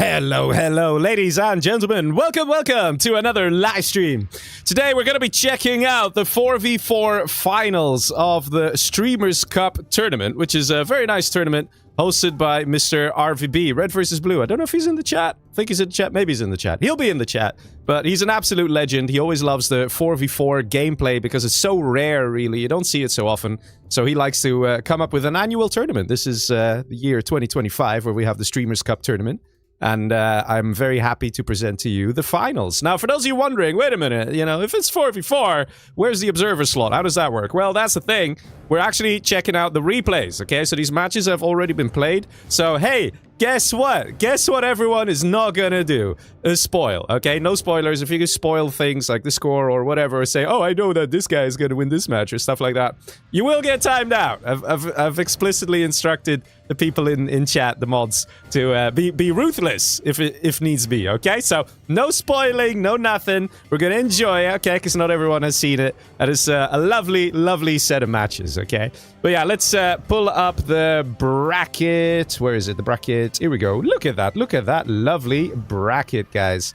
Hello, ladies and gentlemen. Welcome to another live stream. Today we're going to be checking out the 4v4 finals of the Streamers Cup tournament, which is a very nice tournament hosted by Mr. RVB, Red versus Blue. I don't know if he's in the chat. I think he's in the chat. Maybe he's in the chat. He'll be in the chat, but he's an absolute legend. He always loves the 4v4 gameplay because it's so rare, really. You don't see it so often. So he likes to come up with an annual tournament. This is the year 2025 where we have the Streamers Cup tournament. And I'm very happy to present to you the finals. Now, for those of you wondering, wait a minute, you know, if it's 4v4, where's the observer slot? How does that work? Well, that's the thing. We're actually checking out the replays, okay? So these matches have already been played. So, hey, guess what? Guess what everyone is not gonna do? Spoil, okay? No spoilers. If you can spoil things like the score or whatever, or say, oh, I know that this guy is gonna win this match or stuff like that, you will get timed out. I've explicitly instructed the people in chat, the mods, to be ruthless if needs be, okay? So, no spoiling, no nothing. We're gonna enjoy it, okay? Because not everyone has seen it. And it's a lovely set of matches, okay? But yeah, let's pull up the bracket. Where is it? The bracket. Here we go. Look at that lovely bracket, guys.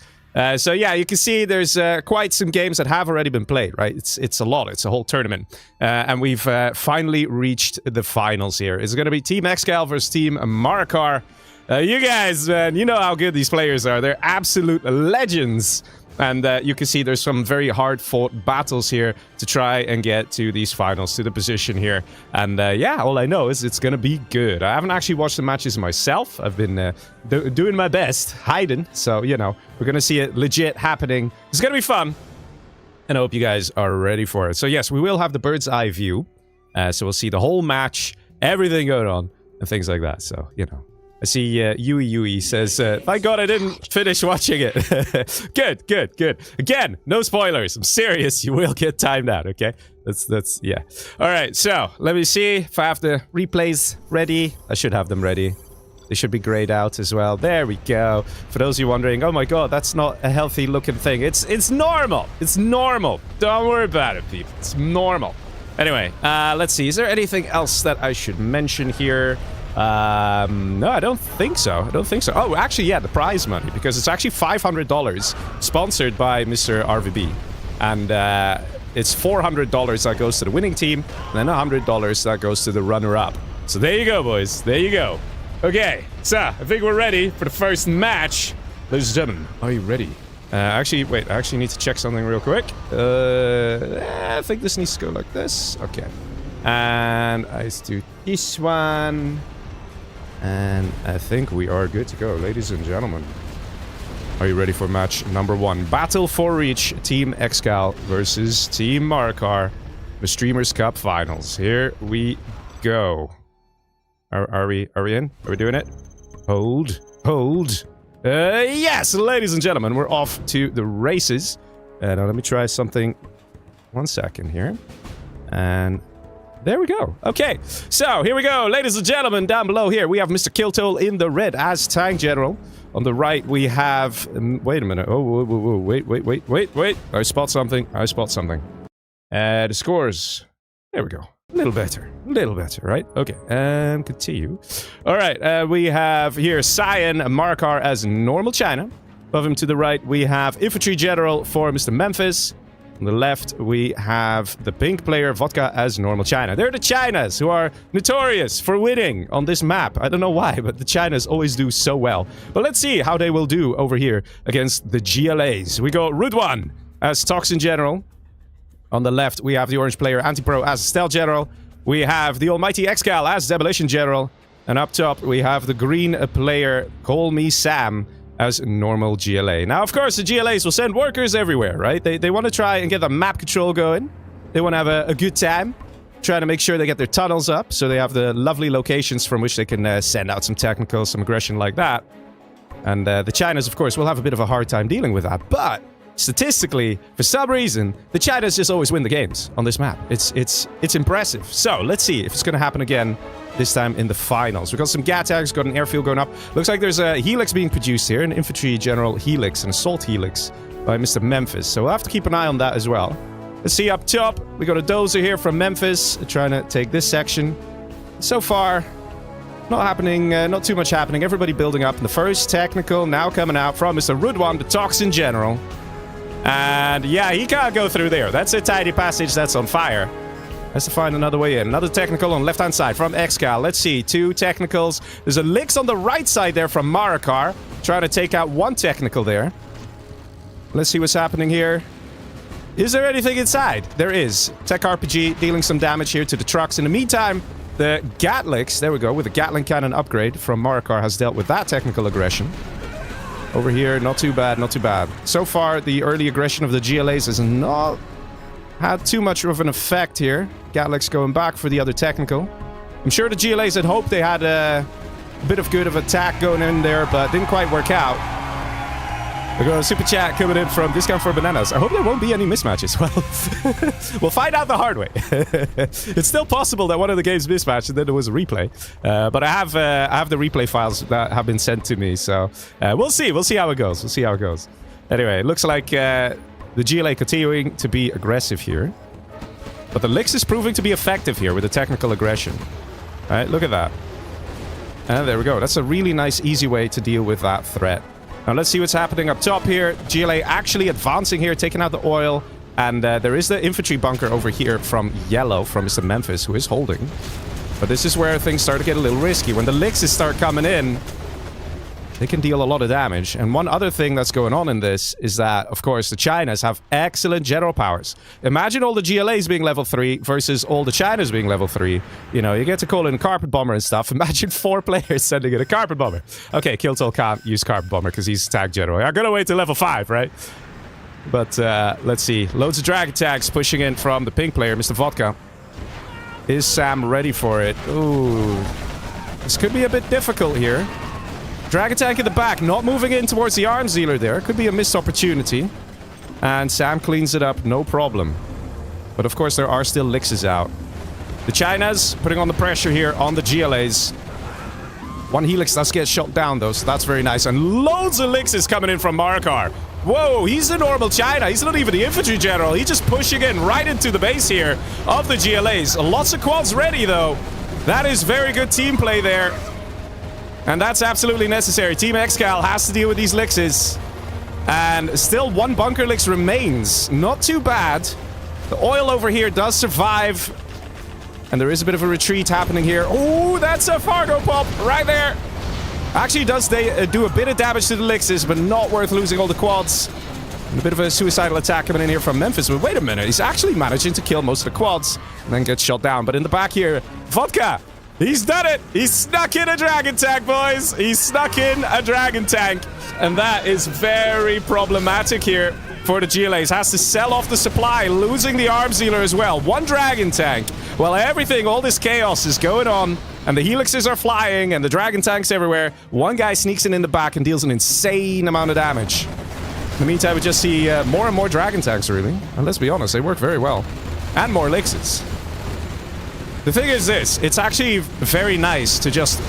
So yeah, you can see there's quite some games that have already been played, right? It's a lot. It's a whole tournament. And we've finally reached the finals here. It's going to be Team Excal versus Team Marakar. You guys, man, you know how good these players are. They're absolute legends. And you can see there's some very hard-fought battles here to try and get to these finals, to the position here. And yeah, all I know is it's going to be good. I haven't actually watched the matches myself. I've been doing my best, hiding. So, you know, we're going to see it legit happening. It's going to be fun. And I hope you guys are ready for it. So, yes, we will have the bird's eye view. So we'll see the whole match, everything going on, and things like that. So, you know. I see Yui says, thank God I didn't finish watching it. Good. Again, no spoilers. I'm serious. You will get timed out, okay? That's, yeah. All right, so let me see if I have the replays ready. I should have them ready. They should be grayed out as well. There we go. For those of you wondering, oh my God, that's not a healthy looking thing. It's normal. It's normal. Don't worry about it, people. It's normal. Anyway, let's see. Is there anything else that I should mention here? No, I don't think so. Oh, actually, yeah, the prize money, because it's actually $500 sponsored by Mr. RVB. And it's $400 that goes to the winning team, and then $100 that goes to the runner-up. So there you go, boys. There you go. Okay, so I think we're ready for the first match. Ladies and gentlemen, are you ready? Actually, wait, I actually need to check something real quick. I think this needs to go like this. Okay. And I do this one. And I think we are good to go, ladies and gentlemen. Are you ready for match number 1? Battle for Reach, Team Excal versus Team Marakar. The Streamers Cup Finals. Here we go. Are we in? Are we doing it? Hold. Yes, ladies and gentlemen, we're off to the races. Now let me try something. 1 second here. And there we go. Okay, so here we go, ladies and gentlemen. Down below here, we have Mr. Kiltole in the red as Tank General. On the right, we have... wait a minute. Oh, whoa, wait. I spot something. The scores. There we go. A little better, right? Okay, and continue. All right, we have here Cyan Marakar as normal China. Above him to the right, we have Infantry General for Mr. Memphis. On the left, we have the pink player, Vodka, as normal China. They're the Chinas who are notorious for winning on this map. I don't know why, but the Chinas always do so well. But let's see how they will do over here against the GLAs. We go Route 1 as Toxin General. On the left, we have the orange player, Antipro, as Stealth General. We have the almighty Excal as Demolition General. And up top, we have the green player, Call Me Sam, as normal GLA. Now, of course, the GLAs will send workers everywhere, right? They want to try and get the map control going. They want to have a good time. Trying to make sure they get their tunnels up, so they have the lovely locations from which they can send out some technical, some aggression like that. And the Chinas, of course, will have a bit of a hard time dealing with that. But statistically, for some reason, the Chinas just always win the games on this map. It's impressive. So, let's see if it's going to happen again. This time in the finals. We've got some GAT tags, got an airfield going up. Looks like there's a Helix being produced here, an Infantry General Helix, an Assault Helix by Mr. Memphis. So we'll have to keep an eye on that as well. Let's see up top. We got a dozer here from Memphis, trying to take this section. So far, Not happening, not too much happening. Everybody building up. And the first technical now coming out from Mr. Rudwan, the Toxin General. And yeah, he can't go through there. That's a tiny passage that's on fire. Has to find another way in. Another technical on left-hand side from Excal. Let's see, 2 technicals. There's a Lix on the right side there from Marakar. Trying to take out 1 technical there. Let's see what's happening here. Is there anything inside? There is. Tech RPG dealing some damage here to the trucks. In the meantime, the Gatlix, there we go, with the Gatling cannon upgrade from Marakar has dealt with that technical aggression. Over here, not too bad, not too bad. So far, the early aggression of the GLAs has not had too much of an effect here. Gatlix going back for the other technical. I'm sure the GLAs had hoped they had a bit of good of attack going in there, but didn't quite work out. We're going to super chat coming in from Discount for Bananas. I hope there won't be any mismatches. Well, we'll find out the hard way. It's still possible that one of the games mismatched and then there was a replay. But I have the replay files that have been sent to me, so we'll see. We'll see how it goes. We'll see how it goes. Anyway, it looks like the GLA continuing to be aggressive here. But the Lix is proving to be effective here with the technical aggression. All right, look at that. And there we go. That's a really nice, easy way to deal with that threat. Now let's see what's happening up top here. GLA actually advancing here, taking out the oil. And there is the infantry bunker over here from Yellow, from Mr. Memphis, who is holding. But this is where things start to get a little risky. When the Lixes start coming in, they can deal a lot of damage. And one other thing that's going on in this is that, of course, the Chinas have excellent general powers. Imagine all the GLAs being level 3 versus all the Chinas being level 3. You know, you get to call in a Carpet Bomber and stuff. Imagine 4 players sending in a Carpet Bomber. Okay, Kiltol can't use Carpet Bomber because he's tag general. I'm gonna wait till level 5, right? But let's see. Loads of drag attacks pushing in from the pink player, Mr. Vodka. Is Sam ready for it? Ooh. This could be a bit difficult here. Drag attack in the back, not moving in towards the arms dealer there. Could be a missed opportunity. And Sam cleans it up, no problem. But of course there are still Lixes out. The Chinas putting on the pressure here on the GLAs. One Helix does get shot down though, so that's very nice. And loads of Lixes coming in from Marakar. Whoa, he's the normal China. He's not even the infantry general. He's just pushing in right into the base here of the GLAs. Lots of quads ready though. That is very good team play there. And that's absolutely necessary. Team Excal has to deal with these Lixes. And still 1 bunker Lix remains. Not too bad. The oil over here does survive. And there is a bit of a retreat happening here. Oh, that's a Fargo pop right there. Actually does do a bit of damage to the Lixes, but not worth losing all the quads. And a bit of a suicidal attack coming in here from Memphis. But wait a minute, he's actually managing to kill most of the quads. And then gets shot down. But in the back here, Vodka. He's done it! He snuck in a dragon tank, boys! He snuck in a dragon tank. And that is very problematic here for the GLAs. Has to sell off the supply, losing the arms dealer as well. 1 dragon tank. Well, everything, all this chaos is going on. And the Helixes are flying, and the dragon tanks everywhere. 1 guy sneaks in the back and deals an insane amount of damage. In the meantime, we just see more and more dragon tanks, really. And let's be honest, they work very well. And more Lixes. The thing is this, it's actually very nice to just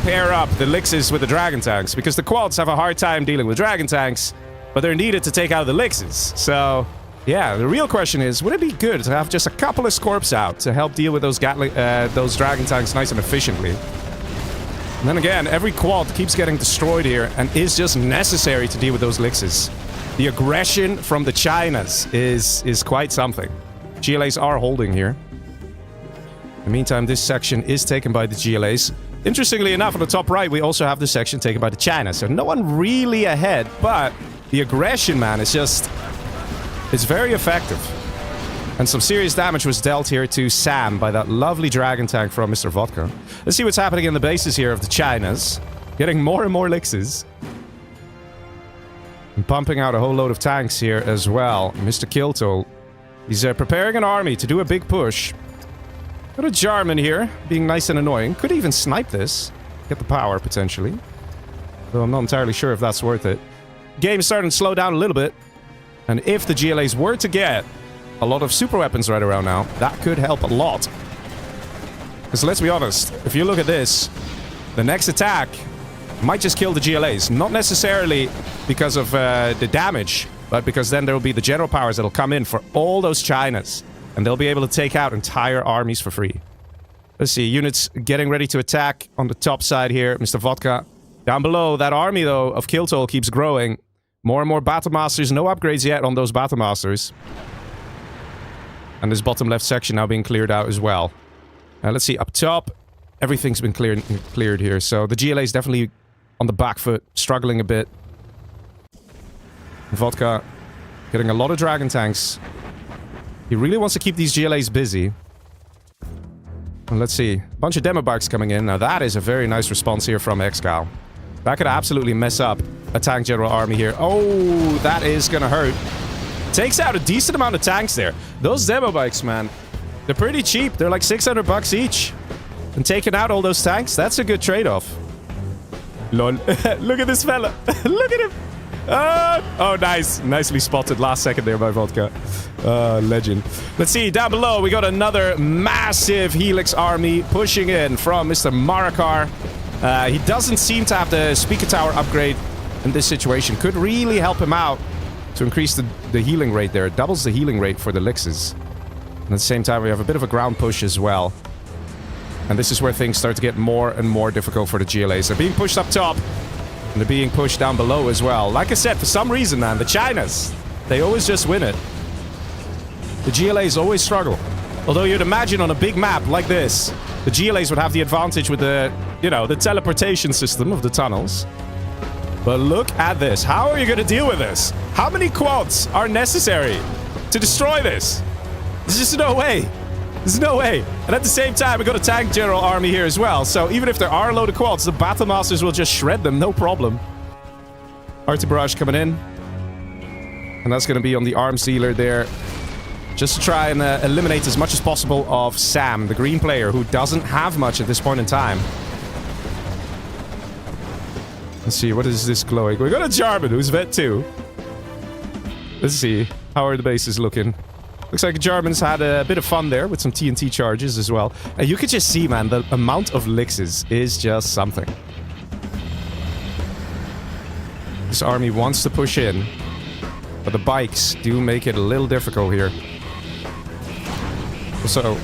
pair up the Lixes with the dragon tanks, because the quads have a hard time dealing with dragon tanks, but they're needed to take out the Lixes. So, yeah, the real question is, would it be good to have just a couple of Scorps out to help deal with those dragon tanks nice and efficiently? And then again, every quad keeps getting destroyed here and is just necessary to deal with those Lixes. The aggression from the Chinas is quite something. GLAs are holding here. In the meantime, this section is taken by the GLAs. Interestingly enough, on the top right, we also have this section taken by the China. So no one really ahead, but the aggression, man, is just... it's very effective. And some serious damage was dealt here to Sam by that lovely dragon tank from Mr. Vodka. Let's see what's happening in the bases here of the Chinas. Getting more and more Lixes. And pumping out a whole load of tanks here as well. Mr. Kiltol. He's preparing an army to do a big push. Got a Jarman here, being nice and annoying. Could even snipe this. Get the power, potentially. Though I'm not entirely sure if that's worth it. Game's starting to slow down a little bit. And if the GLAs were to get a lot of super weapons right around now, that could help a lot. Because let's be honest, if you look at this, the next attack might just kill the GLAs. Not necessarily because of the damage, but because then there will be the general powers that'll come in for all those Chinas. And they'll be able to take out entire armies for free. Let's see, units getting ready to attack on the top side here. Mr. Vodka. Down below, that army, though, of Kill Toll keeps growing. More and more Battle Masters. No upgrades yet on those Battle Masters. And this bottom left section now being cleared out as well. Let's see, up top, everything's been cleared here. So the GLA is definitely on the back foot, struggling a bit. Vodka getting a lot of Dragon Tanks. He really wants to keep these GLAs busy. And let's see, a bunch of demo bikes coming in. Now that is a very nice response here from Excal. That could absolutely mess up a tank general army here. Oh, that is gonna hurt. Takes out a decent amount of tanks there. Those demo bikes, man, they're pretty cheap. They're like 600 bucks each. And taking out all those tanks, that's a good trade-off. Lol. Look at this fella. Look at him. Oh, nice. Nicely spotted last second there by Vodka. Legend. Let's see, down below, we got another massive Helix army pushing in from Mr. Marakar. He doesn't seem to have the speaker tower upgrade in this situation. Could really help him out to increase the healing rate there. It doubles the healing rate for the Lixes. And at the same time, we have a bit of a ground push as well. And this is where things start to get more and more difficult for the GLAs. They're being pushed up top. And they're being pushed down below as well. Like I said, for some reason, man, the Chinas, they always just win it. The GLAs always struggle. Although you'd imagine on a big map like this, the GLAs would have the advantage with the, you know, the teleportation system of the tunnels. But look at this. How are you going to deal with this? How many quads are necessary to destroy this? There's just no way. There's no way. And at the same time, we got a tank general army here as well. So even if there are a load of quads, the Battle Masters will just shred them, no problem. Arty Barrage coming in. And that's going to be on the arms dealer there. Just to try and eliminate as much as possible of Sam, the green player, who doesn't have much at this point in time. Let's see, what is this glowing? We got a Jarman who's vet 2. Let's see, how are the bases looking? Looks like Jarman's had a bit of fun there with some TNT charges as well. And you could just see, man, the amount of Lixes is just something. This army wants to push in, but the bikes do make it a little difficult here. So,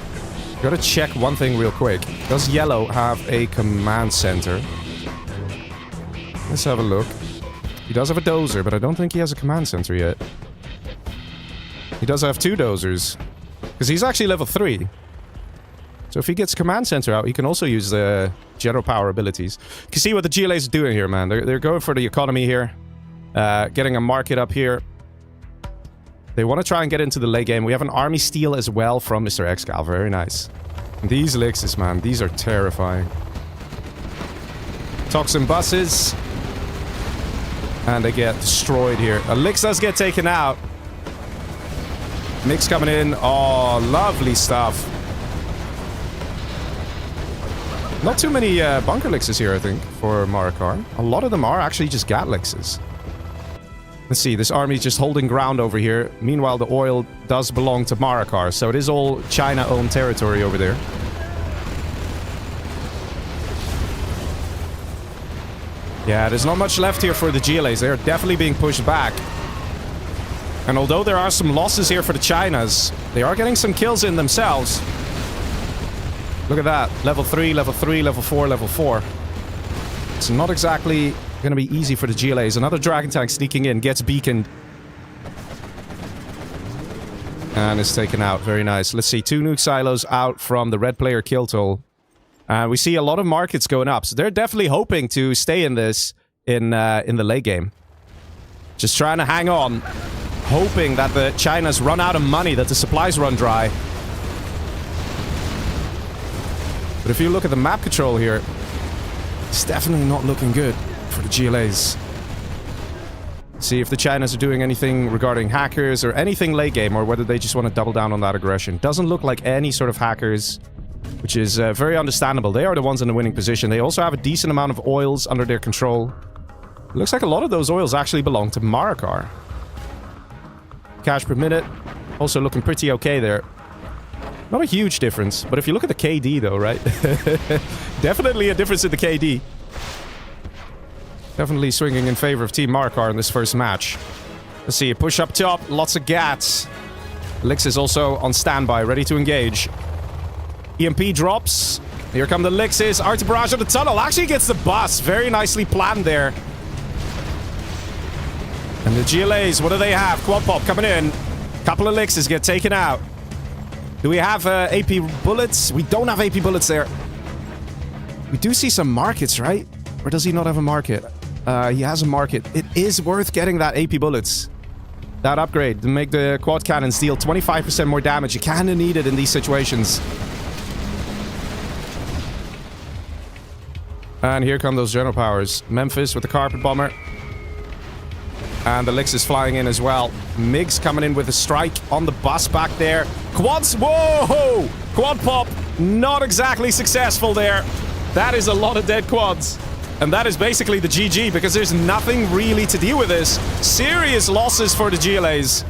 gotta check one thing real quick. Does Yellow have a command center? Let's have a look. He does have a dozer, but I don't think he has a command center yet. He does have 2 dozers. Because he's actually level 3. So if he gets command center out, he can also use the general power abilities. You can see what the GLAs are doing here, man. They're going for the economy here. Getting a market up here. They want to try and get into the late game. We have an army steal as well from Mr. Excal. Very nice. And these Lixes, man. These are terrifying. Toxin buses. And they get destroyed here. A Lix does get taken out. Mix coming in. Oh, lovely stuff. Not too many bunker Lixes here, I think, for Marakar. A lot of them are actually just Gat Lixes. Let's see, this army is just holding ground over here. Meanwhile, the oil does belong to Marakar, so it is all China-owned territory over there. Yeah, there's not much left here for the GLAs. They're definitely being pushed back. And although there are some losses here for the Chinas, they are getting some kills in themselves. Look at that. Level 3, level 3, level 4, level 4. It's not exactly going to be easy for the GLAs. Another Dragon Tank sneaking in, gets beaconed. And is taken out. Very nice. Let's see, 2 nuke silos out from the red player Kill Toll. We see a lot of markets going up. So they're definitely hoping to stay in this in the late game. Just trying to hang on. Hoping that the Chinas run out of money, that the supplies run dry. But if you look at the map control here, it's definitely not looking good for the GLAs. See if the Chinas are doing anything regarding hackers or anything late game, or whether they just want to double down on that aggression. Doesn't look like any sort of hackers, which is very understandable. They are the ones in the winning position. They also have a decent amount of oils under their control. It looks like a lot of those oils actually belong to Marakar. Cash per minute, also looking pretty okay there. Not a huge difference, but if you look at the KD though, right? Definitely a difference in the KD. Definitely swinging in favor of Team Marakar in this first match. Let's see, push up top, lots of gats. Lix is also on standby, ready to engage. EMP drops. Here come the Lixes. Arty barrage of the tunnel. Actually gets the bus. Very nicely planned there. And the GLAs, what do they have? Quad pop coming in. Couple of Lixes get taken out. Do we have AP bullets? We don't have AP bullets there. We do see some markets, right? Or does he not have a market? He has a market. It is worth getting that AP bullets. That upgrade to make the quad cannons deal 25% more damage. You kind of need it in these situations. And here come those general powers. Memphis with the carpet bomber. And the Lix is flying in as well. MiGs coming in with a strike on the bus back there. Quads. Whoa! Quad pop. Not exactly successful there. That is a lot of dead quads. And that is basically the GG because there's nothing really to deal with this. Serious losses for the GLAs.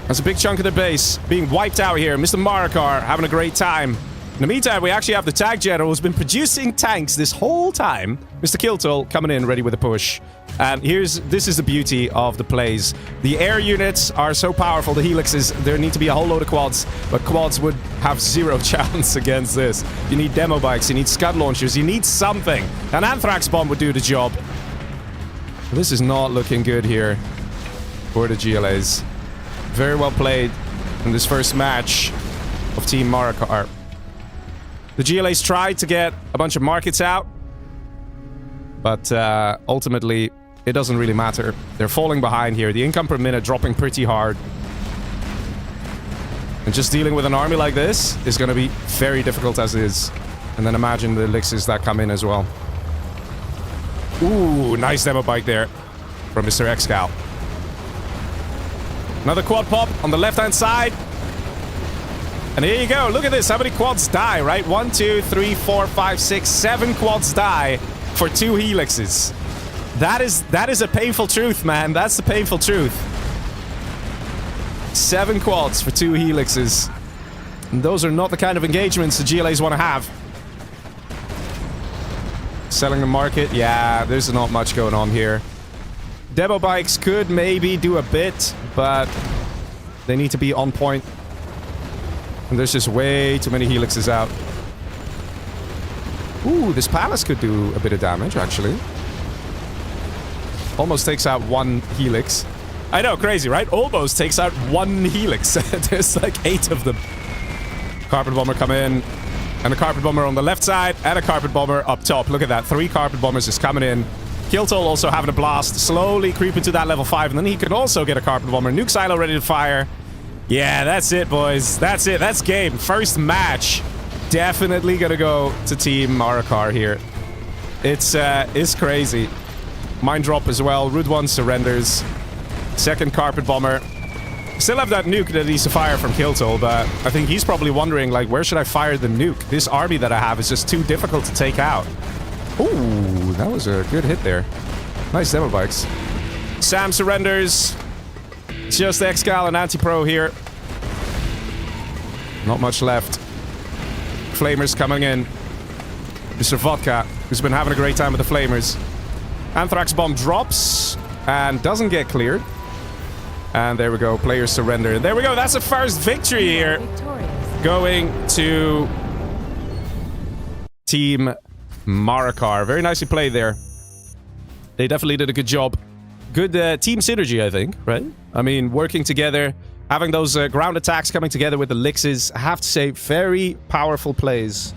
That's a big chunk of their base being wiped out here. Mr. Marakar having a great time. In the meantime, we actually have the tag general who's been producing tanks this whole time. Mr. Kiltol coming in ready with a push. And this is the beauty of the plays. The air units are so powerful, the helixes, there need to be a whole load of quads, but quads would have zero chance against this. You need demo bikes, you need scud launchers, you need something. An anthrax bomb would do the job. This is not looking good here for the GLAs. Very well played in this first match of Team Marakar. The GLAs tried to get a bunch of markets out, but ultimately it doesn't really matter. They're falling behind here. The income per minute dropping pretty hard. And just dealing with an army like this is going to be very difficult as is. And then imagine the elixirs that come in as well. Ooh, nice demo bike there from Mr. Excal. Another quad pop on the left-hand side. And here you go. Look at this. How many quads die, right? 1, 2, 3, 4, 5, 6, 7 quads die for 2 helixes. That is a painful truth, man. That's the painful truth. 7 quads for 2 helixes. And those are not the kind of engagements the GLAs want to have. Selling the market. Yeah, there's not much going on here. Demo bikes could maybe do a bit, but they need to be on point. And there's just way too many helixes out. Ooh, this palace could do a bit of damage, actually. Almost takes out 1 helix. I know, crazy, right? Almost takes out 1 helix. There's like 8 of them. Carpet bomber come in. And a carpet bomber on the left side. And a carpet bomber up top. Look at that. 3 carpet bombers just coming in. Kiltol also having a blast. Slowly creeping to that level 5. And then he could also get a carpet bomber. Nuke silo ready to fire. Yeah, that's it, boys. That's it. That's game. First match. Definitely gonna go to Team Marakar here. It's crazy. Mine drop as well. Route 1 surrenders. Second carpet bomber. Still have that nuke that needs to fire from Kiltol, but I think he's probably wondering, like, where should I fire the nuke? This army that I have is just too difficult to take out. Ooh, that was a good hit there. Nice demo bikes. Sam surrenders. Just Excal and Anti-Pro here. Not much left. Flamers coming in. Mr. Vodka, who's been having a great time with the Flamers. Anthrax bomb drops and doesn't get cleared. And there we go. Players surrender. There we go. That's the first victory here. Going to Team Marakar. Very nicely played there. They definitely did a good job. Good team synergy, I think, right? I mean, working together, having those ground attacks coming together with the Lixes. I have to say, very powerful plays.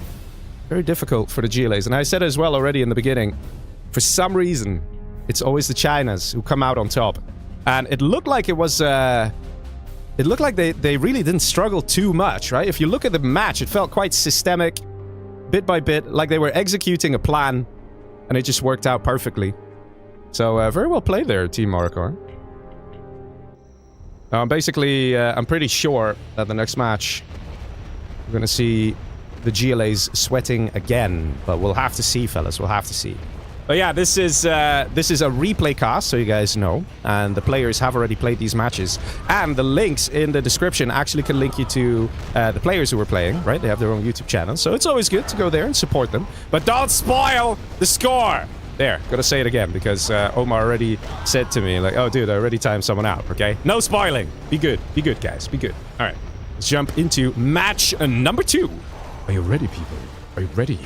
Very difficult for the GLAs. And I said as well already in the beginning, for some reason, it's always the Chinas who come out on top. And it looked like it was... it looked like they really didn't struggle too much, right? If you look at the match, it felt quite systemic, bit by bit, like they were executing a plan, and it just worked out perfectly. So, very well played there, Team Marakar. Basically, I'm pretty sure that the next match, we're going to see the GLAs sweating again. But we'll have to see, fellas. We'll have to see. But yeah, this is a replay cast, so you guys know. And the players have already played these matches. And the links in the description actually can link you to the players who were playing, right? They have their own YouTube channel. So it's always good to go there and support them. But don't spoil the score! There, gotta say it again, because Omar already said to me, like, oh, dude, I already timed someone out, okay? No spoiling. Be good, guys, be good. All right, let's jump into match number 2. Are you ready, people? Are you ready?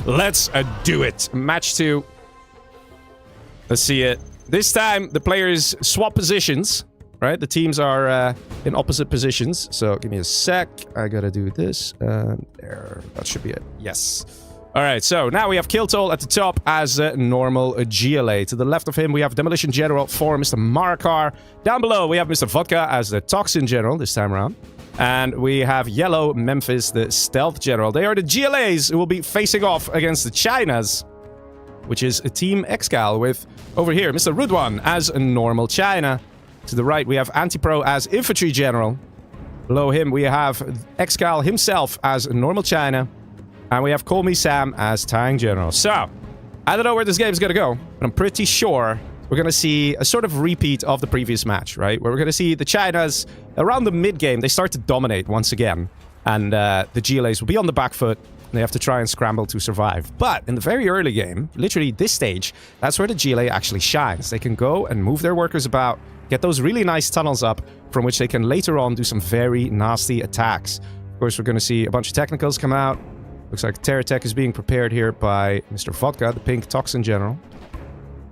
Let's do it. Match 2. Let's see it. This time, the players swap positions, right? The teams are in opposite positions. So give me a sec. I gotta do this. There. That should be it. Yes. All right, so now we have Kiltol at the top as a normal GLA. To the left of him, we have Demolition General for Mr. Marakar. Down below, we have Mr. Vodka as the Toxin General this time around. And we have Yellow Memphis, the Stealth General. They are the GLAs who will be facing off against the Chinas, which is a Team Excal with, over here, Mr. Rudwan as a normal China. To the right, we have Antipro as Infantry General. Below him, we have Excal himself as a normal China. And we have Call Me Sam as Tang General. So, I don't know where this game is going to go, but I'm pretty sure we're going to see a sort of repeat of the previous match, right? Where we're going to see the Chinas, around the mid-game, they start to dominate once again. And the GLAs will be on the back foot. They have to try and scramble to survive. But in the very early game, literally this stage, that's where the GLA actually shines. They can go and move their workers about, get those really nice tunnels up, from which they can later on do some very nasty attacks. Of course, we're going to see a bunch of technicals come out. Looks like Terratech is being prepared here by Mr. Vodka, the pink Toxin General.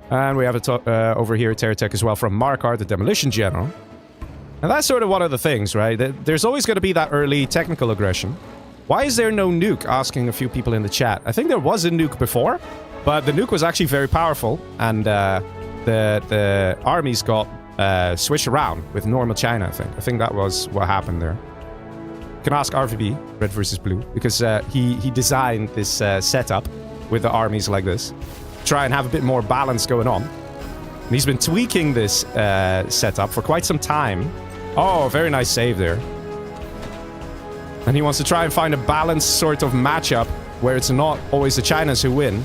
And we have over here Terratech as well from Marakar, the Demolition General. And that's sort of one of the things, right? There's always going to be that early technical aggression. Why is there no nuke? Asking a few people in the chat. I think there was a nuke before, but the nuke was actually very powerful. And the armies got switched around with normal China, I think. I think that was what happened there. You can ask RVB, Red versus Blue, because he designed this setup with the armies like this. Try and have a bit more balance going on. And he's been tweaking this setup for quite some time. Oh, very nice save there. And he wants to try and find a balanced sort of matchup where it's not always the Chinas who win.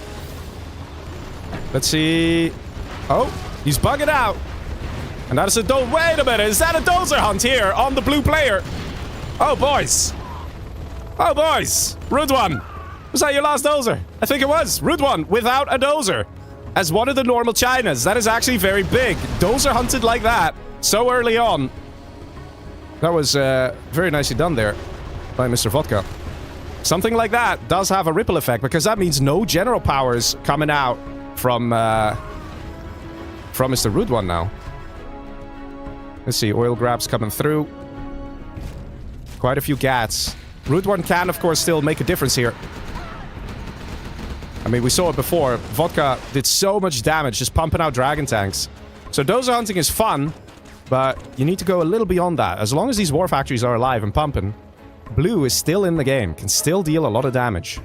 Let's see. Oh, he's bugging out. And that is a dozer. Wait a minute, is that a dozer hunt here on the blue player? Oh, boys. Oh, boys. Rudwan. Was that your last dozer? I think it was. Rudwan without a dozer. As one of the normal Chinas. That is actually very big. Dozer hunted like that so early on. That was very nicely done there by Mr. Vodka. Something like that does have a ripple effect, because that means no general powers coming out from Mr. Rudwan now. Let's see. Oil grabs coming through. Quite a few gats. Rudwan can, of course, still make a difference here. I mean, we saw it before. Vodka did so much damage just pumping out dragon tanks. So dozer hunting is fun, but you need to go a little beyond that. As long as these war factories are alive and pumping, Blue is still in the game, can still deal a lot of damage.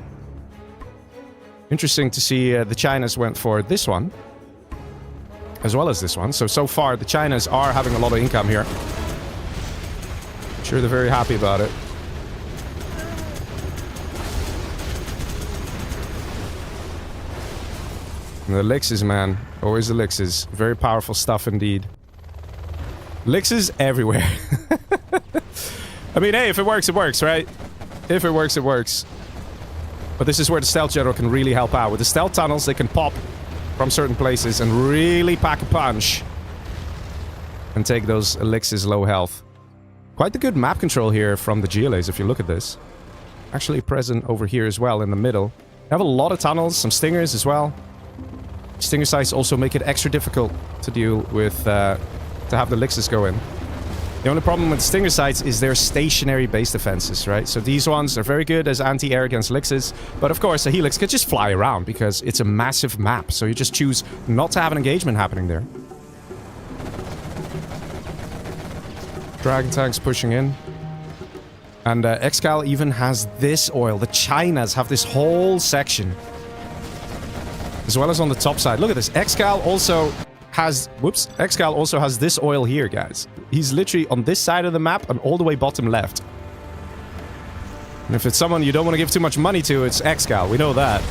Interesting to see the Chinas went for this one, as well as this one. So far, the Chinas are having a lot of income here. Sure, they're very happy about it. And the elixirs, man. Always elixirs. Very powerful stuff indeed. Elixirs everywhere. I mean, hey, if it works, it works, right? If it works, it works. But this is where the Stealth General can really help out. With the stealth tunnels, they can pop from certain places and really pack a punch. And take those elixirs low health. Quite the good map control here from the GLAs, if you look at this. Actually present over here as well, in the middle. They have a lot of tunnels, some stingers as well. Stinger sites also make it extra difficult to deal with, to have the elixirs go in. The only problem with stinger sites is their stationary base defenses, right? So these ones are very good as anti-air against elixirs. But of course, a helix could just fly around because it's a massive map. So you just choose not to have an engagement happening there. Dragon tanks pushing in. And Excal even has this oil. The Chinas have this whole section. As well as on the top side. Look at this. Excal also has... Whoops. Excal also has this oil here, guys. He's literally on this side of the map and all the way bottom left. And if it's someone you don't want to give too much money to, it's Excal. We know that.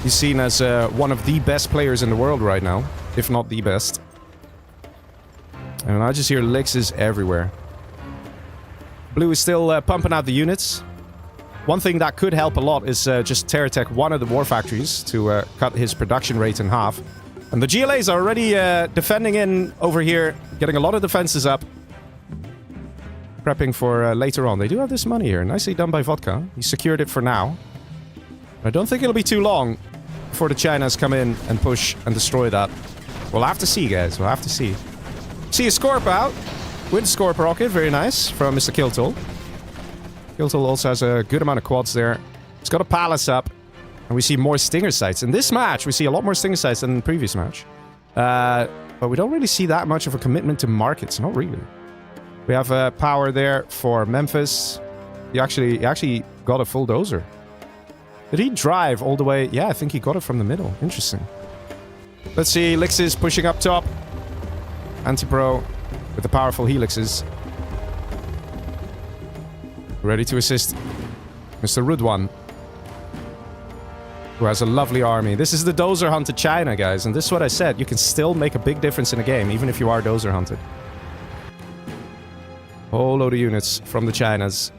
He's seen as one of the best players in the world right now. If not the best. And I just hear elixirs everywhere. Blue is still pumping out the units. One thing that could help a lot is just Terratech one of the war factories to cut his production rate in half. And the GLAs are already defending in over here, getting a lot of defenses up. Prepping for later on. They do have this money here. Nicely done by Vodka. He secured it for now. I don't think it'll be too long before the Chinas come in and push and destroy that. We'll have to see, guys. We'll have to see. See a Scorp out. With Scorp rocket. Very nice from Mr. Kiltol. Kiltol also has a good amount of quads there. He's got a palace up. And we see more Stinger sights. In this match, we see a lot more Stinger sights than in the previous match. But we don't really see that much of a commitment to markets. Not really. We have power there for Memphis. He actually got a full dozer. Did he drive all the way? Yeah, I think he got it from the middle. Interesting. Let's see. Lixis pushing up top. Anti-Pro with the powerful Helixes. Ready to assist Mr. Rudwan, who has a lovely army. This is the dozer hunted China, guys. And this is what I said. You can still make a big difference in a game, even if you are dozer hunted. Whole load of units from the Chinas.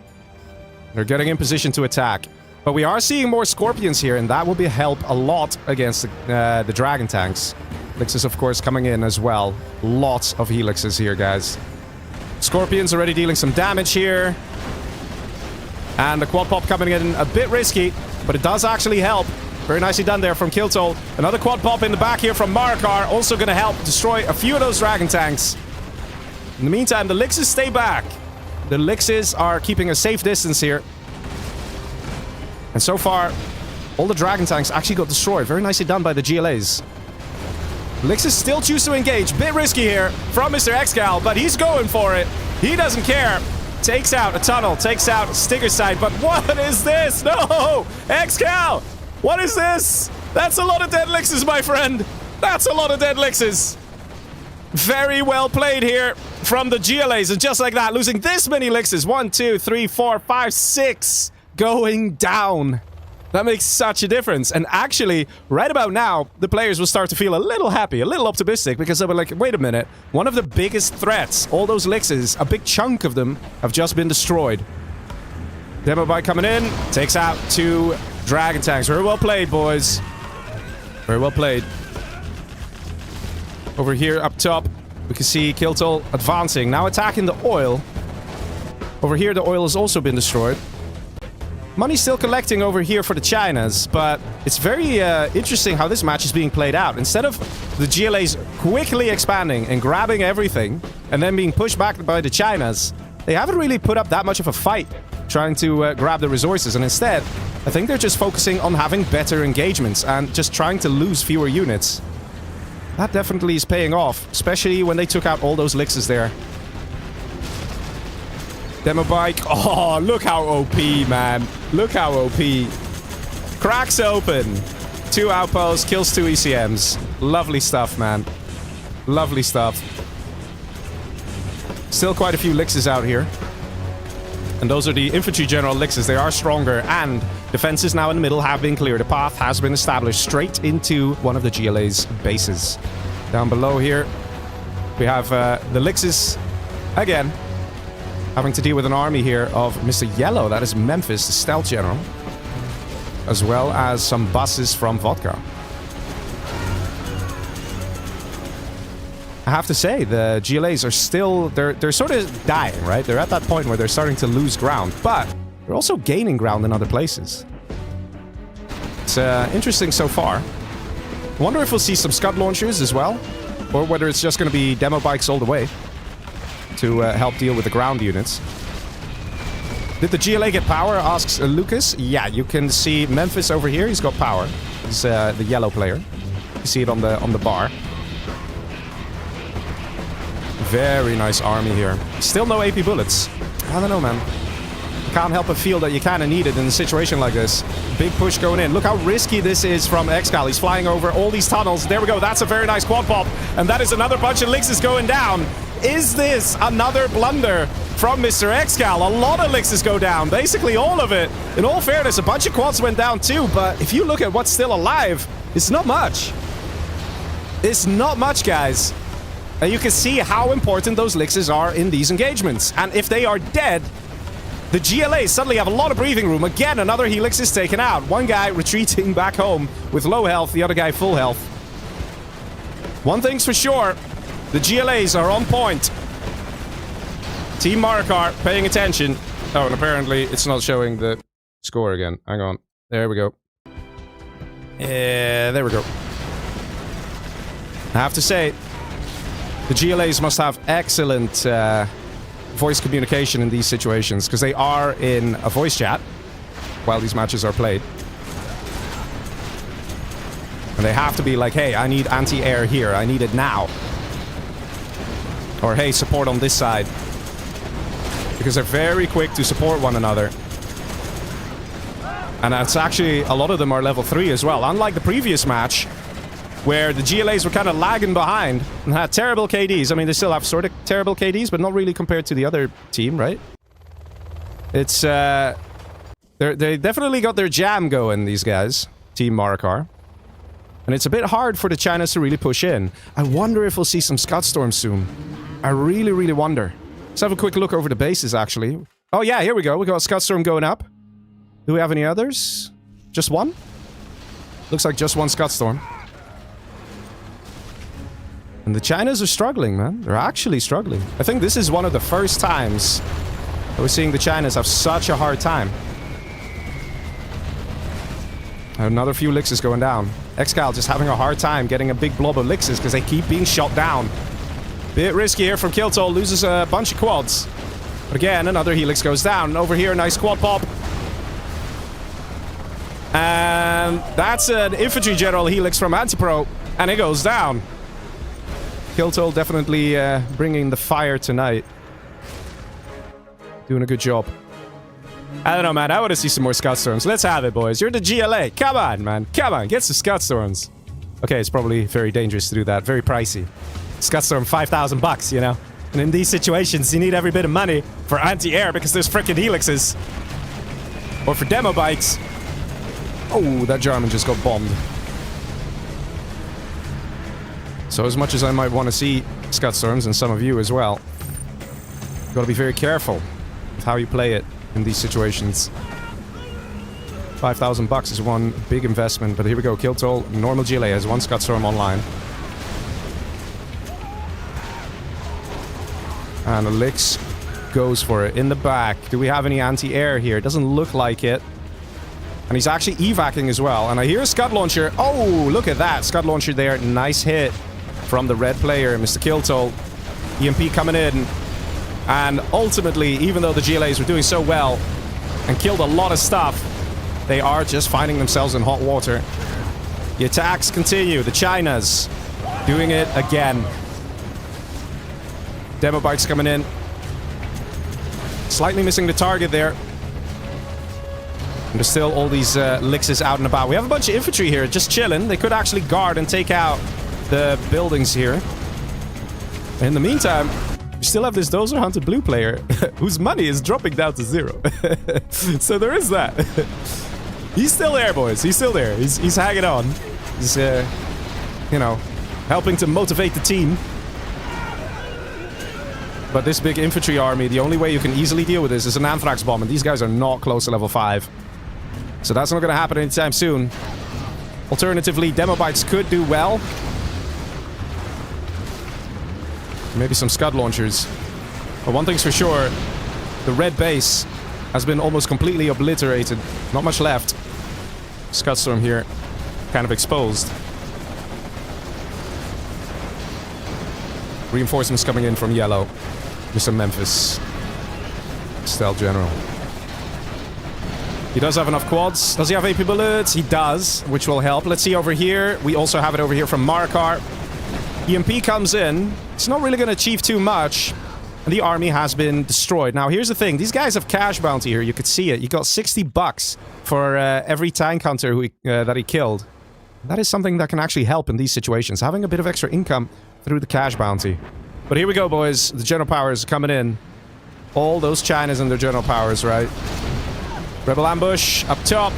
They're getting in position to attack. But we are seeing more Scorpions here, and that will be help a lot against the Dragon tanks. Helixes, of course, coming in as well. Lots of Helixes here, guys. Scorpions already dealing some damage here. And the quad pop coming in a bit risky, but it does actually help. Very nicely done there from Kiltol. Another quad pop in the back here from Marakar. Also going to help destroy a few of those Dragon tanks. In the meantime, the Lixes stay back. The Lixes are keeping a safe distance here. And so far, all the Dragon tanks actually got destroyed. Very nicely done by the GLAs. Lixes still choose to engage. Bit risky here from Mr. Excal, but he's going for it. He doesn't care. Takes out a tunnel, takes out Stinger side, but what is this? No! Excal! What is this? That's a lot of dead Lixes, my friend. That's a lot of dead Lixes. Very well played here from the GLAs. And just like that, losing this many Lixes. 1, 2, 3, 4, 5, 6 going down. That makes such a difference. And actually, right about now, the players will start to feel a little happy, a little optimistic, because they were like, wait a minute, one of the biggest threats, all those Lixes, a big chunk of them have just been destroyed. Demo bike coming in, takes out 2 Dragon tanks. Very well played, boys. Very well played. Over here up top, we can see Kiltol advancing, now attacking the oil. Over here, the oil has also been destroyed. Money's still collecting over here for the Chinas, but it's very interesting how this match is being played out. Instead of the GLAs quickly expanding and grabbing everything and then being pushed back by the Chinas, they haven't really put up that much of a fight trying to grab the resources. And instead, I think they're just focusing on having better engagements and just trying to lose fewer units. That definitely is paying off, especially when they took out all those Lixes there. Demo bike. Oh, look how OP, man. Look how OP. Cracks open. 2 outposts, kills 2 ECMs. Lovely stuff, man. Lovely stuff. Still quite a few Lixes out here. And those are the Infantry General Lixes. They are stronger, and defenses now in the middle have been cleared. A path has been established straight into one of the GLA's bases. Down below here, we have the Lixes again. Having to deal with an army here of Mr. Yellow. That is Memphis, the stealth general. As well as some buses from Vodka. I have to say, the GLAs are still... They're sort of dying, right? They're at that point where they're starting to lose ground. But they're also gaining ground in other places. It's interesting so far. I wonder if we'll see some Scud launchers as well. Or whether it's just going to be demo bikes all the way. To help deal with the ground units. Did the GLA get power? Asks Lucas. Yeah, you can see Memphis over here. He's got power. He's the yellow player. You see it on the bar. Very nice army here. Still no AP bullets. I don't know, man. I can't help but feel that you kind of need it in a situation like this. Big push going in. Look how risky this is from Excal. He's flying over all these tunnels. There we go. That's a very nice quad pop. And that is another bunch of Lixes going down. Is this another blunder from Mr. Excal? A lot of Lixes go down. Basically all of it. In all fairness, a bunch of quads went down too. But if you look at what's still alive, it's not much. It's not much, guys. And you can see how important those Lixes are in these engagements. And if they are dead, the GLAs suddenly have a lot of breathing room. Again, another Helix is taken out. One guy retreating back home with low health, the other guy full health. One thing's for sure, the GLAs are on point. Team Marakar paying attention. Oh, and apparently it's not showing the score again. Hang on. There we go. Yeah, there we go. I have to say, the GLAs must have excellent voice communication in these situations, because they are in a voice chat while these matches are played. And they have to be like, hey, I need anti-air here. I need it now. Or, hey, support on this side. Because they're very quick to support one another. And it's actually, a lot of them are level 3 as well. Unlike the previous match, where the GLAs were kind of lagging behind and had terrible KDs. I mean, they still have sort of terrible KDs, but not really compared to the other team, right? It's, they definitely got their jam going, these guys. Team Marakar. And it's a bit hard for the Chinas to really push in. I wonder if we'll see some Scud Storms soon. I really, really wonder. Let's have a quick look over the bases, actually. Oh, yeah, here we go. We got Scud Storm going up. Do we have any others? Just one? Looks like just one Scud Storm. And the Chinas are struggling, man. They're actually struggling. I think this is one of the first times that we're seeing the Chinas have such a hard time. Another few Lixes going down. Excal just having a hard time getting a big blob of Lixes because they keep being shot down. Bit risky here from Kiltol. Loses a bunch of quads. But again, another Helix goes down. Over here, nice quad pop. And that's an Infantry General Helix from Antipro. And it goes down. Kiltol definitely bringing the fire tonight. Doing a good job. I don't know, man. I want to see some more Scud Storms. Let's have it, boys. You're the GLA. Come on, man. Come on. Get some Scud Storms. Okay, it's probably very dangerous to do that. Very pricey. Scud Storm, 5,000 bucks, you know? And in these situations, you need every bit of money for anti-air because there's freaking Helixes. Or for demo bikes. Oh, that German just got bombed. So as much as I might want to see Scud Storms, and some of you as well, you've got to be very careful with how you play it in these situations. 5,000 bucks is one big investment, but here we go. Kiltol, normal GLA has one Scud Storm online. And Elix goes for it in the back. Do we have any anti-air here? Doesn't look like it. And he's actually evacing as well. And I hear a Scud Launcher. Oh, look at that. Scud Launcher there. Nice hit from the red player, Mr. Kiltol. EMP coming in. And ultimately, even though the GLAs were doing so well and killed a lot of stuff, they are just finding themselves in hot water. The attacks continue. The Chinas doing it again. Demo bikes coming in. Slightly missing the target there. And there's still all these Lixes out and about. We have a bunch of infantry here just chilling. They could actually guard and take out the buildings here. In the meantime, we still have this Dozer Hunter Blue player whose money is dropping down to 0. So there is that. He's still there, boys. He's still there. He's hanging on. He's, you know, helping to motivate the team. But this big infantry army, the only way you can easily deal with this is an Anthrax bomb, and these guys are not close to level 5. So that's not going to happen anytime soon. Alternatively, demo bikes could do well. Maybe some Scud Launchers. But one thing's for sure, the red base has been almost completely obliterated. Not much left. Scud Storm here, kind of exposed. Reinforcements coming in from yellow. Mr. Memphis. Stealth General. He does have enough quads. Does he have AP bullets? He does, which will help. Let's see over here. We also have it over here from Marakar. EMP comes in. It's not really going to achieve too much. And the army has been destroyed. Now, here's the thing. These guys have cash bounty here. You could see it. You got 60 bucks for every tank hunter who that he killed. That is something that can actually help in these situations. Having a bit of extra income through the cash bounty. But here we go, boys. The general powers coming in. All those Chinas and their general powers, right? Rebel ambush up top.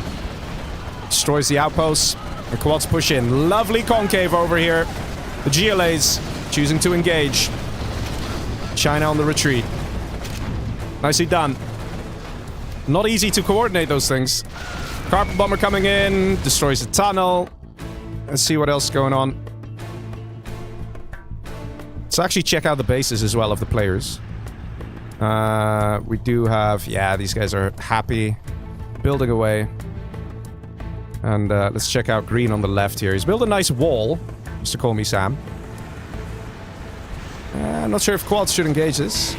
Destroys the outposts. The quads push in. Lovely concave over here. The GLAs choosing to engage. China on the retreat. Nicely done. Not easy to coordinate those things. Carpet bomber coming in. Destroys the tunnel. Let's see what else is going on. Let's actually check out the bases as well of the players. We do have... Yeah, these guys are happy. Building away. And let's check out green on the left here. He's built a nice wall. Just to call me Sam. I'm not sure if quads should engage this.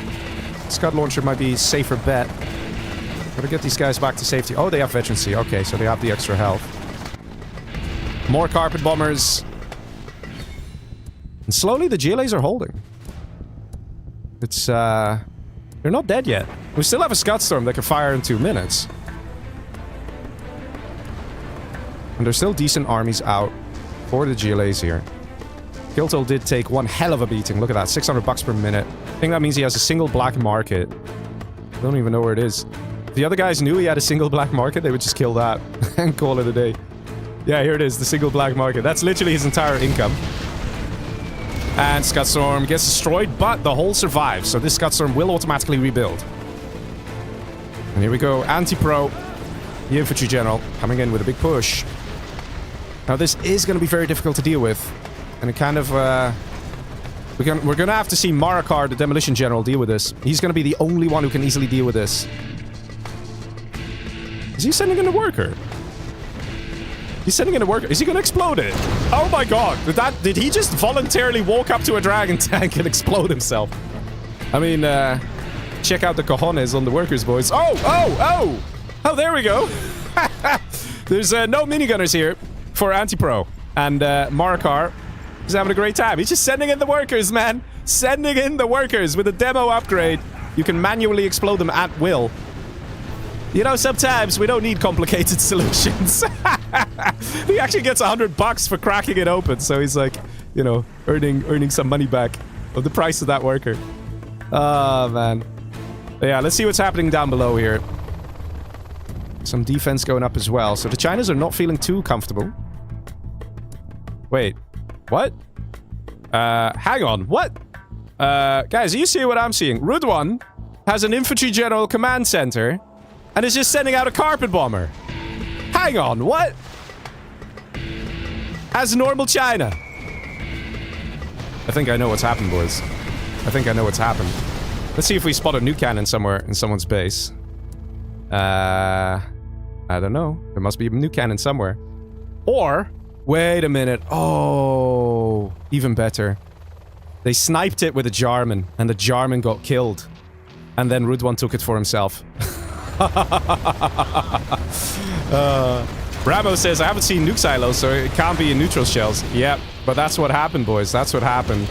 Scud launcher might be a safer bet. Gotta get these guys back to safety. Oh, they have veterancy. Okay, so they have the extra health. More carpet bombers. And slowly the GLAs are holding. It's, they're not dead yet. We still have a Scud Storm that can fire in 2 minutes. And there's still decent armies out for the GLAs here. Kiltol did take one hell of a beating. Look at that, 600 bucks per minute. I think that means he has a single black market. I don't even know where it is. If the other guys knew he had a single black market, they would just kill that and call it a day. Yeah, here it is, the single black market. That's literally his entire income. And Scud Storm gets destroyed, but the hull survives. So this Scud Storm will automatically rebuild. And here we go, Anti-Pro. The Infantry General coming in with a big push. Now this is going to be very difficult to deal with. And it kind of, we're going to have to see Marakar, the Demolition General, deal with this. He's going to be the only one who can easily deal with this. Is he sending in a worker? He's sending in a worker. Is he going to explode it? Oh my god. Did he just voluntarily walk up to a dragon tank and explode himself? I mean, check out the cojones on the workers, boys. Oh, there we go. There's no minigunners here for Anti-Pro. And Marakar is having a great time. He's just sending in the workers, man. Sending in the workers with a demo upgrade. You can manually explode them at will. You know, sometimes we don't need complicated solutions. He actually gets 100 bucks for cracking it open. So he's like, you know, earning some money back of the price of that worker. Oh, man. But yeah, let's see what's happening down below here. Some defense going up as well. So the Chinas are not feeling too comfortable. Wait. What? Hang on. What? Guys, are you seeing what I'm seeing? Rudwan has an infantry general command center and is just sending out a carpet bomber. Hang on, what? As normal China. I think I know what's happened, boys. I think I know what's happened. Let's see if we spot a nuke cannon somewhere in someone's base. I don't know. There must be a nuke cannon somewhere. Or... Wait a minute. Oh, even better. They sniped it with a Jarman, and the Jarman got killed. And then Rudwan took it for himself. Bravo says, I haven't seen nuke silos, so it can't be in neutral shells. Yep, but that's what happened, boys. That's what happened.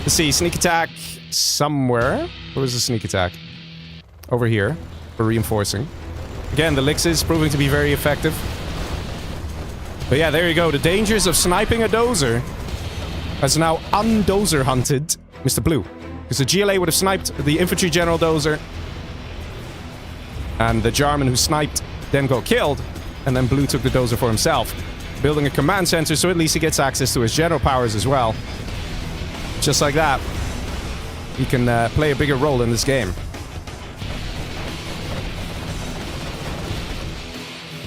Let's see, sneak attack somewhere. Where was the sneak attack? Over here, for reinforcing. Again, the Lix is proving to be very effective. But yeah, there you go. The dangers of sniping a dozer has now undozer hunted Mr. Blue. Because the GLA would have sniped the infantry general dozer. And the Jarman who sniped then got killed. And then Blue took the dozer for himself. Building a command center so at least he gets access to his general powers as well. Just like that. He can play a bigger role in this game.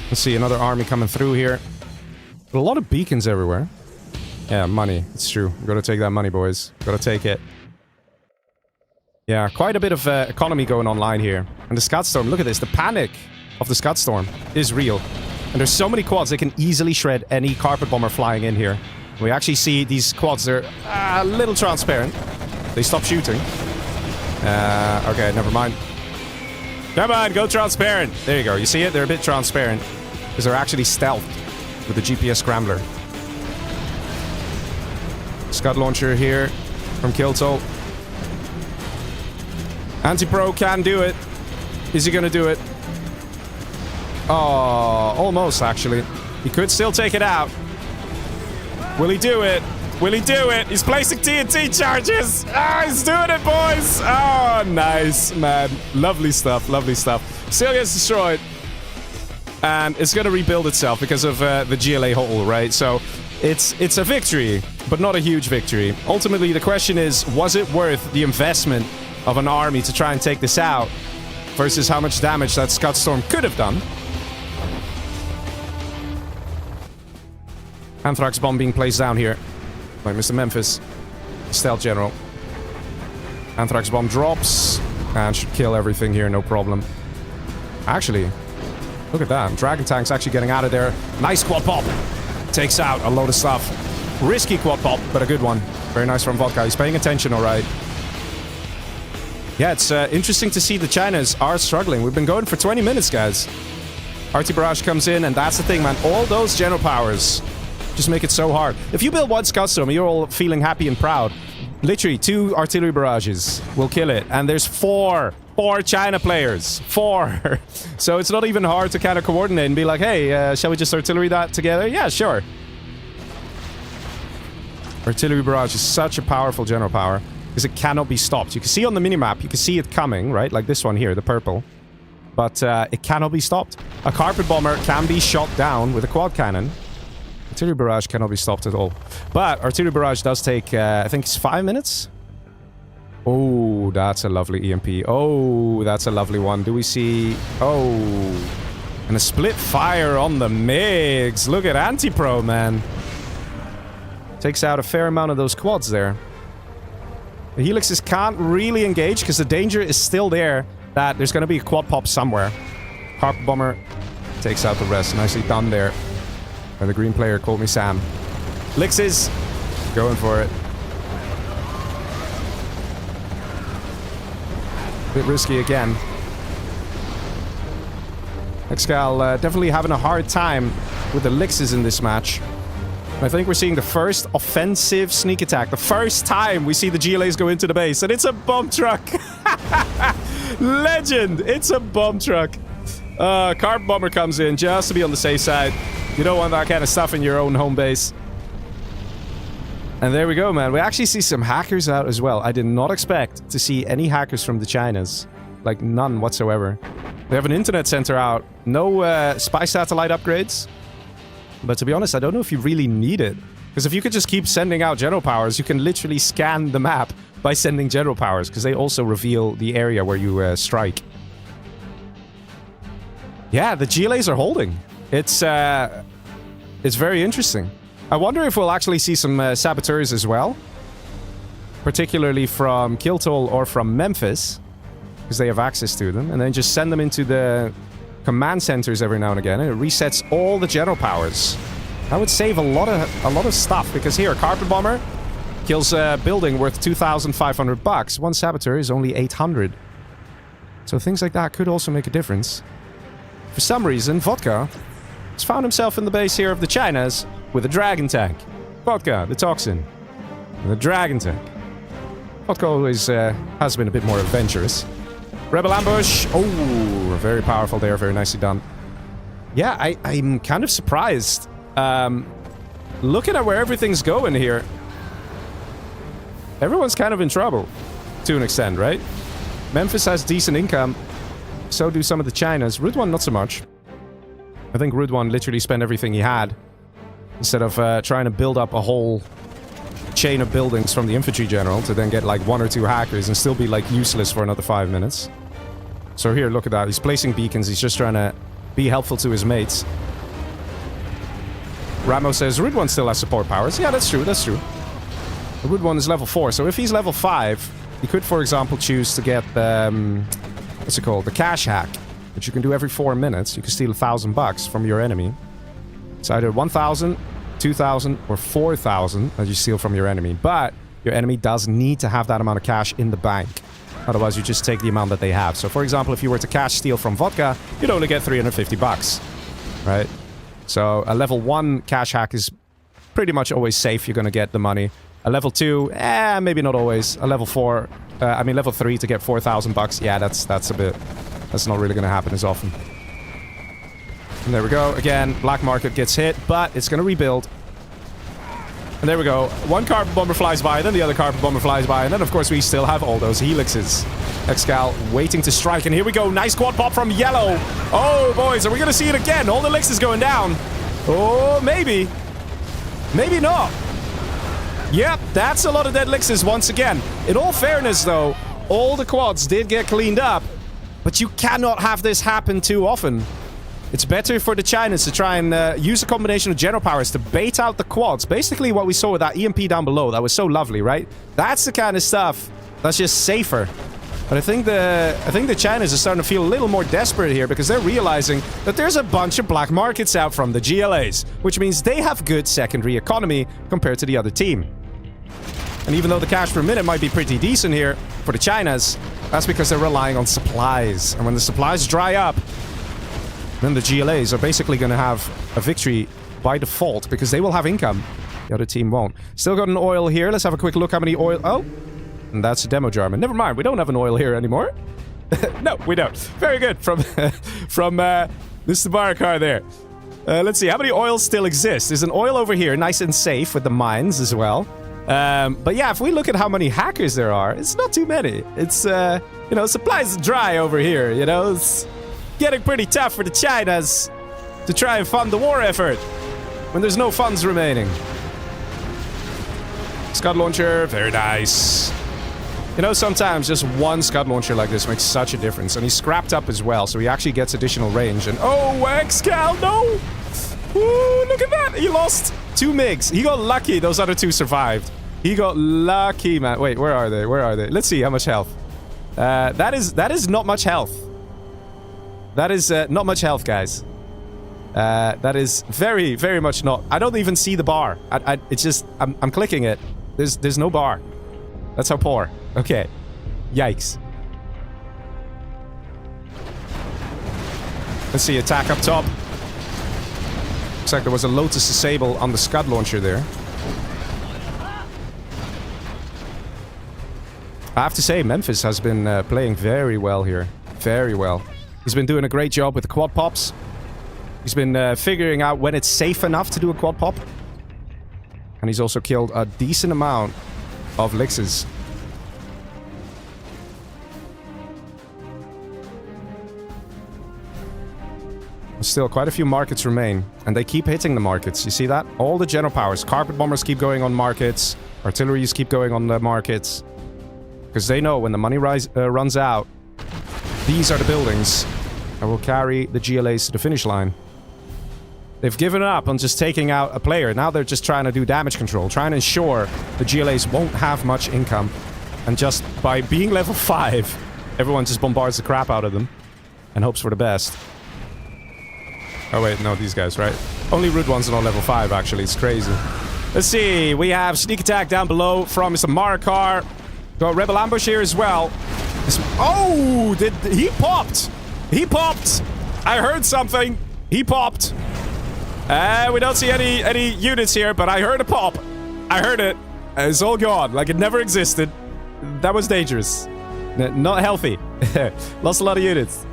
Let's see, another army coming through here. A lot of beacons everywhere. Yeah, money. It's true. We've got to take that money, boys. Got to take it. Yeah, quite a bit of economy going online here. And the Scud Storm, look at this. The panic of the Scud Storm is real. And there's so many quads, they can easily shred any carpet bomber flying in here. We actually see these quads, they're a little transparent. They stop shooting. Okay, never mind. Come on, go transparent. There you go. You see it? They're a bit transparent. Because they're actually stealthed with the GPS Scrambler. Scud launcher here from Kiltol. Anti-Pro can do it. Is he gonna do it? Oh, almost actually. He could still take it out. Will he do it? Will he do it? He's placing TNT charges. Ah, he's doing it, boys. Oh, nice, man. Lovely stuff, lovely stuff. Still gets destroyed. And it's going to rebuild itself because of the GLA hole, right? So it's a victory, but not a huge victory. Ultimately, the question is, was it worth the investment of an army to try and take this out versus how much damage that Scud Storm could have done? Anthrax bomb being placed down here by Mr. Memphis, Stealth General. Anthrax bomb drops. And should kill everything here, no problem. Actually, look at that. Dragon tank's actually getting out of there. Nice quad pop. Takes out a load of stuff. Risky quad pop, but a good one. Very nice from Vodka. He's paying attention, all right. Yeah, it's interesting to see the Chinas are struggling. We've been going for 20 minutes, guys. RT Barrage comes in, and that's the thing, man. All those general powers just make it so hard. If you build one Scout Storm, you're all feeling happy and proud. Literally, 2 artillery barrages will kill it. And there's 4 China players. 4. So it's not even hard to kind of coordinate and be like, hey, shall we just artillery that together? Yeah, sure. Artillery barrage is such a powerful general power because it cannot be stopped. You can see on the minimap, you can see it coming, right? Like this one here, the purple. But it cannot be stopped. A carpet bomber can be shot down with a quad cannon. Artillery barrage cannot be stopped at all. But artillery barrage does take, I think it's 5 minutes. Oh, that's a lovely EMP. Oh, that's a lovely one. Do we see... Oh. And a split fire on the MiGs. Look at Anti-Pro, man. Takes out a fair amount of those quads there. The Helixes can't really engage because the danger is still there that there's going to be a quad pop somewhere. Carpet bomber takes out the rest. Nicely done there. And the green player called me Sam. Lixes going for it. Bit risky again. Excal definitely having a hard time with the Lixes in this match. I think we're seeing the first offensive sneak attack. The first time we see the GLAs go into the base. And it's a bomb truck. Legend. It's a bomb truck. Carpet bomber comes in just to be on the safe side. You don't want that kind of stuff in your own home base. And there we go, man. We actually see some hackers out as well. I did not expect to see any hackers from the Chinas. Like, none whatsoever. They have an internet center out. No spy satellite upgrades. But to be honest, I don't know if you really need it. Because if you could just keep sending out general powers, you can literally scan the map by sending general powers. Because they also reveal the area where you strike. Yeah, the GLAs are holding. It's very interesting. I wonder if we'll actually see some saboteurs as well. Particularly from Kiltol or from Memphis. Because they have access to them. And then just send them into the command centers every now and again. And it resets all the general powers. That would save a lot of stuff. Because here, Carpet Bomber kills a building worth 2,500 bucks. One saboteur is only 800. So things like that could also make a difference. For some reason, Vodka has found himself in the base here of the Chinas with a dragon tank. Vodka, the toxin. And the dragon tank. Vodka always has been a bit more adventurous. Rebel ambush. Oh, very powerful there. Very nicely done. Yeah, I'm kind of surprised. Looking at where everything's going here. Everyone's kind of in trouble. To an extent, right? Memphis has decent income. So do some of the Chinas. Route 1, not so much. I think Route 1 literally spent everything he had. Instead of trying to build up a whole chain of buildings from the infantry general to then get like 1 or 2 hackers and still be like useless for another 5 minutes. So here, look at that. He's placing beacons. He's just trying to be helpful to his mates. Ramo says, Route 1 still has support powers. Yeah, that's true. That's true. Route 1 is level 4. So if he's level 5, he could, for example, choose to get what's it called? The cash hack. Which you can do every 4 minutes. You can steal $1,000 from your enemy. It's either 1,000, 2,000, or 4,000 that you steal from your enemy. But your enemy does need to have that amount of cash in the bank. Otherwise, you just take the amount that they have. So, for example, if you were to cash steal from Vodka, you'd only get $350, right? So, a level 1 cash hack is pretty much always safe. You're going to get the money. A level 2, maybe not always. A level 4, level 3 to get $4,000. Yeah, that's not really going to happen as often. And there we go. Again, black market gets hit, but it's going to rebuild. And there we go. One carpet bomber flies by, then the other carpet bomber flies by, and then, of course, we still have all those helixes. Excal waiting to strike, and here we go. Nice quad pop from Yellow. Oh, boys, are we going to see it again? All the elixes going down. Oh, maybe. Maybe not. Yep, that's a lot of dead elixes once again. In all fairness, though, all the quads did get cleaned up, but you cannot have this happen too often. It's better for the Chinas to try and use a combination of general powers to bait out the quads. Basically what we saw with that EMP down below. That was so lovely, right? That's the kind of stuff that's just safer. But I think the Chinese are starting to feel a little more desperate here because they're realizing that there's a bunch of black markets out from the GLAs, which means they have good secondary economy compared to the other team. And even though the cash per minute might be pretty decent here for the Chinas, that's because they're relying on supplies. And when the supplies dry up, then the GLAs are basically going to have a victory by default because they will have income. The other team won't. Still got an oil here. Let's have a quick look how many oil... Oh, and that's a demo Jarman. Never mind, we don't have an oil here anymore. No, we don't. Very good from Mr. Marakar there. Let's see, how many oils still exist? There's an oil over here, nice and safe with the mines as well. But yeah, if we look at how many hackers there are, it's not too many. It's, you know, supplies dry over here, you know? It's getting pretty tough for the Chinas to try and fund the war effort when there's no funds remaining. Scud launcher, very nice. You know, sometimes just one Scud launcher like this makes such a difference. And he's scrapped up as well, so he actually gets additional range. And oh, Excal, no! Ooh, look at that! He lost 2 MiGs. He got lucky those other 2 survived. He got lucky, man. Wait, where are they? Where are they? Let's see how much health. That is not much health. That is not much health, guys. That is very, very much not. I don't even see the bar. It's just... I'm clicking it. There's no bar. That's how poor. Okay. Yikes. Let's see, attack up top. Looks like there was a Lotus disable on the Scud launcher there. I have to say, Memphis has been playing very well here. Very well. He's been doing a great job with the quad pops. He's been figuring out when it's safe enough to do a quad pop. And he's also killed a decent amount of Lixes. Still, quite a few markets remain. And they keep hitting the markets. You see that? All the general powers. Carpet bombers keep going on markets. Artilleries keep going on the markets. Because they know when the money runs out, these are the buildings that will carry the GLAs to the finish line. They've given up on just taking out a player. Now they're just trying to do damage control. Trying to ensure the GLAs won't have much income. And just by being level 5, everyone just bombards the crap out of them. And hopes for the best. Oh wait, no, these guys, right? Only rude ones are not level 5, actually. It's crazy. Let's see. We have sneak attack down below from Mr. Marakar. Got rebel ambush here as well. Oh! He popped! He popped! I heard something. He popped. We don't see any units here, but I heard a pop. I heard it. It's all gone. Like it never existed. That was dangerous. Not healthy. Lost a lot of units.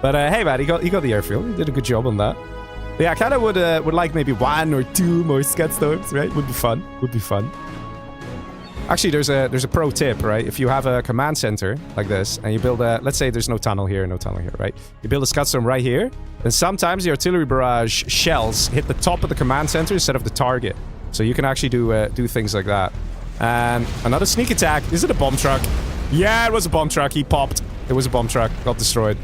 But hey man, he got the airfield. He did a good job on that. But yeah, I kind of would like maybe 1 or 2 more Scud storms, right? Would be fun. Would be fun. Actually, there's a pro tip, right? If you have a command center like this, and you build a... Let's say there's no tunnel here, right? You build a Scud storm right here, and sometimes the artillery barrage shells hit the top of the command center instead of the target. So you can actually do things like that. And another sneak attack. Is it a bomb truck? Yeah, it was a bomb truck. He popped. It was a bomb truck. Got destroyed.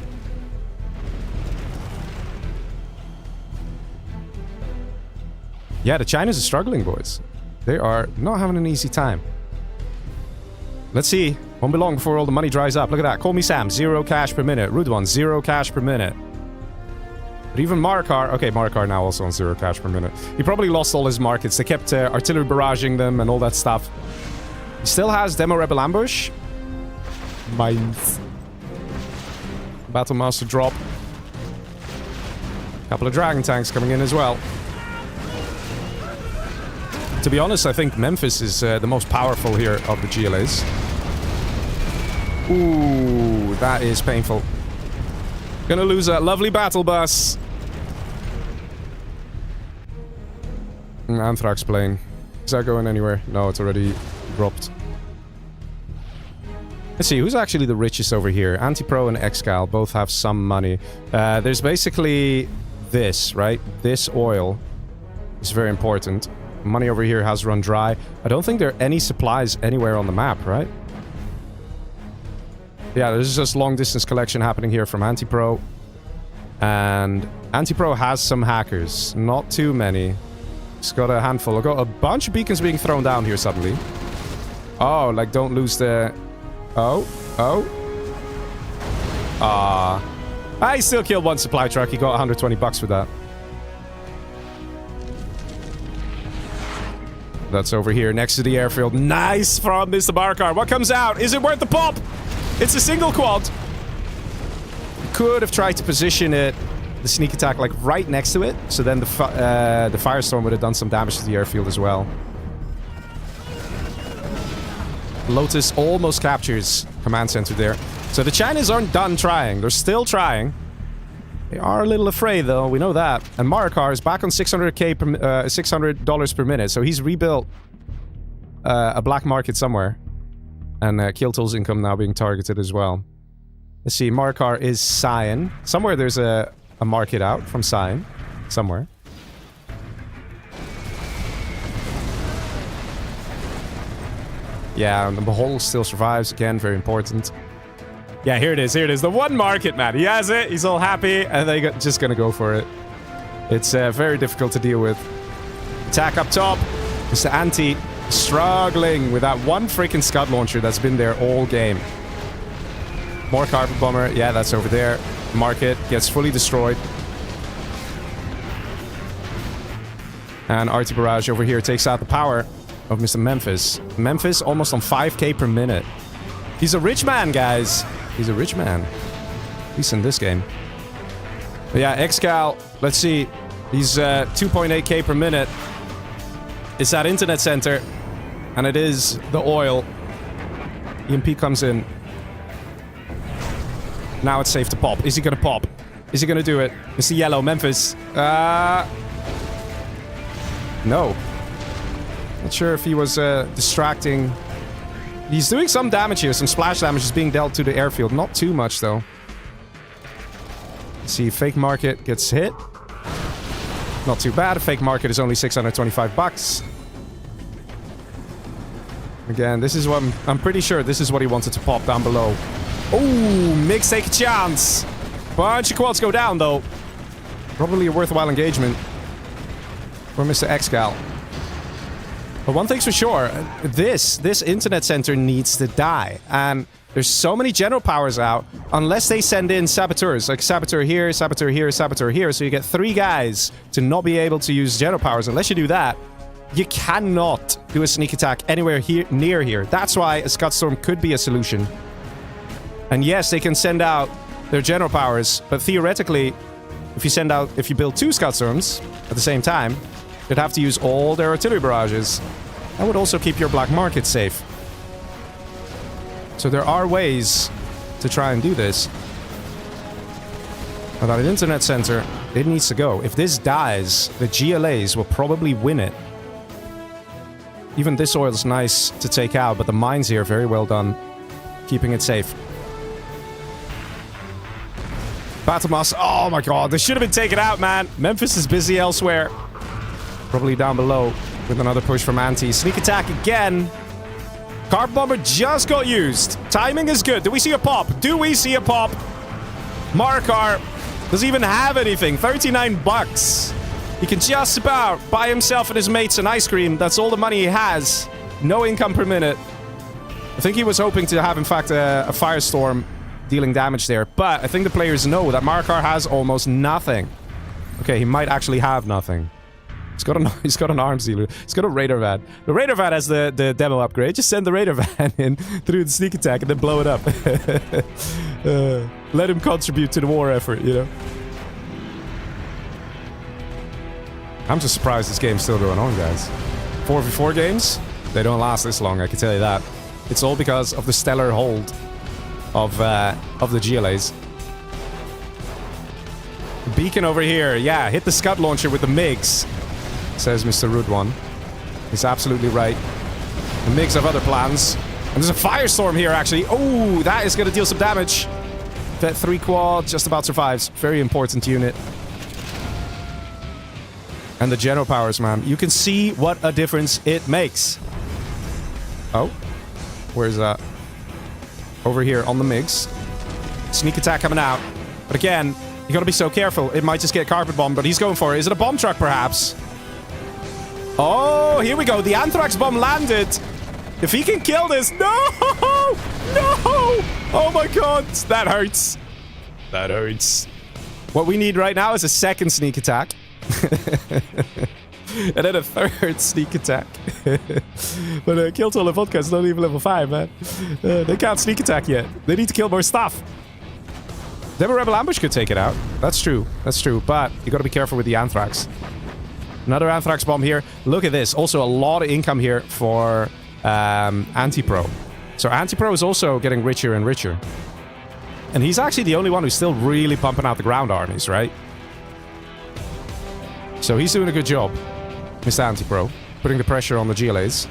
Yeah, the Chinese are struggling, boys. They are not having an easy time. Let's see. Won't be long before all the money dries up. Look at that. Call me Sam. 0 cash per minute. Rude one. 0 cash per minute. But even Marakar... Okay, Marakar now also on 0 cash per minute. He probably lost all his markets. They kept artillery barraging them and all that stuff. He still has Demo Rebel Ambush. Mines. Battlemaster drop. Couple of Dragon tanks coming in as well. To be honest, I think Memphis is the most powerful here of the GLAs. Ooh, that is painful. Gonna lose that lovely battle bus. Anthrax plane. Is that going anywhere? No, it's already dropped. Let's see, who's actually the richest over here? Antipro and Excal both have some money. There's basically this, right? This oil is very important. Money over here has run dry. I don't think there are any supplies anywhere on the map, right? Yeah, there's just long-distance collection happening here from Antipro. And Antipro has some hackers. Not too many. It's got a handful. I've got a bunch of beacons being thrown down here suddenly. Oh, like don't lose the... Oh. I still killed one supply truck. He got 120 bucks for that. That's over here next to the airfield. Nice from Mr. Marakar. What comes out? Is it worth the pop? It's a single quad. Could have tried to position it, the sneak attack, like right next to it. So then the Firestorm would have done some damage to the airfield as well. Lotus almost captures command center there. So the Chinese aren't done trying. They're still trying. They are a little afraid, though. We know that. And Marakar is back on $600 per minute. So he's rebuilt a black market somewhere. And Kill Tool's income now being targeted as well. Let's see. Marakar is Cyan. Somewhere there's a market out from Cyan. Somewhere. Yeah, and the Behold still survives. Again, very important. Yeah, here it is. Here it is. The one market, man. He has it. He's all happy. And they're just going to go for it. It's very difficult to deal with. Attack up top. Mr. Anti struggling with that one freaking Scud launcher that's been there all game. More carpet bomber. Yeah, that's over there. Market gets fully destroyed. And Arty Barrage over here takes out the power of Mr. Memphis. Memphis almost on 5k per minute. He's a rich man, guys. He's a rich man. At least in this game. But yeah, Excal, let's see. He's 2.8k per minute. It's that internet center. And it is the oil. EMP comes in. Now it's safe to pop. Is he gonna pop? Is he gonna do it? It's the yellow, Memphis. No. Not sure if he was distracting. He's doing some damage here. Some splash damage is being dealt to the airfield. Not too much, though. Let's see, Fake Market gets hit. Not too bad. Fake Market is only 625 bucks. Again, this is what I'm pretty sure this is what he wanted to pop down below. Oh, Mix take a chance. Bunch of quads go down, though. Probably a worthwhile engagement for Mr. Excal. But one thing's for sure, this internet center needs to die. And there's so many general powers out, unless they send in saboteurs. Like Saboteur here, Saboteur here, Saboteur here. So you get 3 guys to not be able to use general powers. Unless you do that, you cannot do a sneak attack anywhere here near here. That's why a Scud Storm could be a solution. And yes, they can send out their general powers, but theoretically, if you build 2 Scud Storms at the same time, you'd have to use all their artillery barrages. That would also keep your black market safe. So there are ways to try and do this. But that internet center, it needs to go. If this dies, the GLAs will probably win it. Even this oil is nice to take out, but the mines here, very well done. Keeping it safe. Battlemass, oh my god, this should have been taken out, man. Memphis is busy elsewhere. Probably down below with another push from Anti. Sneak attack again. Carpet bomber just got used. Timing is good. Do we see a pop? Do we see a pop? Marakar doesn't even have anything. 39 bucks. He can just about buy himself and his mates an ice cream. That's all the money he has. No income per minute. I think he was hoping to have, in fact, a Firestorm dealing damage there. But I think the players know that Marakar has almost nothing. Okay, he might actually have nothing. He's got an arms dealer. He's got a radar van. The radar van has the demo upgrade. Just send the radar van in through the sneak attack and then blow it up. Let him contribute to the war effort, you know? I'm just surprised this game's still going on, guys. 4v4 games, they don't last this long, I can tell you that. It's all because of the stellar hold of the GLAs. Beacon over here. Yeah, hit the Scud launcher with the MiGs, says Mr. Rude One. He's absolutely right. The MiGs have other plans. And there's a Firestorm here, actually. Oh, that is going to deal some damage. That 3 quad just about survives. Very important unit. And the general powers, man. You can see what a difference it makes. Oh. Where's that? Over here on the MiGs. Sneak attack coming out. But again, you gotta be so careful. It might just get carpet bomb, but he's going for it. Is it a bomb truck, perhaps? Oh, here we go. The Anthrax bomb landed. If he can kill this... No! No! Oh my god. That hurts. That hurts. What we need right now is a second sneak attack. And then a third sneak attack. But Kill Toll and Vodka is not even level 5, man. They can't sneak attack yet. They need to kill more stuff. Then a Rebel Ambush could take it out. That's true. That's true. But you got to be careful with the Anthrax. Another Anthrax bomb here. Look at this. Also a lot of income here for Anti-Pro. So Anti-Pro is also getting richer and richer. And he's actually the only one who's still really pumping out the ground armies, right? So he's doing a good job, Mr. Anti-Pro, putting the pressure on the GLAs.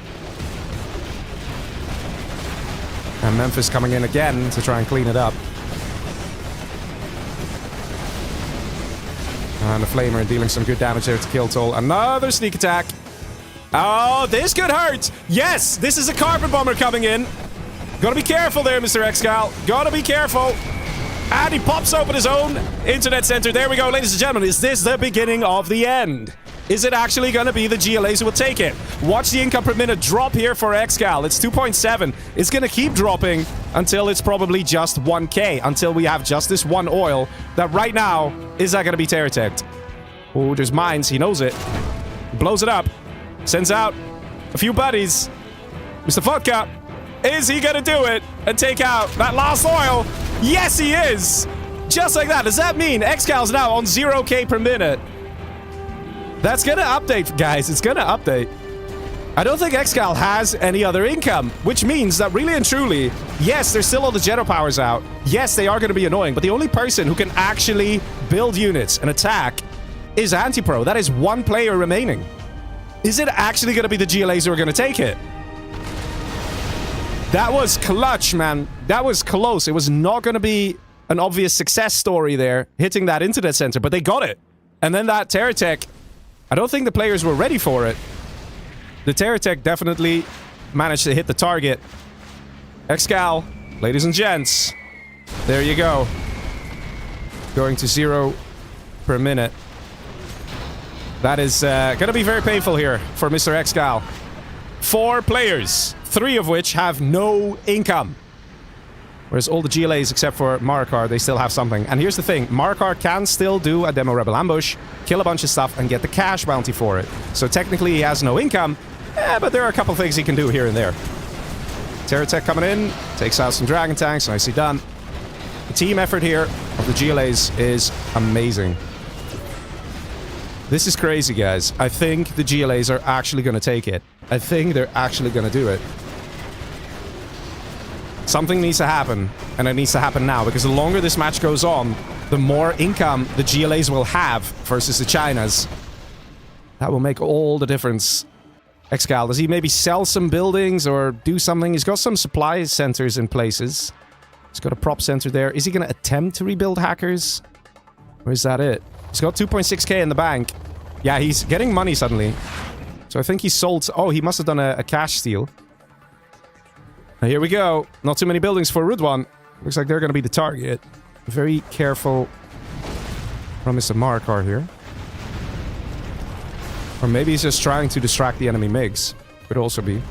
And Memphis coming in again to try and clean it up. And the Flamer dealing some good damage there to Kill Toll. Another sneak attack. Oh, this could hurt. Yes, this is a Carpet Bomber coming in. Gotta be careful there, Mr. Excal. Gotta be careful. And he pops open his own internet center. There we go, ladies and gentlemen. Is this the beginning of the end? Is it actually going to be the GLAs who will take it? Watch the income per minute drop here for Excal. It's 2.7. It's going to keep dropping until it's probably just 1k. Until we have just this one oil that right now is not going to be Terratech. Oh, there's mines. He knows it. Blows it up. Sends out a few buddies. Mr. Vodka. Is he going to do it and take out that last oil? Yes, he is! Just like that. Does that mean Excal's now on 0k per minute? That's going to update, guys. It's going to update. I don't think Excal has any other income, which means that really and truly, yes, there's still all the Jetto powers out. Yes, they are going to be annoying, but the only person who can actually build units and attack is Anti-Pro. That is one player remaining. Is it actually going to be the GLAs who are going to take it? That was clutch, man. That was close. It was not going to be an obvious success story there, hitting that internet center, but they got it. And then that Terratech, I don't think the players were ready for it. The Terratech definitely managed to hit the target. Excal, ladies and gents, there you go. Going to 0 per minute. That is going to be very painful here for Mr. Excal. 4 players. 3 of which have no income. Whereas all the GLAs, except for Marakar, they still have something. And here's the thing. Marakar can still do a Demo Rebel Ambush, kill a bunch of stuff, and get the cash bounty for it. So technically he has no income, but there are a couple things he can do here and there. Terratech coming in, takes out some Dragon Tanks, nicely done. The team effort here of the GLAs is amazing. This is crazy, guys. I think the GLAs are actually going to take it. I think they're actually going to do it. Something needs to happen, and it needs to happen now, because the longer this match goes on, the more income the GLAs will have versus the Chinas. That will make all the difference. Excal, does he maybe sell some buildings or do something? He's got some supply centers in places. He's got a prop center there. Is he going to attempt to rebuild hackers? Or is that it? He's got 2.6k in the bank. Yeah, he's getting money suddenly. So I think he sold... Oh, he must have done a cash steal. Now here we go. Not too many buildings for Rudwan. Looks like they're going to be the target. Very careful from Mr. Marakar here. Or maybe he's just trying to distract the enemy MiGs. Could also be.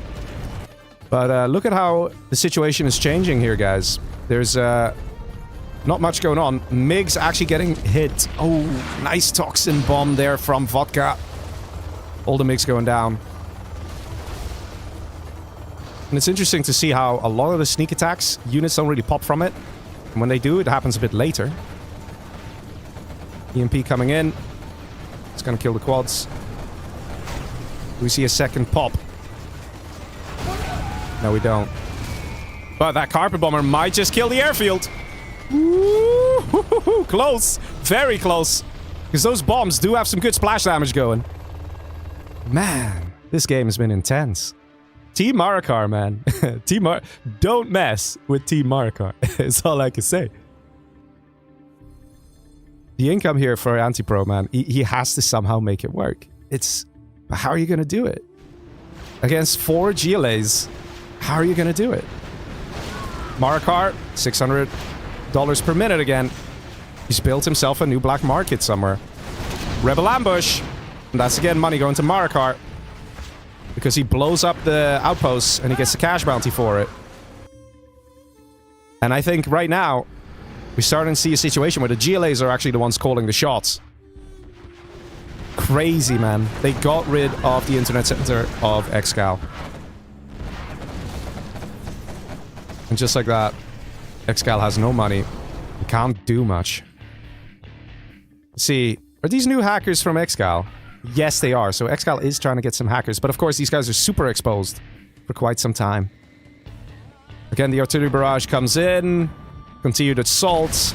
But look at how the situation is changing here, guys. There's not much going on. MiGs actually getting hit. Oh, nice toxin bomb there from Vodka. All the MiGs going down. And it's interesting to see how a lot of the sneak attacks, units don't really pop from it. And when they do, it happens a bit later. EMP coming in. It's gonna kill the quads. Do we see a second pop? No, we don't. But that carpet bomber might just kill the airfield. Ooh, close. Very close. Because those bombs do have some good splash damage going. Man, this game has been intense. Team Marakar, man. Don't mess with Team Marakar. That's all I can say. The income here for Anti-Pro, man. He has to somehow make it work. It's... How are you going to do it? Against 4 GLAs, how are you going to do it? Marakar, $600 per minute again. He's built himself a new black market somewhere. Rebel Ambush. And that's again money going to Marakar. Because he blows up the outposts and he gets the cash bounty for it. And I think right now, We're starting to see a situation where the GLAs are actually the ones calling the shots. Crazy, man. They got rid of the internet center of Excal. And just like that, Excal has no money. He can't do much. See, are these new hackers from Excal? Yes, they are. So Excal is trying to get some hackers. But of course, these guys are super exposed for quite some time. Again, the artillery barrage comes in. Continued assaults.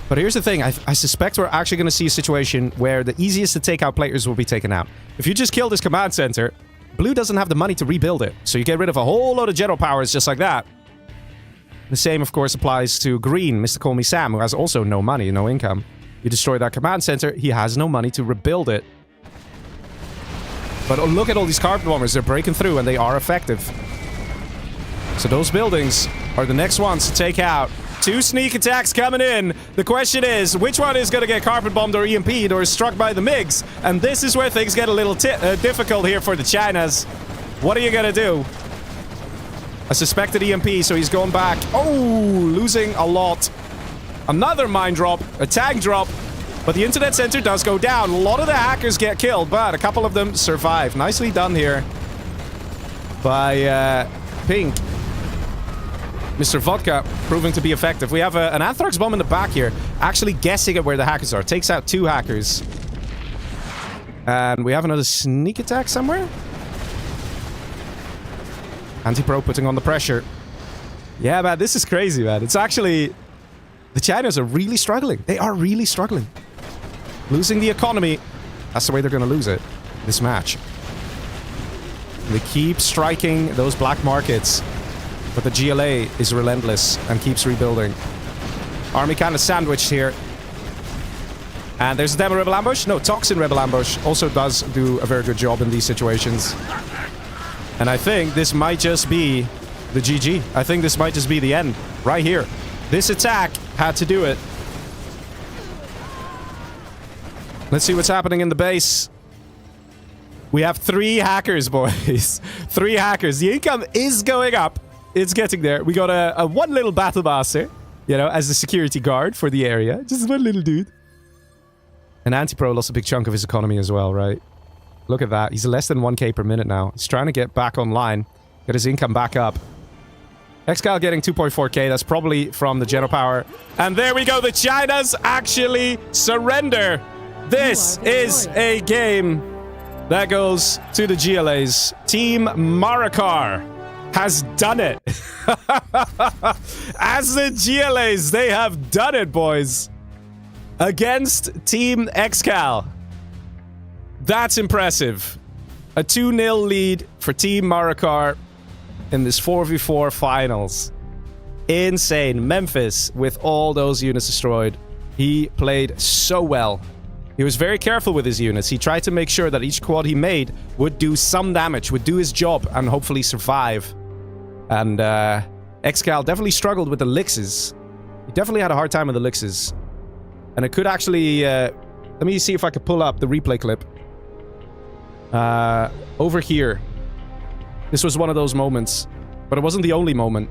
But here's the thing. I suspect we're actually going to see a situation where the easiest to take out players will be taken out. If you just kill this command center, blue doesn't have the money to rebuild it. So you get rid of a whole load of general powers just like that. The same, of course, applies to green, Mr. Call Me Sam, who has also no money, no income. You destroy that command center, he has no money to rebuild it. But look at all these carpet bombers. They're breaking through and they are effective. So those buildings are the next ones to take out. 2 sneak attacks coming in. The question is, which one is going to get carpet bombed or EMP'd or struck by the MiGs? And this is where things get a little difficult here for the Chinas. What are you going to do? A suspected EMP, so he's going back. Oh, losing a lot. Another mine drop, a tank drop. But the internet center does go down. A lot of the hackers get killed, but a couple of them survive. Nicely done here by Pink. Mr. Vodka proving to be effective. We have an Anthrax bomb in the back here. Actually guessing at where the hackers are. Takes out 2 hackers. And we have another sneak attack somewhere. Anti-Pro putting on the pressure. Yeah, man, this is crazy, man. It's actually... The Chinas are really struggling. They are really struggling. Losing the economy. That's the way they're going to lose it. This match. They keep striking those black markets. But the GLA is relentless and keeps rebuilding. Army kind of sandwiched here. And there's a Demo Rebel Ambush. No, Toxin Rebel Ambush also does do a very good job in these situations. And I think this might just be the GG. I think this might just be the end. Right here. This attack had to do it. Let's see what's happening in the base. We have 3 hackers, boys. 3 hackers. The income is going up. It's getting there. We got a one little battle master, you know, as the security guard for the area. Just one little dude. And Anti-Pro lost a big chunk of his economy as well, right? Look at that. He's less than 1k per minute now. He's trying to get back online. Get his income back up. Excal getting 2.4k. That's probably from the general power. And there we go. The Chinas actually surrender. This is a game that goes to the GLAs. Team Marakar has done it. As the GLAs, they have done it, boys. Against Team Excal. That's impressive. A 2-0 lead for Team Marakar in this 4v4 finals. Insane. Memphis, with all those units destroyed, he played so well. He was very careful with his units. He tried to make sure that each quad he made would do some damage, would do his job, and hopefully survive. And Excal definitely struggled with the Lixes. He definitely had a hard time with the Lixes. And it could actually... let me see if I could pull up the replay clip. Over here. This was one of those moments. But it wasn't the only moment.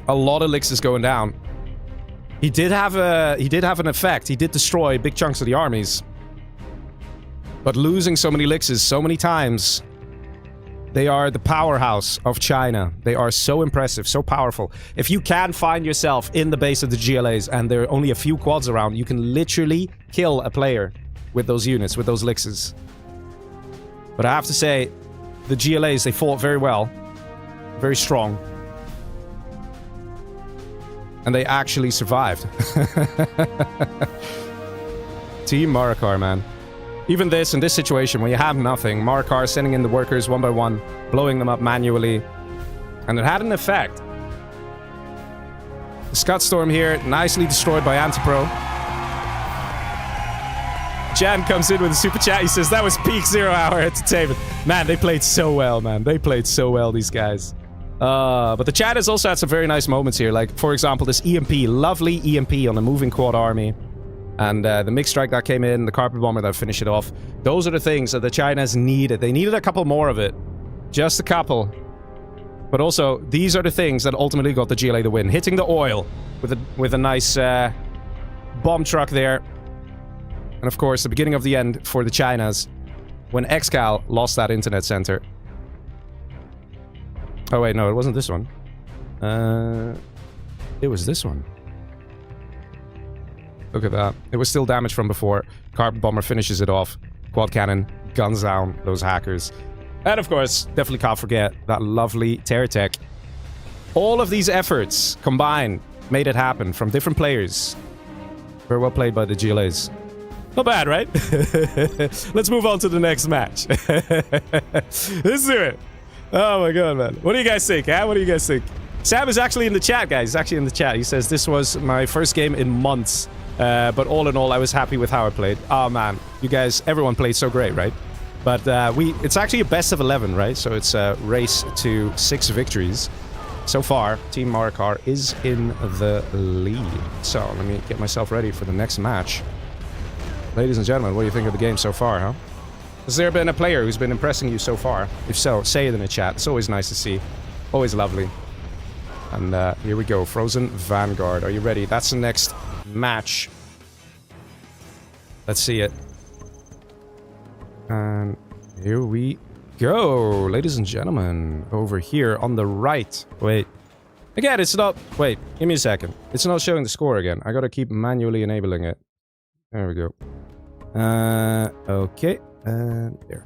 A lot of Lixes going down. He did have an effect. He did destroy big chunks of the armies. But losing so many Lixes so many times... They are the powerhouse of China. They are so impressive, so powerful. If you can find yourself in the base of the GLAs and there are only a few quads around, you can literally kill a player with those units, with those Lixes. But I have to say, the GLAs, they fought very well. Very strong. And they actually survived. Team Marakar, man. Even this, in this situation, when you have nothing, Marakar sending in the workers one by one, blowing them up manually. And it had an effect. The Scud Storm here, nicely destroyed by Anti-Pro. Jan comes in with a super chat. He says, that was peak 0 hour entertainment. Man, they played so well, man. They played so well, these guys. But the chat has also had some very nice moments here. Like, for example, this EMP. Lovely EMP on a moving quad army. And the MiG strike that came in, the carpet bomber that finished it off. Those are the things that the Chinas needed. They needed a couple more of it. Just a couple. But also, these are the things that ultimately got the GLA the win. Hitting the oil with a nice bomb truck there. And of course, the beginning of the end for the Chinas when Excal lost that internet center. Oh wait, no, it wasn't this one. It was this one. Look at that. It was still damaged from before. Carbon Bomber finishes it off. Quad Cannon guns down those hackers. And of course, definitely can't forget that lovely Teratech. All of these efforts combined made it happen from different players. Very well played by the GLAs. Not bad, right? Let's move on to the next match. Let's do it. Oh my god, man. What do you guys think, huh? What do you guys think? Sam is actually in the chat, guys. He's actually in the chat. He says, this was my first game in months. But all in all, I was happy with how I played. Oh, man. You guys, everyone played so great, right? But it's actually a best of 11, right? So it's a race to 6 victories. So far, Team Marakar is in the lead. So let me get myself ready for the next match. Ladies and gentlemen, what do you think of the game so far, huh? Has there been a player who's been impressing you so far? If so, say it in the chat. It's always nice to see. Always lovely. And here we go. Frozen Vanguard. Are you ready? That's the next match. Let's see it. And here we go. Ladies and gentlemen. Over here on the right. Wait. Again, it's not... Wait. Give me a second. It's not showing the score again. I gotta keep manually enabling it. There we go. Okay. And there.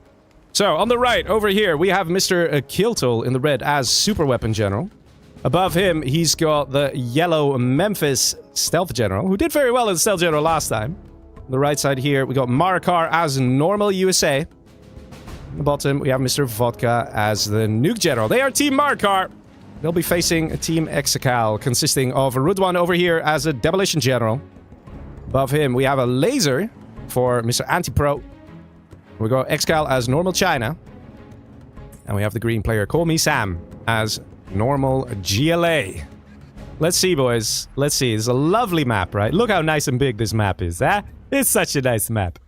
So, on the right, over here, we have Mr. Kiltol in the red as Super Weapon General. Above him, he's got the yellow Memphis Stealth General, who did very well in Stealth General last time. On the right side here, we got Marakar as normal USA. On the bottom, we have Mr. Vodka as the Nuke General. They are Team Marakar. They'll be facing a Team Excal, consisting of Rudwan over here as a Demolition General. Above him, we have a Laser for Mr. Anti-Pro. We got Excal as normal China. And we have the green player, Call Me Sam, as normal GLA. Let's see, boys. Let's see. It's a lovely map, right? Look how nice and big this map is, huh? It's such a nice map.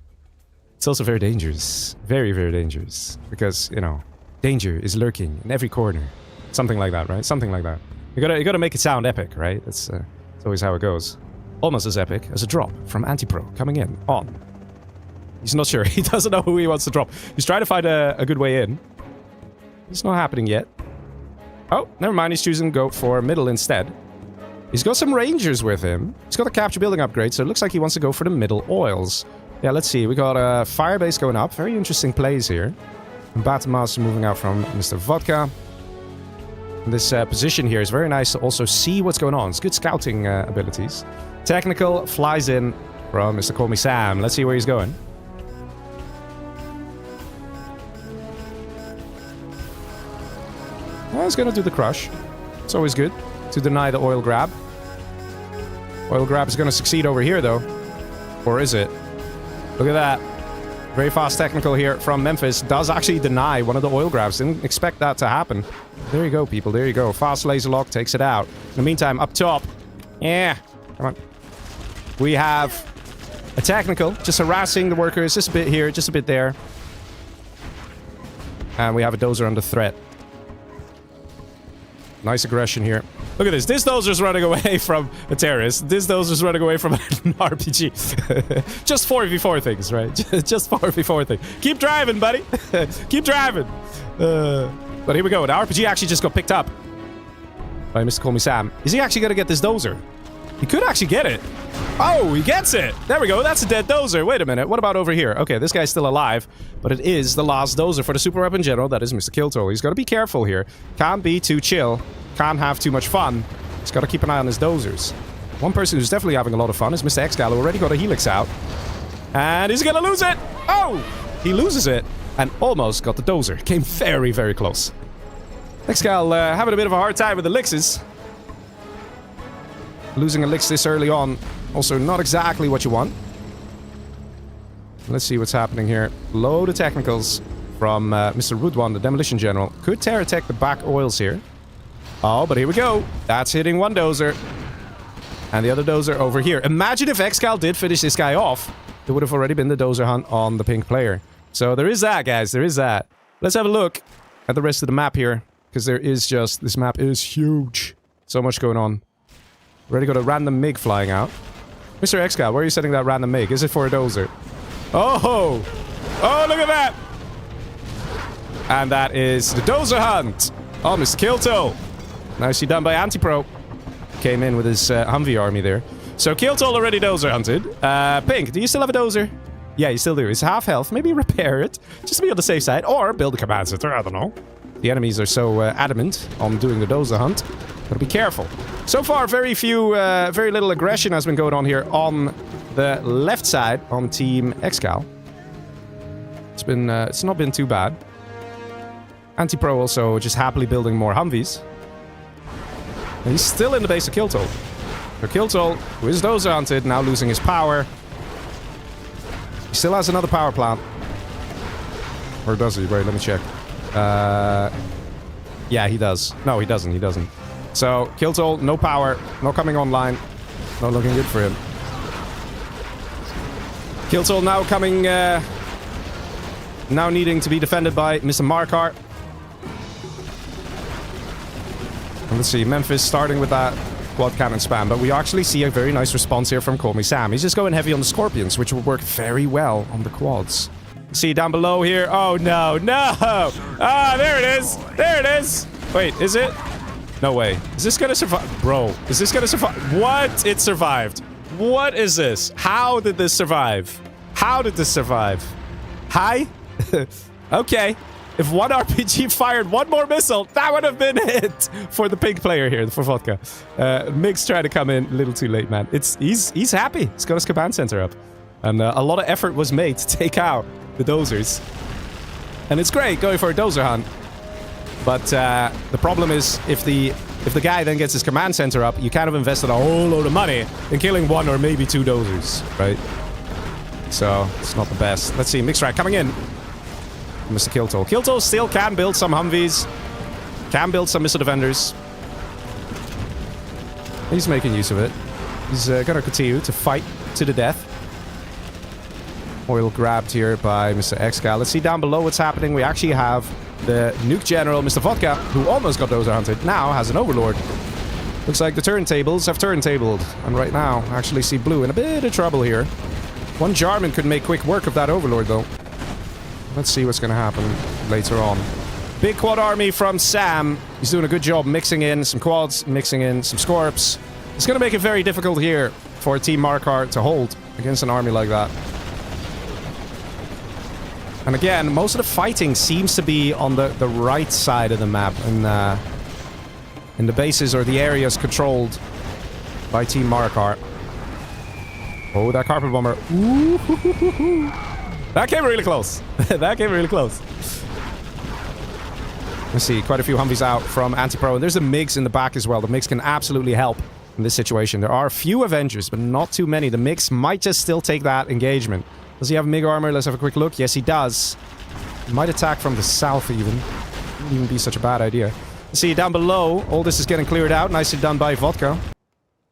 It's also very dangerous. Very, very dangerous. Because, you know, danger is lurking in every corner. Something like that, right? Something like that. You gotta make it sound epic, right? That's always how it goes. Almost as epic as a drop from Anti-Pro coming in on. He's not sure. He doesn't know who he wants to drop. He's trying to find a good way in. It's not happening yet. Oh, never mind. He's choosing to go for middle instead. He's got some Rangers with him. He's got a capture building upgrade, so it looks like he wants to go for the middle oils. Yeah, let's see. We got a Firebase going up. Very interesting plays here. And Battlemaster moving out from Mr. Vodka. And this position here is very nice to also see what's going on. It's good scouting abilities. Technical flies in from Mr. Call Me Sam. Let's see where he's going. Well, he's going to do the crush. It's always good to deny the oil grab. Oil grab is going to succeed over here, though. Or is it? Look at that. Very fast technical here from Memphis. Does actually deny one of the oil grabs. Didn't expect that to happen. There you go, people. There you go. Fast laser lock takes it out. In the meantime, up top. Yeah. Come on. We have a technical. Just harassing the workers. Just a bit here. Just a bit there. And we have a dozer under threat. Nice aggression here. Look at this. This dozer's running away from a terrorist. This dozer's running away from an RPG. Just 4v4 things, right? Just 4v4 things. Keep driving, buddy. Keep driving. But here we go. The RPG actually just got picked up by Mr. Call Me Sam. Is he actually going to get this dozer? He could actually get it. Oh, he gets it. There we go. That's a dead dozer. Wait a minute. What about over here? Okay, this guy's still alive, but it is the last dozer for the Super Weapon General. That is Mr. Kiltol. He's got to be careful here. Can't be too chill. Can't have too much fun. He's got to keep an eye on his dozers. One person who's definitely having a lot of fun is Mr. Excal, who already got a Helix out. And is he going to lose it? Oh! He loses it and almost got the dozer. Came very, very close. Excal having a bit of a hard time with elixirs. Losing elixir this early on, also not exactly what you want. Let's see what's happening here. Load of technicals from Mr. Rudwan, the Demolition General. Could Teratech the back oils here. Oh, but here we go. That's hitting one dozer. And the other dozer over here. Imagine if Excal did finish this guy off. It would have already been the dozer hunt on the pink player. So there is that, guys. There is that. Let's have a look at the rest of the map here. because there is just... This map is huge. So much going on. Already got a random MiG flying out. Mr. Excal, where are you setting that random MiG? Is it for a dozer? Oh! Oh, look at that! And that is the dozer hunt! Oh, Mr. Kilto! Nicely done by Antipro. Came in with his Humvee army there. So Kilto already dozer hunted. Pink, do you still have a dozer? Yeah, you still do. It's half health. Maybe repair it. Just to be on the safe side. Or build a command center. I don't know. The enemies are so adamant on doing the dozer hunt. Gotta be careful. So far, very little aggression has been going on here on the left side on Team Excal. It's not been too bad. Antipro also just happily building more Humvees. And he's still in the base of Kilto. So Kilto, who is dozer hunted, now losing his power. He still has another power plant. Or does he? Wait, let me check. Yeah, he does. No, he doesn't. He doesn't. So, Kilto, no power. Not coming online. Not looking good for him. Kilto now coming... now needing to be defended by Mr. Marakar. And let's see, Memphis starting with that quad cannon spam, but we actually see a very nice response here from Call Me Sam. He's just going heavy on the Scorpions, which will work very well on the quads. See down below here. Oh, no, no! Ah, there it is! There it is! Wait, is it? No way. Is this gonna survive? Bro, is this gonna survive? What? It survived. What is this? How did this survive? How did this survive? Hi? Okay. If one RPG fired one more missile, that would have been it for the pink player here, for Vodka. Mix tried to come in a little too late, man. He's happy. He's got his command center up. And a lot of effort was made to take out the dozers. And it's great going for a dozer hunt. But the problem is, if the guy then gets his command center up, you kind of invested a whole load of money in killing one or maybe two dozers, right? So, it's not the best. Let's see, Mixrack coming in. Mr. Kilto. Kilto still can build some Humvees. Can build some missile defenders. He's making use of it. He's gonna continue to fight to the death. Oil grabbed here by Mr. Excal. Let's see down below what's happening. We actually have the nuke general, Mr. Vodka, who almost got dozer hunted, now has an overlord. Looks like the turntables have turntabled. And right now, I actually see blue in a bit of trouble here. One Jarman could make quick work of that overlord, though. Let's see what's going to happen later on. Big quad army from Sam. He's doing a good job mixing in some quads, mixing in some Scorps. It's going to make it very difficult here for Team Marakar to hold against an army like that. And again, most of the fighting seems to be on the right side of the map. In the bases or the areas controlled by Team Marakar. Oh, that carpet bomber. Ooh. That came really close. That came really close. Let's see, quite a few Humvees out from Antipro. And there's the MiGs in the back as well. The MiGs can absolutely help in this situation. There are a few Avengers, but not too many. The MiGs might just still take that engagement. Does he have MiG armor? Let's have a quick look. Yes, he does. He might attack from the south even. Wouldn't even be such a bad idea. Let's see, down below, all this is getting cleared out. Nicely done by Vodka.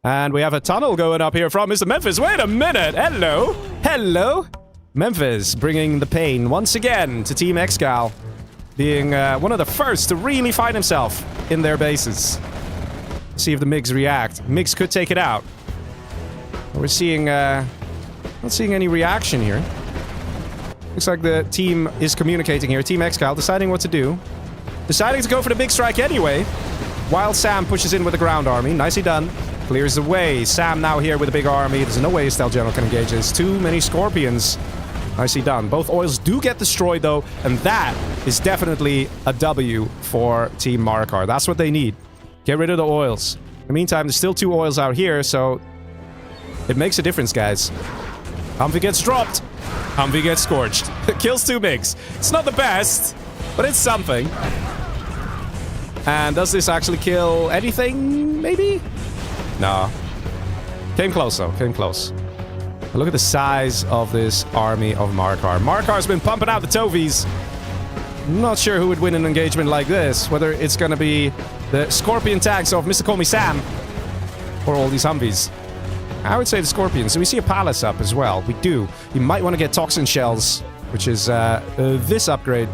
And we have a tunnel going up here from Mr. Memphis. Wait a minute. Hello. Hello. Memphis bringing the pain once again to Team Excal. Being one of the first to really find himself in their bases. See if the MiGs react. MiGs could take it out. We're seeing... not seeing any reaction here. Looks like the team is communicating here. Team Excal deciding what to do. Deciding to go for the big strike anyway. While Sam pushes in with the ground army. Nicely done. Clears the way. Sam now here with a big army. There's no way Estelle General can engage. There's too many Scorpions. Nicely done. Both oils do get destroyed though. And that is definitely a W for Team Marakar. That's what they need. Get rid of the oils. In the meantime, there's still two oils out here. So it makes a difference, guys. Humvee gets dropped. Humvee gets scorched. Kills two MiGs. It's not the best, but it's something. And does this actually kill anything, maybe? No. Came close, though. Came close. But look at the size of this army of Marakar. Marakar's been pumping out the Tovies. Not sure who would win an engagement like this. Whether it's going to be the Scorpion tanks of Mr. Call Me Sam or all these Humvees. I would say the Scorpions. So we see a palace up as well. We do. You might want to get Toxin Shells, which is this upgrade.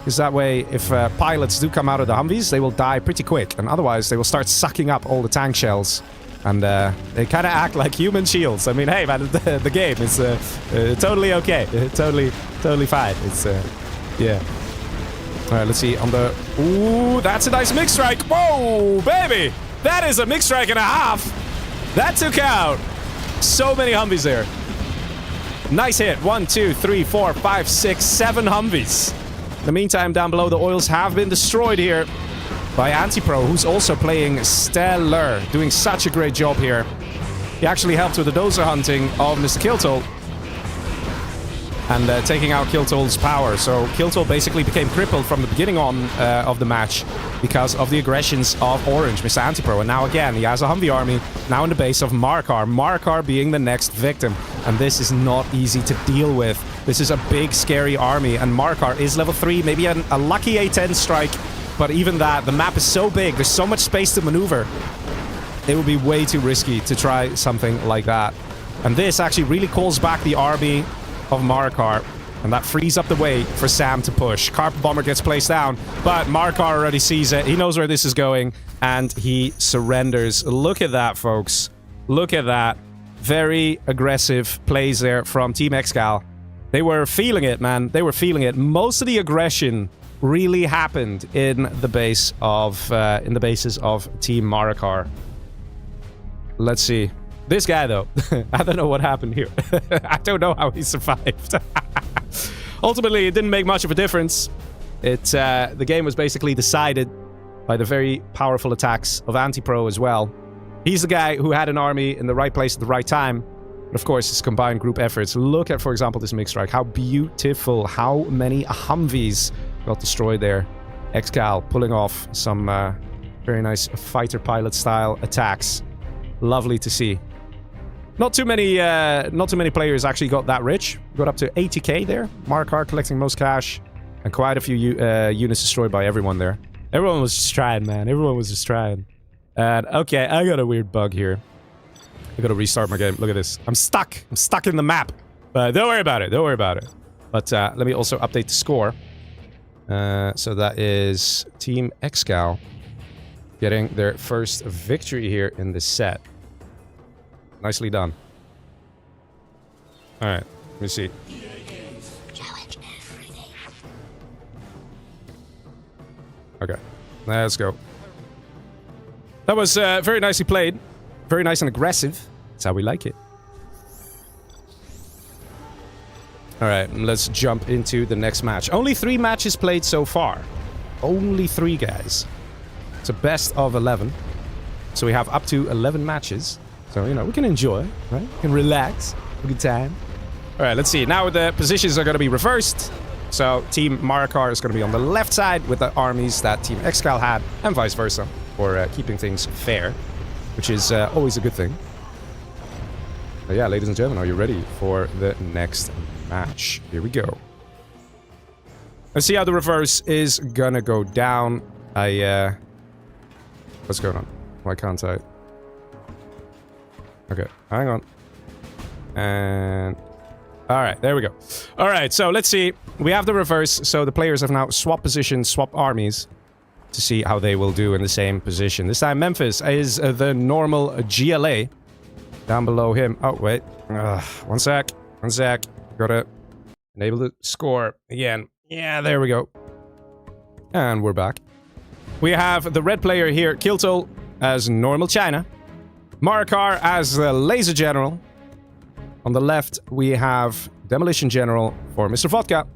Because that way, if pilots do come out of the Humvees, they will die pretty quick. And otherwise, they will start sucking up all the tank shells. And they kind of act like human shields. I mean, hey, man, the game is totally okay. Totally fine. It's, yeah. All right, let's see. On the... Ooh, that's a nice mix strike. Whoa, baby. That is a mix strike and a half. That took out so many Humvees there. Nice hit. 1, 2, 3, 4, 5, 6, 7 Humvees. In the meantime, down below, the oils have been destroyed here by Antipro, who's also playing stellar. Doing such a great job here. He actually helped with the dozer hunting of Mr. Kiltol. And taking out Kiltol's power. So Kiltol basically became crippled from the beginning on of the match because of the aggressions of Orange, Mr. Antipro. And now again, he has a Humvee army now in the base of Marakar. Marakar being the next victim. And this is not easy to deal with. This is a big, scary army. And Marakar is level 3, maybe a lucky A10 strike. But even that, the map is so big, there's so much space to maneuver. It would be way too risky to try something like that. And this actually really calls back the army of Marakar, and that frees up the way for Sam to push. Carpet Bomber gets placed down, but Marakar already sees it. He knows where this is going, and he surrenders. Look at that, folks. Look at that. Very aggressive plays there from Team Excal. They were feeling it, man. They were feeling it. Most of the aggression really happened in the base of in the bases of Team Marakar. Let's see. This guy, though, I don't know what happened here. I don't know how he survived. Ultimately, it didn't make much of a difference. The game was basically decided by the very powerful attacks of Antipro as well. He's the guy who had an army in the right place at the right time. And of course, his combined group efforts. Look at, for example, this mix strike. How beautiful. How many Humvees got destroyed there. Excal pulling off some very nice fighter pilot style attacks. Lovely to see. Not too many players actually got that rich. Got up to 80k there. Marakar collecting most cash. And quite a few units destroyed by everyone there. Everyone was just trying, man. Everyone was just trying. And, okay, I got a weird bug here. I gotta restart my game. Look at this. I'm stuck. I'm stuck in the map. But don't worry about it. Don't worry about it. But let me also update the score. So that is Team Excal getting their first victory here in this set. Nicely done. Alright, let me see. Okay, let's go. That was very nicely played. Very nice and aggressive. That's how we like it. Alright, let's jump into the next match. Only 3 matches played so far. Only 3, guys. It's a best of 11. So we have up to 11 matches. So, you know, we can enjoy, right? We can relax. Have a good time. Alright, let's see. Now the positions are going to be reversed. So Team Marakar is going to be on the left side with the armies that Team Excal had, and vice versa, for keeping things fair, which is always a good thing. But yeah, ladies and gentlemen, are you ready for the next match? Here we go. Let's see how the reverse is gonna go down. What's going on? Why can't I? Okay, hang on. And... Alright, there we go. Alright, so let's see. We have the reverse, so the players have now swapped positions, swapped armies, to see how they will do in the same position. This time Memphis is the normal GLA. Down below him. Oh, wait. One sec. One sec. Gotta enable the score again. Yeah, there we go. And we're back. We have the red player here, Kiltol, as normal China. Marakar as the Laser General. On the left, we have Demolition General for Mr. Vodka.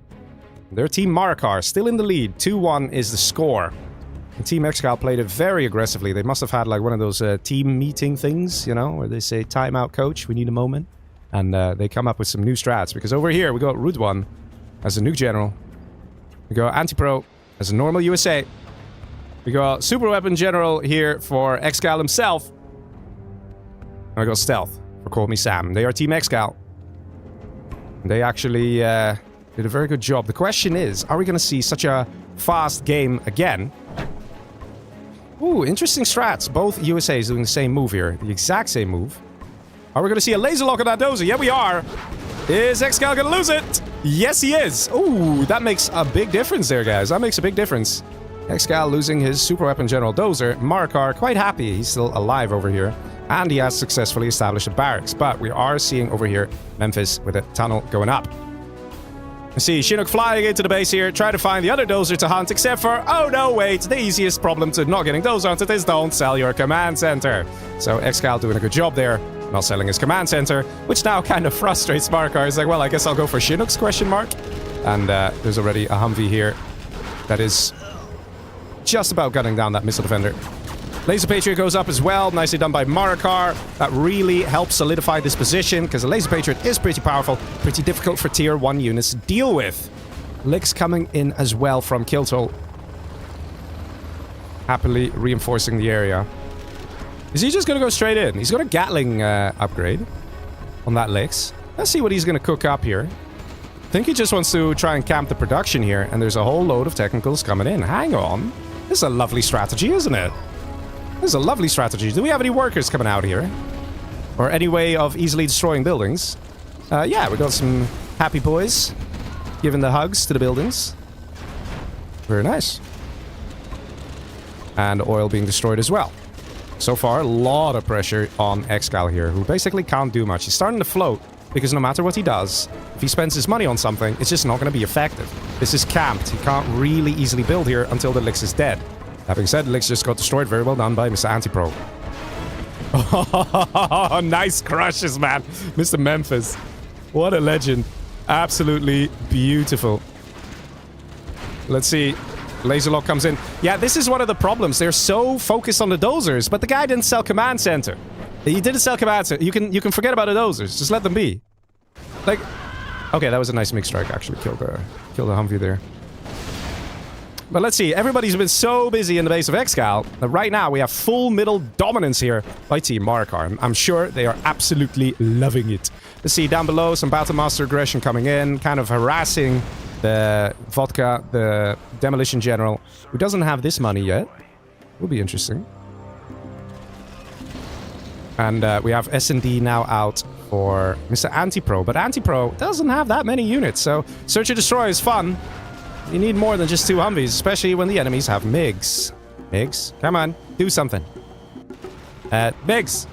Their Team Marakar still in the lead. 2-1 is the score. And Team Excal played it very aggressively. They must have had like one of those team meeting things, you know, where they say, time out, coach, we need a moment. And they come up with some new strats. Because over here, we got Rudwan as a nuke general. We got Antipro as a normal USA. We got Super Weapon General here for Excal himself. And we got Stealth for Call Me Sam. They are Team Excal. They actually did a very good job. The question is, are we going to see such a fast game again? Ooh, interesting strats. Both USAs doing the same move here. The exact same move. Are we going to see a laser lock on that dozer? Yeah, we are. Is Excal going to lose it? Yes, he is. Ooh, that makes a big difference there, guys. That makes a big difference. Excal losing his super weapon General Dozer. Marakar quite happy. He's still alive over here. And he has successfully established a barracks. But we are seeing over here Memphis with a tunnel going up. You see Chinook flying into the base here, try to find the other Dozer to hunt, except for, oh no, wait, the easiest problem to not getting Dozer hunted is don't sell your command center. So Excal doing a good job there, not selling his command center, which now kind of frustrates Marakar. He's like, well, I guess I'll go for Chinooks, question mark. And there's already a Humvee here that is just about gunning down that missile defender. Laser Patriot goes up as well. Nicely done by Marakar. That really helps solidify this position, because the Laser Patriot is pretty powerful, pretty difficult for tier 1 units to deal with. Licks coming in as well from Kiltol. Happily reinforcing the area. Is he just going to go straight in? He's got a Gatling upgrade on that Licks. Let's see what he's going to cook up here. I think he just wants to try and camp the production here, and there's a whole load of technicals coming in. Hang on. This is a lovely strategy, isn't it? This is a lovely strategy. Do we have any workers coming out here? Or any way of easily destroying buildings? Yeah, we got some happy boys giving the hugs to the buildings. Very nice. And oil being destroyed as well. So far, a lot of pressure on Excal here, who basically can't do much. He's starting to float, because no matter what he does, if he spends his money on something, it's just not going to be effective. This is camped. He can't really easily build here until the Lix is dead. That being said, Lix just got destroyed. Very well done by Mr. Antipro. Oh, nice crushes, man. Mr. Memphis. What a legend. Absolutely beautiful. Let's see. Laserlock comes in. Yeah, this is one of the problems. They're so focused on the dozers, but the guy didn't sell command center. He didn't sell command center. You can forget about the dozers. Just let them be. Like, okay, that was a nice mix strike. Actually, killed the Humvee there. But let's see, everybody's been so busy in the base of Excal that right now we have full middle dominance here by Team Marakar. I'm sure they are absolutely loving it. Let's see, down below, some Battlemaster aggression coming in, kind of harassing the Vodka, the Demolition General, who doesn't have this money yet. Will be interesting. And we have S&D now out for Mr. Antipro, but Antipro doesn't have that many units, so Search and Destroy is fun. You need more than just 2 Humvees, especially when the enemies have MiGs. MiGs, come on, do something. MiGs!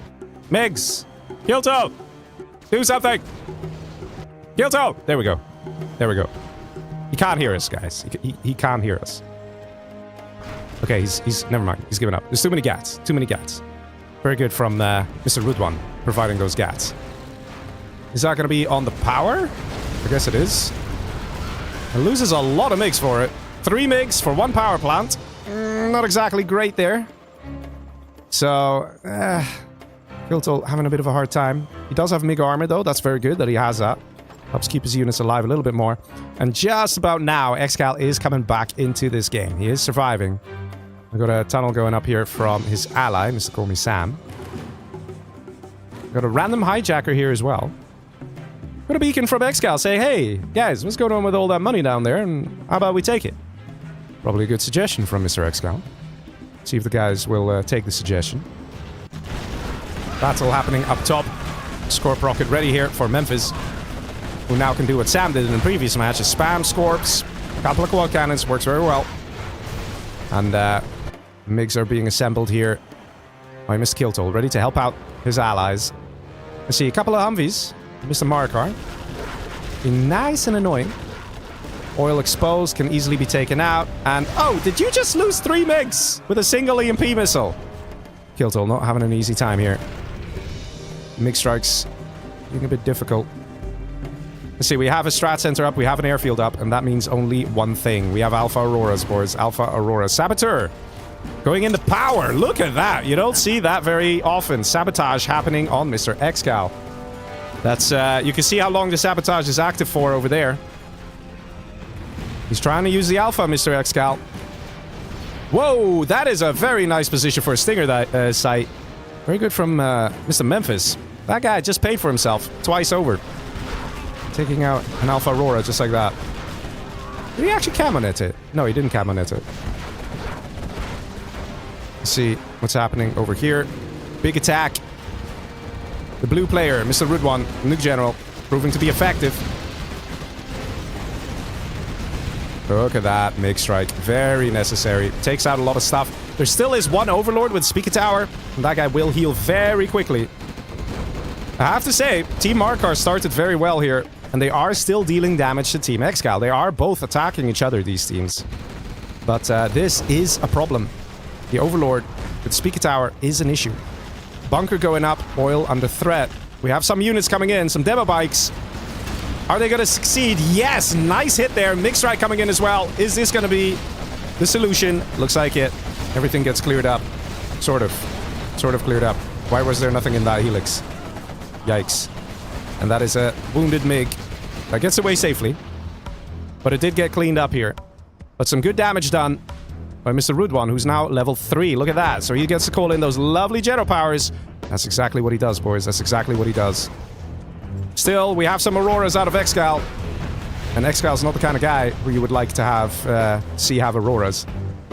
MiGs! Kilto! Do something! Kilto! There we go. There we go. He can't hear us, guys. He can't hear us. Okay, he's never mind. He's given up. There's too many gats. Too many gats. Very good from Mr. Rudwan, providing those gats. Is that going to be on the power? I guess it is. It loses a lot of MiGs for it. 3 MiGs for 1 power plant. Not exactly great there. So, Kiltol having a bit of a hard time. He does have MiG armor, though. That's very good that he has that. Helps keep his units alive a little bit more. And just about now, Excal is coming back into this game. He is surviving. We've got a tunnel going up here from his ally, Mr. Call Me Sam. We've got a random hijacker here as well. Got a beacon from Excal saying, hey, guys, what's going on with all that money down there, and how about we take it? Probably a good suggestion from Mr. Excal. See if the guys will take the suggestion. Battle happening up top. Scorp rocket ready here for Memphis, who now can do what Sam did in the previous match, is spam Scorps. A couple of quad cannons, works very well. And MiGs are being assembled here by Mr. Kiltol, ready to help out his allies. Let's see, a couple of Humvees. Mr. Marakar. Be nice and annoying. Oil exposed, can easily be taken out. And, oh, did you just lose 3 MiGs with a single EMP missile? Kiltol not having an easy time here. MiG strikes being a bit difficult. Let's see, we have a strat center up, we have an airfield up, and that means only one thing. We have Alpha Auroras, boys. Alpha Aurora. Saboteur! Going into power. Look at that. You don't see that very often. Sabotage happening on Mr. Excal. That's, you can see how long the sabotage is active for over there. He's trying to use the Alpha, Mr. Excal. Whoa, that is a very nice position for a Stinger site. Very good from Mr. Memphis. That guy just paid for himself twice over. Taking out an Alpha Aurora just like that. Did he actually camonet it? No, he didn't camonet it. Let's see what's happening over here. Big attack. The blue player, Mr. Rudwan, Nuke General, proving to be effective. Look at that MiG strike. Very necessary. Takes out a lot of stuff. There still is one Overlord with Speaker Tower, and that guy will heal very quickly. I have to say, Team Marakar started very well here, and they are still dealing damage to Team Excal. They are both attacking each other, these teams. But this is a problem. The Overlord with Speaker Tower is an issue. Bunker going up, oil under threat. We have some units coming in, some demo bikes. Are they going to succeed? Yes, nice hit there. MiG strike coming in as well. Is this going to be the solution? Looks like it. Everything gets cleared up. Sort of cleared up. Why was there nothing in that helix? Yikes. And that is a wounded MiG. That gets away safely. But it did get cleaned up here. But some good damage done by Mr. Rude One, who's now level 3. Look at that. So he gets to call in those lovely General powers. That's exactly what he does, boys. That's exactly what he does. Still, we have some Auroras out of Excal. And Excal's not the kind of guy who you would like to have have Auroras.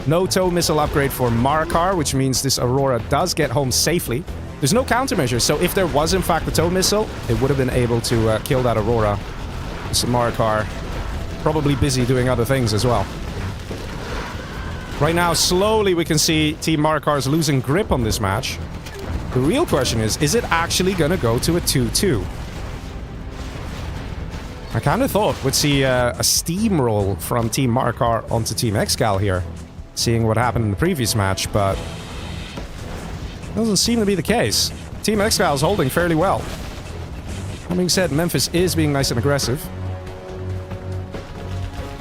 No tow missile upgrade for Marakar, which means this Aurora does get home safely. There's no countermeasure, so if there was in fact a tow missile, it would have been able to kill that Aurora. This Marakar probably busy doing other things as well. Right now, slowly we can see Team Marakar is losing grip on this match. The real question is it actually going to go to a 2-2? I kind of thought we'd see a steamroll from Team Marakar onto Team Excal here, seeing what happened in the previous match, but doesn't seem to be the case. Team Excal is holding fairly well. That being said, Memphis is being nice and aggressive.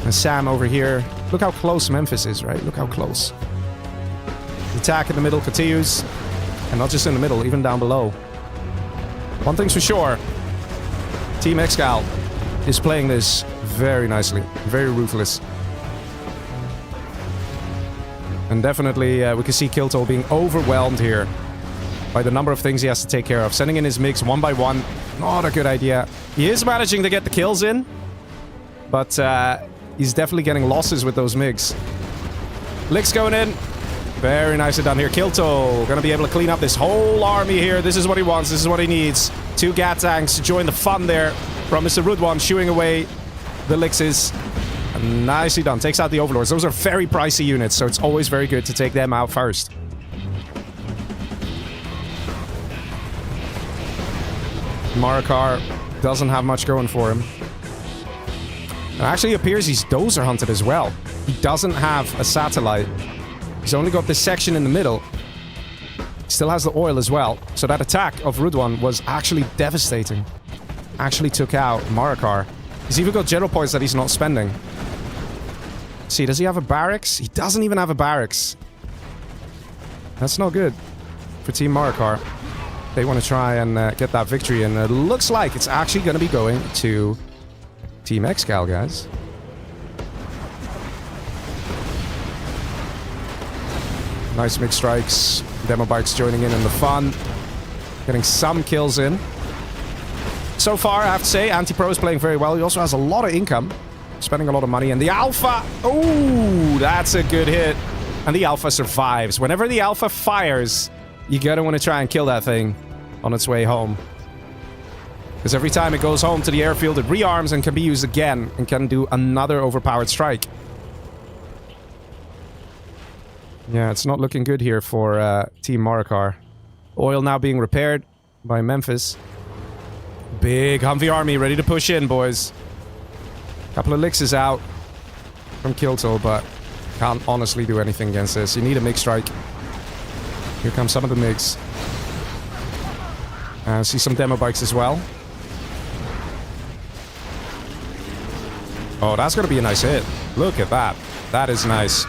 And Sam over here, look how close Memphis is, right? Look how close. The attack in the middle continues, and not just in the middle, even down below. One thing's for sure, Team Excal is playing this very nicely, very ruthless. And definitely we can see Kilto being overwhelmed here by the number of things he has to take care of. Sending in his MiGs one by one, not a good idea. He is managing to get the kills in, but he's definitely getting losses with those MiGs. Licks going in. Very nicely done here. Kilto gonna be able to clean up this whole army here. This is what he wants. This is what he needs. 2 Gat tanks to join the fun there from Mr. Rude One, shooing away the Lixes. Nicely done. Takes out the Overlords. Those are very pricey units, so it's always very good to take them out first. Marakar doesn't have much going for him. It actually appears he's dozer hunted as well. He doesn't have a satellite. He's only got this section in the middle. Still has the oil as well. So that attack of Rude One was actually devastating. Actually took out Marakar. He's even got general points that he's not spending. See, does he have a barracks? He doesn't even have a barracks. That's not good for Team Marakar. They want to try and get that victory, and it looks like it's actually going to be going to Team Excal, guys. Nice mixed strikes. Demo bikes joining in the fun. Getting some kills in. So far, I have to say, Anti-Pro is playing very well. He also has a lot of income. Spending a lot of money. And the Alpha... Ooh, that's a good hit. And the Alpha survives. Whenever the Alpha fires, you gotta want to try and kill that thing on its way home. Because every time it goes home to the airfield, it rearms and can be used again. And can do another overpowered strike. Yeah, it's not looking good here for Team Marakar. Oil now being repaired by Memphis. Big Humvee army ready to push in, boys. Couple of Lixes out from Kilto, but can't honestly do anything against this. You need a MiG strike. Here come some of the MiGs. See some demo bikes as well. Oh, that's going to be a nice hit. Look at that. That is nice.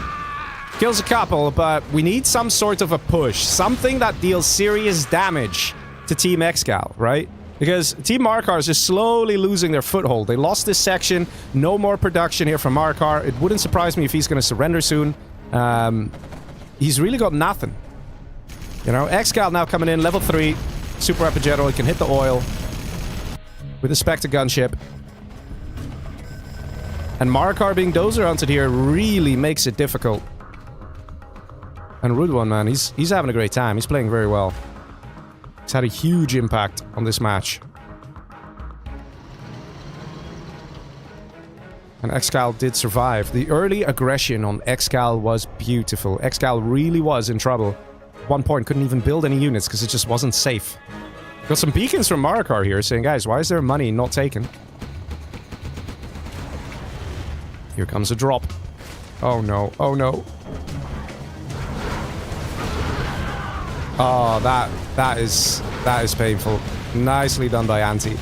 Kills a couple, but we need some sort of a push. Something that deals serious damage to Team Excal, right? Because Team Marakar is just slowly losing their foothold. They lost this section. No more production here from Marakar. It wouldn't surprise me if he's going to surrender soon. He's really got nothing. You know, Excal now coming in, level 3. Super Rapid General. He can hit the oil with a Spectre gunship. And Marakar being dozer hunted here really makes it difficult. And Rude One, man, he's having a great time. He's playing very well. He's had a huge impact on this match. And Excal did survive. The early aggression on Excal was beautiful. Excal really was in trouble. At one point, couldn't even build any units because it just wasn't safe. Got some beacons from Marakar here saying, guys, why is there money not taken? Here comes a drop. Oh no, oh no. Oh, that is painful. Nicely done by Anti.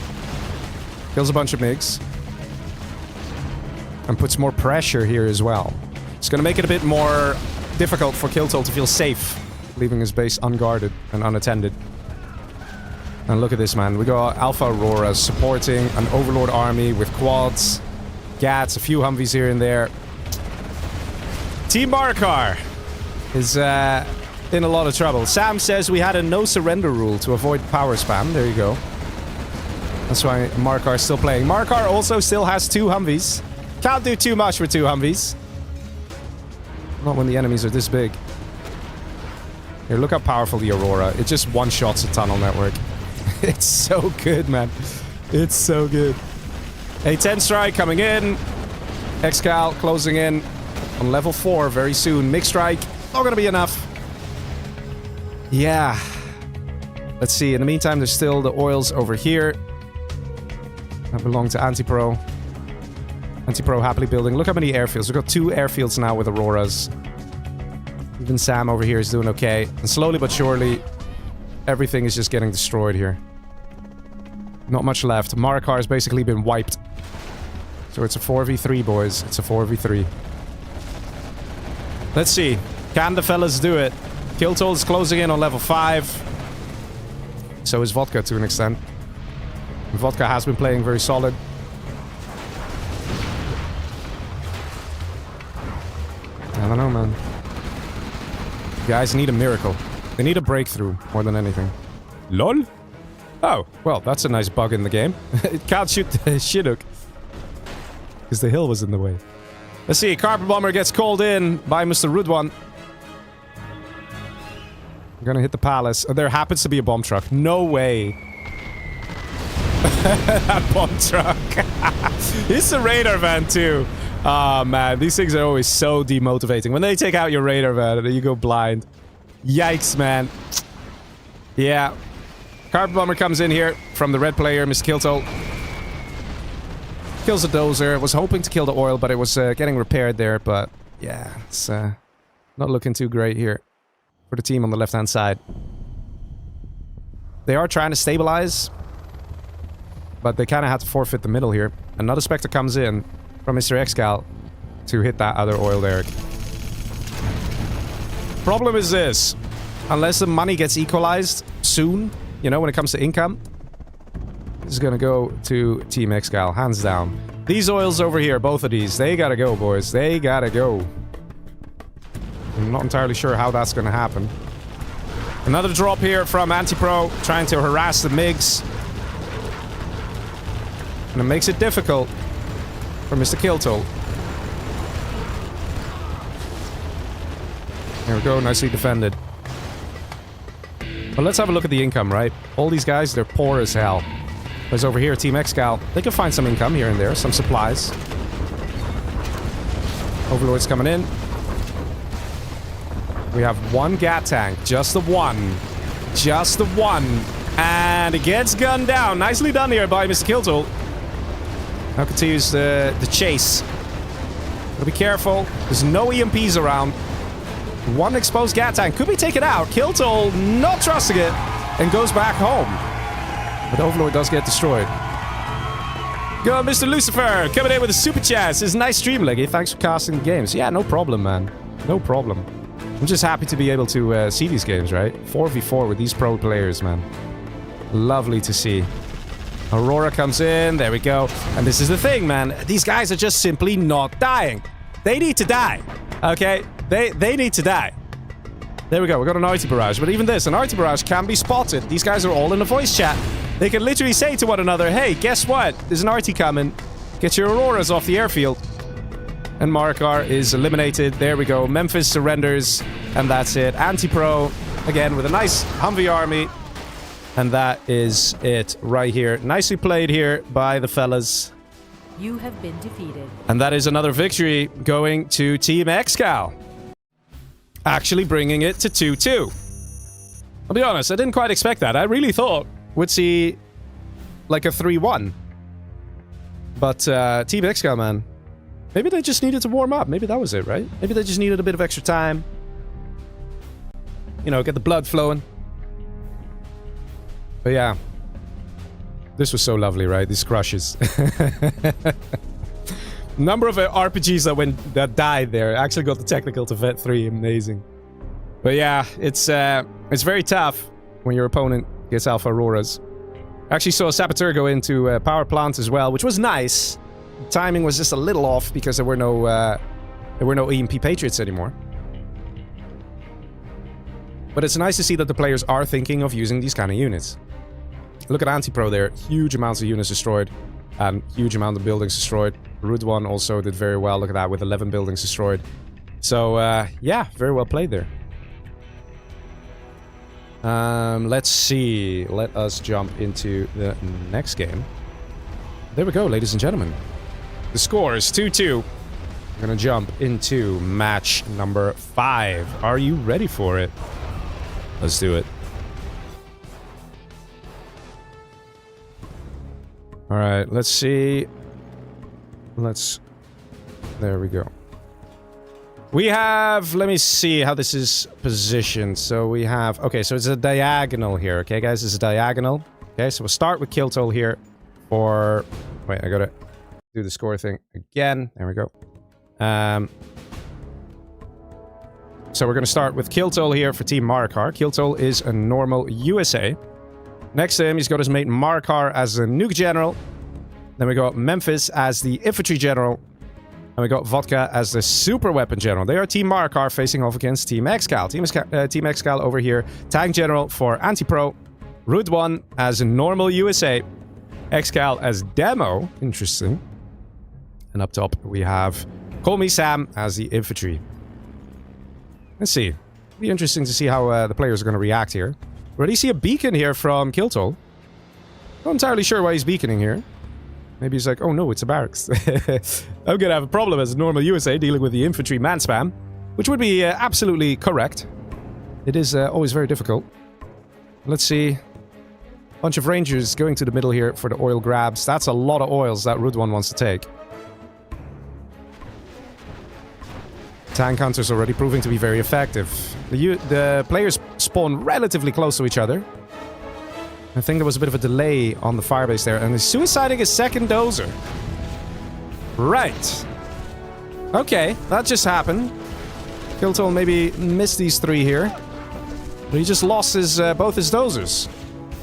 Kills a bunch of MiGs. And puts more pressure here as well. It's going to make it a bit more difficult for Kiltol to feel safe, leaving his base unguarded and unattended. And look at this, man. We got Alpha Aurora supporting an Overlord army with quads, Gats, a few Humvees here and there. Team Marakar is in a lot of trouble. Sam says we had a no surrender rule to avoid power spam. There you go. That's why Marakar is still playing. Marakar also still has 2 Humvees. Can't do too much with 2 Humvees. Not when the enemies are this big. Here, look how powerful the Aurora. It just one-shots a tunnel network. It's so good, man. It's so good. A-10 strike coming in. Excal closing in on level 4 very soon. MiG strike. Not gonna be enough. Yeah. Let's see. In the meantime, there's still the oils over here. That belong to Anti-Pro. Anti-Pro happily building. Look how many airfields. We've got 2 airfields now with Auroras. Even Sam over here is doing okay. And slowly but surely, everything is just getting destroyed here. Not much left. Marakar has basically been wiped. So it's a 4v3, boys. It's a 4v3. Let's see. Can the fellas do it? Kiltol is closing in on level 5. So is Vodka to an extent. Vodka has been playing very solid. I don't know, man. You guys need a miracle. They need a breakthrough more than anything. LOL? Oh, well, that's a nice bug in the game. It can't shoot the Chinook. Because the hill was in the way. Let's see, Carpet Bomber gets called in by Mr. Rudwan. I'm gonna hit the palace. Oh, there happens to be a bomb truck. No way. That bomb truck. It's a radar van too. Oh man, these things are always so demotivating. When they take out your radar van and you go blind. Yikes, man. Yeah. Carpet Bomber comes in here from the red player, Mr. Kiltol. Kills the dozer. Was hoping to kill the oil, but it was getting repaired there. But yeah, it's not looking too great here for the team on the left-hand side. They are trying to stabilize, but they kind of had to forfeit the middle here. Another Spectre comes in from Mr. Excal to hit that other oil derrick. Problem is this. Unless the money gets equalized soon, you know, when it comes to income, this is gonna go to Team Excal, hands down. These oils over here, both of these, they gotta go, boys. They gotta go. I'm not entirely sure how that's gonna happen. Another drop here from Anti-Pro, trying to harass the MiGs. And it makes it difficult for Mr. Kiltol. There we go, nicely defended. But let's have a look at the income, right? All these guys, they're poor as hell. Whereas over here, Team Excal, they can find some income here and there, some supplies. Overlord's coming in. We have 1 Gat tank, just the 1. Just the 1. And it gets gunned down. Nicely done here by Mr. Kiltol. Now continues the chase. Gotta be careful. There's no EMPs around. 1 exposed Gat tank could be taken out. Kiltol not trusting it and goes back home. But Overlord does get destroyed. Go, Mr. Lucifer, coming in with a super chat. This is a nice stream, Leggy. Thanks for casting the games. Yeah, no problem, man. No problem. I'm just happy to be able to see these games, right? 4v4 with these pro players, man. Lovely to see. Aurora comes in. There we go. And this is the thing, man. These guys are just simply not dying. They need to die. Okay? They need to die. There we go. We got an arty barrage. But even this, an arty barrage can be spotted. These guys are all in a voice chat. They can literally say to one another, hey, guess what? There's an arty coming. Get your Auroras off the airfield. And Marakar is eliminated. There we go. Memphis surrenders. And that's it. Anti-Pro, again, with a nice Humvee army. And that is it right here. Nicely played here by the fellas. You have been defeated. And that is another victory going to Team Excal. Actually bringing it to 2-2. I'll be honest, I didn't quite expect that. I really thought we'd see like a 3-1. But Team Excal, man. Maybe they just needed to warm up. Maybe that was it, right? Maybe they just needed a bit of extra time. You know, get the blood flowing. But yeah. This was so lovely, right? These crushes. Number of RPGs that died there. I actually got the technical to vet 3. Amazing. But yeah, it's very tough when your opponent gets Alpha Auroras. I actually saw a Saboteur go into power plant as well, which was nice. The timing was just a little off because there were no EMP Patriots anymore. But it's nice to see that the players are thinking of using these kind of units. Look at Anti-Pro there. Huge amounts of units destroyed. And huge amount of buildings destroyed. Root 1 also did very well. Look at that, with 11 buildings destroyed. So, yeah, very well played there. Let's see. Let us jump into the next game. There we go, ladies and gentlemen. The score is 2-2. We're gonna jump into match number 5. Are you ready for it? Let's do it. Alright, let's see. There we go. We have... Let me see how this is positioned. So we have... Okay, so it's a diagonal here. Okay, guys, this is a diagonal. Okay, so we'll start with Kill Toll here for... Wait, I gotta do the score thing again. There we go. So we're gonna start with Kill Toll here for Team Marakar. Kill Toll is a normal USA. Next to him, he's got his mate Marakar as a nuke general. Then we got Memphis as the infantry general. And we got Vodka as the super weapon general. They are Team Marakar facing off against Team Excal. Team Excal over here. Tank general for Anti-Pro. Root 1 as a normal USA. Excal as demo. Interesting. And up top, we have Call Me Sam as the infantry. Let's see. It'll be interesting to see how the players are going to react here. We already see a beacon here from Kill Toll. Not entirely sure why he's beaconing here. Maybe he's like, oh no, it's a barracks. I'm gonna have a problem as a normal USA dealing with the infantry man spam. Which would be absolutely correct. It is always very difficult. Let's see. Bunch of rangers going to the middle here for the oil grabs. That's a lot of oils that Root 1 wants to take. Tank hunters already proving to be very effective. The players spawn relatively close to each other. I think there was a bit of a delay on the firebase there, and he's suiciding his second dozer. Right. Okay, that just happened. Kill Toll maybe missed these 3 here. But he just lost his both his dozers.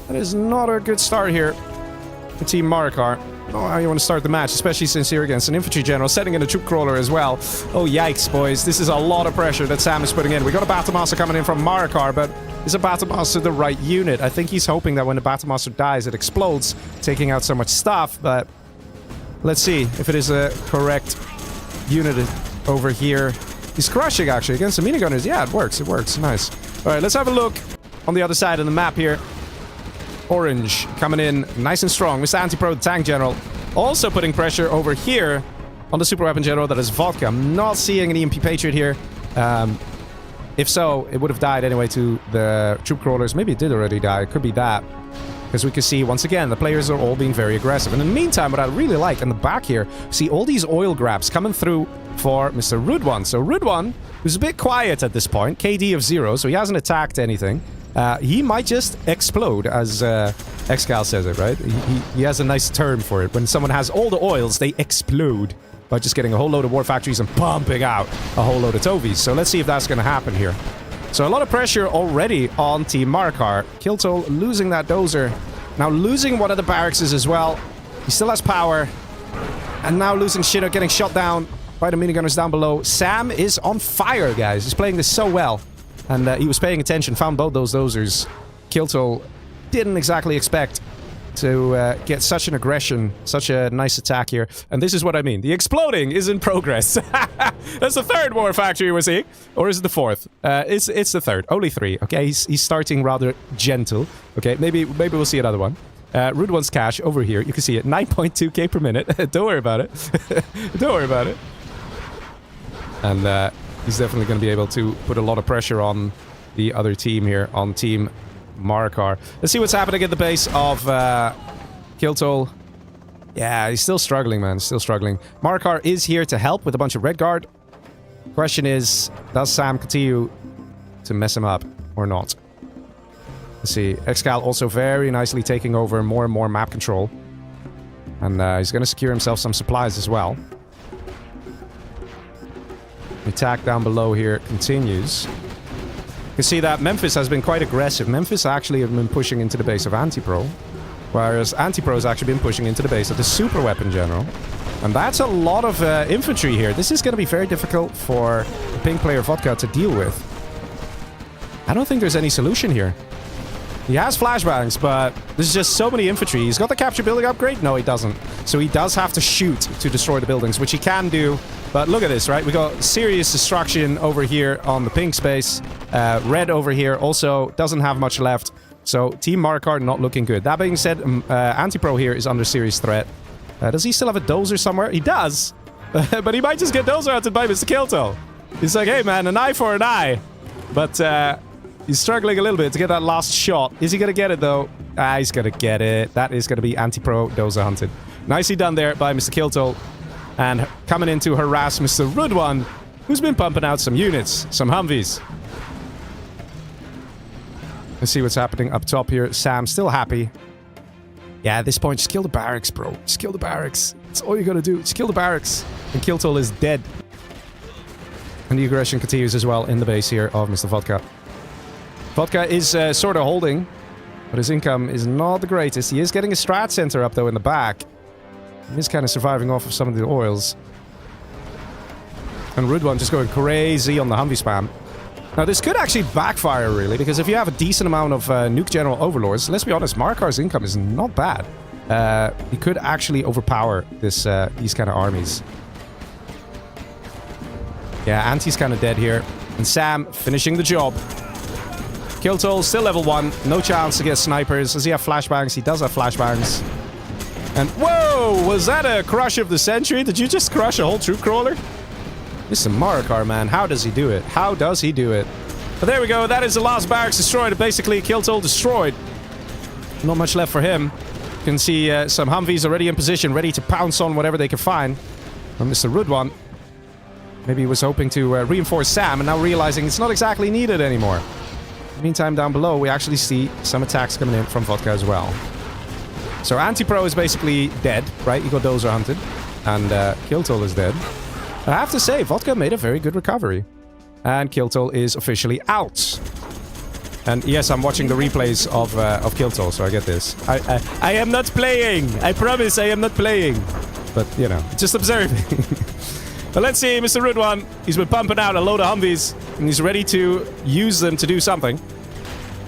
That is not a good start here for Team Marakar. I don't know how you want to start the match, especially since you're against an infantry general, setting in a troop crawler as well. Oh, yikes, boys. This is a lot of pressure that Sam is putting in. We got a Battlemaster coming in from Marakar, but is a Battlemaster the right unit? I think he's hoping that when the Battlemaster dies, it explodes, taking out so much stuff, but let's see if it is a correct unit over here. He's crushing, actually, against the minigunners. Yeah, it works. It works. Nice. All right, let's have a look on the other side of the map here. Orange coming in nice and strong. Mr. Anti-Pro, the tank general, also putting pressure over here on the super weapon general that is Vodka. I'm not seeing an EMP Patriot here. If so, it would have died anyway to the troop crawlers. Maybe it did already die. It could be that. Because we can see, once again, the players are all being very aggressive. And in the meantime, what I really like in the back here, see all these oil grabs coming through for Mr. Root 1. So Root 1, who's a bit quiet at this point, KD of 0, so he hasn't attacked anything. He might just explode, as Excal says it, right? He has a nice term for it. When someone has all the oils, they explode by just getting a whole load of war factories and pumping out a whole load of Tovies. So let's see if that's going to happen here. So a lot of pressure already on Team Marakar. Kill Toll losing that dozer. Now losing one of the barracks as well. He still has power. And now losing Shinnok, getting shot down by the minigunners down below. Sam is on fire, guys. He's playing this so well. And he was paying attention, found both those dozers. Kill Toll didn't exactly expect to get such an aggression, such a nice attack here. And this is what I mean. The exploding is in progress. That's the third war factory we're seeing. Or is it the fourth? It's the third. Only 3. Okay, he's starting rather gentle. Okay, maybe we'll see another one. Rude One's cash over here. You can see it, 9.2k per minute. Don't worry about it. Don't worry about it. And he's definitely going to be able to put a lot of pressure on the other team here, on Team Marakar. Let's see what's happening at the base of Kiltol. Yeah, he's still struggling, man. Still struggling. Marakar is here to help with a bunch of Red Guard. Question is, does Sam continue to mess him up or not? Let's see. Excal also very nicely taking over more and more map control. And he's going to secure himself some supplies as well. The attack down below here continues. You can see that Memphis has been quite aggressive. Memphis actually have been pushing into the base of Antipro. Whereas Antipro has actually been pushing into the base of the Super Weapon General. And that's a lot of infantry here. This is going to be very difficult for the pink player Vodka to deal with. I don't think there's any solution here. He has flashbangs, but there's just so many infantry. He's got the capture building upgrade? No, he doesn't. So he does have to shoot to destroy the buildings, which he can do. But look at this, right? We got serious destruction over here on the pink space. Red over here also doesn't have much left. So Team Marakar not looking good. That being said, Antipro here is under serious threat. Does he still have a dozer somewhere? He does. But he might just get dozer hunted by Mr. Kilto. He's like, hey man, an eye for an eye. But he's struggling a little bit to get that last shot. Is he going to get it though? He's going to get it. That is going to be Antipro dozer hunted. Nicely done there by Mr. Kilto. And coming in to harass Mr. Rude One, who's been pumping out some units, some Humvees. Let's see what's happening up top here. Sam still happy. Yeah, at this point, just kill the barracks, bro. Just kill the barracks. That's all you gotta do. Just kill the barracks. And Kiltol is dead. And the aggression continues as well in the base here of Mr. Vodka. Vodka is sort of holding, but his income is not the greatest. He is getting a strat center up, though, in the back. He is kind of surviving off of some of the oils. And Rude One just going crazy on the Humvee spam. Now, this could actually backfire, really, because if you have a decent amount of Nuke General Overlords, let's be honest, Marakar's income is not bad. He could actually overpower this these kind of armies. Yeah, Anti's kind of dead here. And Sam finishing the job. Kiltol still level 1. No chance to get snipers. Does he have flashbangs? He does have flashbangs. And whoa! Was that a crush of the century? Did you just crush a whole troop crawler? This is Marakar, man. How does he do it? How does he do it? But there we go. That is the last barracks destroyed. Basically, Kiltol destroyed. Not much left for him. You can see some Humvees already in position, ready to pounce on whatever they can find. And Mr. Rude One, maybe he was hoping to reinforce Sam, and now realizing it's not exactly needed anymore. In the meantime, down below, we actually see some attacks coming in from Vodka as well. So Antipro is basically dead, right? He got dozer hunted. And Kiltol is dead. I have to say, Vodka made a very good recovery. And Kiltol is officially out. And yes, I'm watching the replays of Kiltol, so I get this. I am not playing! I promise I am not playing! But, you know, just observing. But let's see, Mr. Rude One. He's been pumping out a load of Humvees, and he's ready to use them to do something.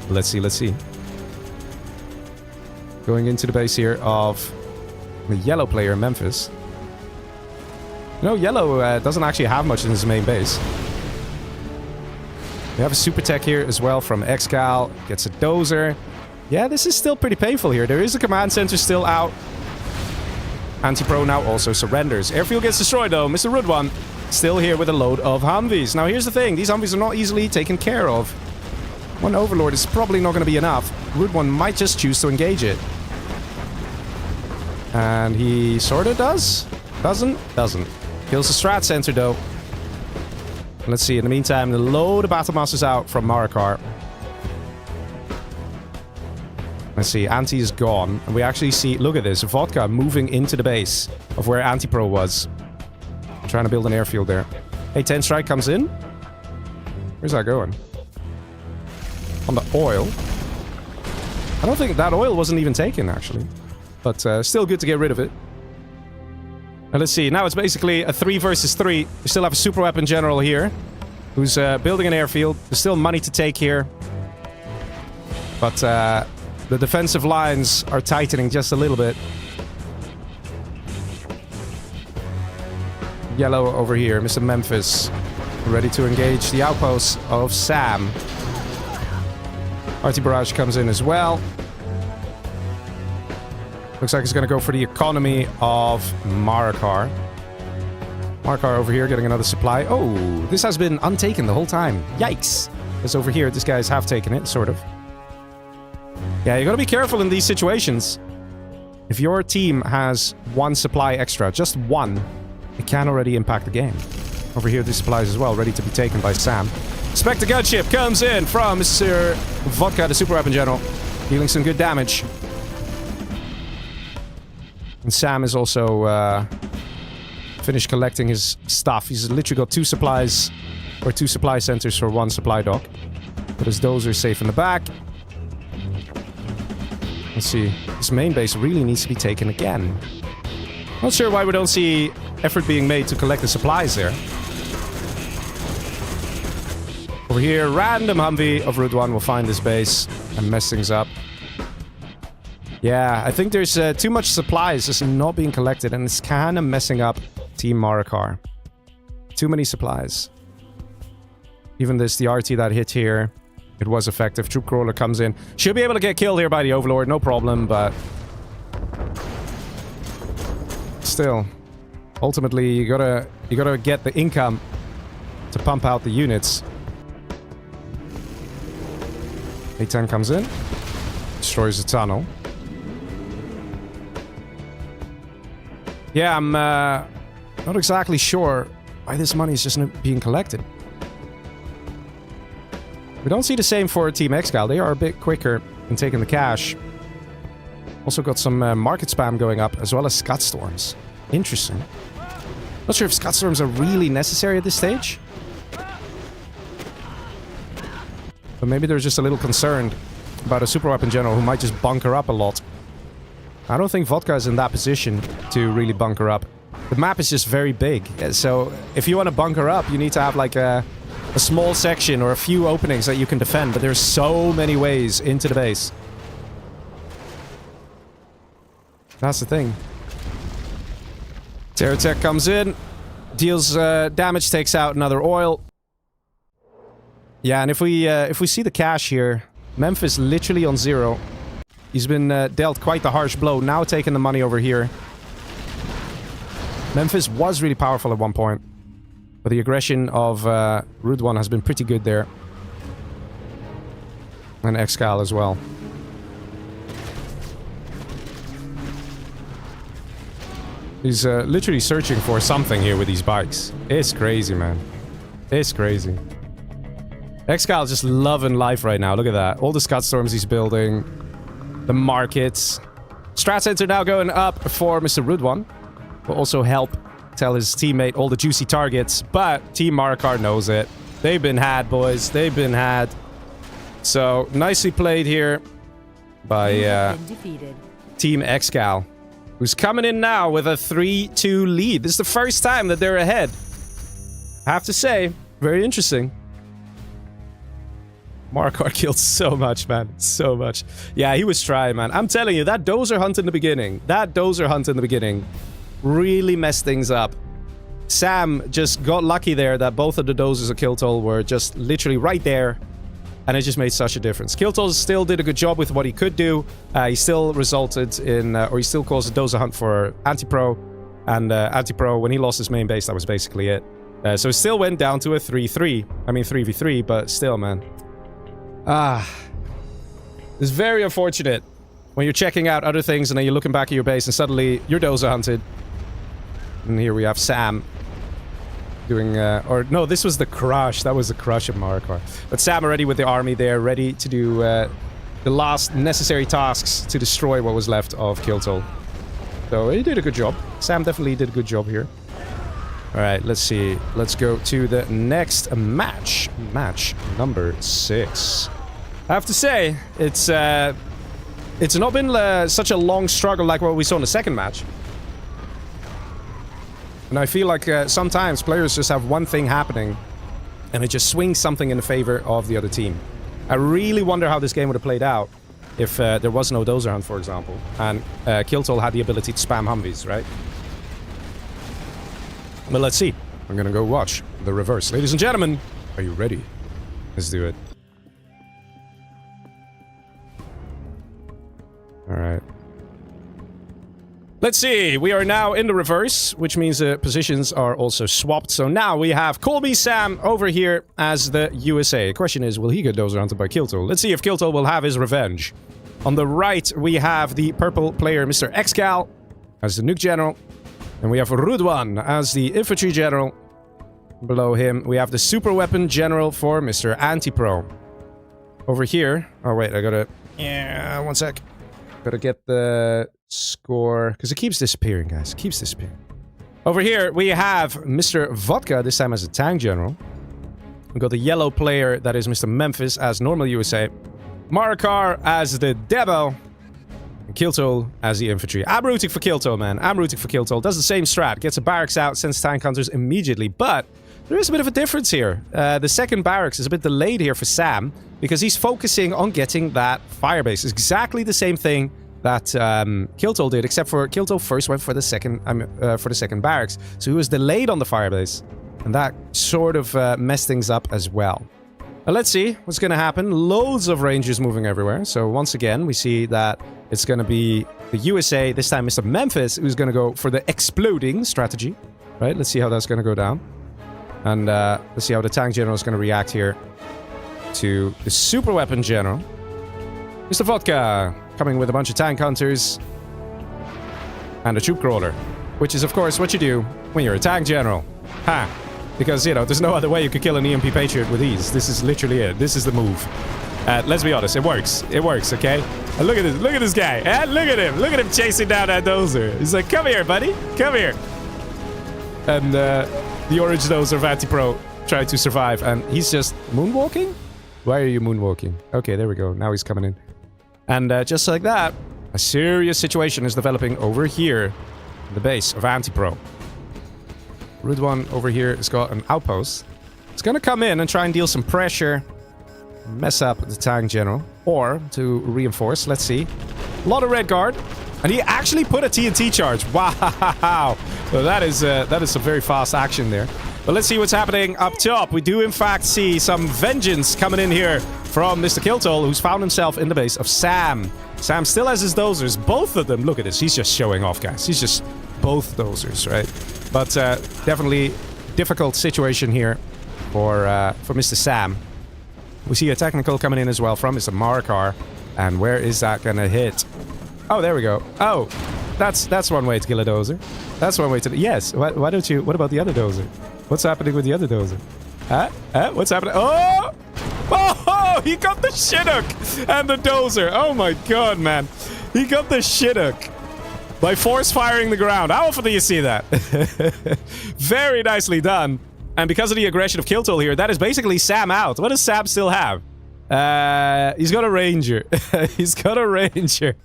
Let's see, let's see. Going into the base here of the yellow player, Memphis. You know, yellow doesn't actually have much in his main base. We have a super tech here as well from Excal. Gets a dozer. Yeah, this is still pretty painful here. There is a command center still out. Antipro now also surrenders. Airfield gets destroyed though. Mr. Rude One still here with a load of Humvees. Now here's the thing. These Humvees are not easily taken care of. One Overlord is probably not going to be enough. Rude One might just choose to engage it. And he sort of does. Doesn't. Kills the strat center though. Let's see, in the meantime, the load of battle masters out from Marakar. Let's see, Anti is gone. And we actually see, look at this, Vodka moving into the base of where Antipro was. Trying to build an airfield there. Hey, 10 strike comes in. Where's that going? On the oil. I don't think that oil wasn't even taken, actually. But still good to get rid of it. And let's see, now it's basically a 3 versus 3. We still have a super weapon general here, who's building an airfield. There's still money to take here. But the defensive lines are tightening just a little bit. Yellow over here, Mr. Memphis, ready to engage the outposts of Sam. Arty Barrage comes in as well. Looks like he's going to go for the economy of Marakar. Marakar over here getting another supply. Oh, this has been untaken the whole time. Yikes. Because over here, this guy's half taken it, sort of. Yeah, you got to be careful in these situations. If your team has one supply extra, just one, it can already impact the game. Over here, these supplies as well, ready to be taken by Sam. Spectre gunship comes in from Mr. Vodka, the super weapon general, dealing some good damage. And Sam is also finished collecting his stuff. He's literally got two supplies, or two supply centers for one supply dock. But his dozer's safe in the back. Let's see. This main base really needs to be taken again. Not sure why we don't see effort being made to collect the supplies there. Over here, random Humvee of Route 1 will find this base and mess things up. Yeah, I think there's too much supplies just not being collected, and it's kind of messing up Team Marakar. Too many supplies. Even this, the RT that hit here, it was effective. Troop Crawler comes in. Should be able to get killed here by the Overlord, no problem, but... Still, ultimately, you gotta get the income to pump out the units. A-10 comes in, destroys the tunnel. Yeah, I'm not exactly sure why this money is just not being collected. We don't see the same for Team Excal. They are a bit quicker in taking the cash. Also got some market spam going up, as well as Scud Storms. Interesting. Not sure if Scud Storms are really necessary at this stage. But maybe they're just a little concerned about a super weapon general who might just bunker up a lot. I don't think Vodka is in that position to really bunker up. The map is just very big. So if you want to bunker up, you need to have like a small section or a few openings that you can defend. But there's so many ways into the base. That's the thing. Terratech comes in, deals damage, takes out another oil. Yeah, and if we see the cash here, Memphis literally on 0. He's been dealt quite the harsh blow. Now taking the money over here. Memphis was really powerful at one point, but the aggression of Route 1 has been pretty good there. And Excal as well. He's literally searching for something here with these bikes. It's crazy, man. It's crazy. Excal just loving life right now. Look at that. All the Scud Storms he's building. The markets. Strat Center now going up for Mr. Route 1. Will also help tell his teammate all the juicy targets. But Team Marakar knows it. They've been had, boys. They've been had. So, nicely played here by Team Excal, who's coming in now with a 3-2 lead. This is the first time that they're ahead. I have to say, very interesting. Marakar killed so much, man. So much. Yeah, he was trying, man. I'm telling you, that dozer hunt in the beginning, really messed things up. Sam just got lucky there that both of the dozers of Kiltol were just literally right there. And it just made such a difference. Kiltol still did a good job with what he could do. He still resulted in, or he still caused a dozer hunt for Antipro. And Antipro, when he lost his main base, that was basically it. So it still went down to a 3-3. I mean, 3v3, but still, man. It's very unfortunate when you're checking out other things and then you're looking back at your base and suddenly you're dozer hunted. And here we have Sam doing, or no, this was the crush. That was the crush of Marakar. But Sam already with the army there, ready to do the last necessary tasks to destroy what was left of Kiltol. So he did a good job. Sam definitely did a good job here. Alright, let's see. Let's go to the next match. Match number 6. I have to say, it's not been such a long struggle like what we saw in the second match. And I feel like sometimes players just have one thing happening and it just swings something in the favor of the other team. I really wonder how this game would have played out if there was no dozer hunt, for example, and Kiltol had the ability to spam Humvees, right? But let's see. I'm gonna go watch the reverse. Ladies and gentlemen, are you ready? Let's do it. Alright. Let's see, we are now in the reverse, which means the positions are also swapped. So now we have Call Me Sam over here as the USA. The question is, will he get dozed around by Kiltol? Let's see if Kiltol will have his revenge. On the right, we have the purple player, Mr. Excal, as the nuke general. And we have Rudwan as the infantry general. Below him, we have the super weapon general for Mr. Anti-Pro. Over here... Oh, wait, I gotta... Yeah, one sec. Gotta get the score... Because it keeps disappearing, guys. It keeps disappearing. Over here, we have Mr. Vodka, this time as a tank general. We've got the yellow player, that is Mr. Memphis, as normal USA. Marakar as the Debo. And Kiltol as the infantry. I'm rooting for Kiltol, man. I'm rooting for Kiltol. Does the same strat. Gets a barracks out, sends tank hunters immediately. But there is a bit of a difference here. The second barracks is a bit delayed here for Sam, because he's focusing on getting that firebase. It's exactly the same thing that Kiltol did, except for Kiltol first went for the second barracks. So he was delayed on the firebase, and that sort of messed things up as well. Let's see what's going to happen. Loads of rangers moving everywhere. So once again, we see that it's going to be the USA, this time Mr. Memphis, who's going to go for the exploding strategy. Right, let's see how that's going to go down. And let's see how the tank general is going to react here to the super weapon general. Mr. Vodka coming with a bunch of tank hunters and a troop crawler, which is of course what you do when you're a tank general. Ha! Because, you know, there's no other way you could kill an EMP Patriot with ease. This is literally it. This is the move. Let's be honest, it works. It works, okay? And look at this guy. Look at him. Look at him chasing down that dozer. He's like, come here, buddy. Come here. And the orange dozer of Anti-Pro tried to survive, and he's just moonwalking? Why are you moonwalking? Okay, there we go. Now he's coming in. And just like that, a serious situation is developing over here in the base of Anti-Pro. Rudwan over here has got an outpost. It's gonna come in and try and deal some pressure, mess up the tank general, or to reinforce. Let's see. A lot of red guard, and he actually put a TNT charge. Wow! So that is some very fast action there. But let's see what's happening up top. We do in fact see some vengeance coming in here from Mr. Kiltol, who's found himself in the base of Sam. Sam still has his dozers, both of them. Look at this. He's just showing off, guys. He's just both dozers, right? But definitely difficult situation here for Mr. Sam. We see a technical coming in as well from Mr. Marakar. And where is that gonna hit? Oh, there we go. Oh, that's one way to kill a dozer. That's one way to... Yes, why don't you... What about the other dozer? What's happening with the other dozer? What's happening? Oh! Oh! He got the Chinook and the dozer. Oh my god, man. He got the Chinook by force firing the ground. How often do you see that? Very nicely done. And because of the aggression of Kiltol here, that is basically Sam out. What does Sam still have? He's got a ranger. He's got a ranger.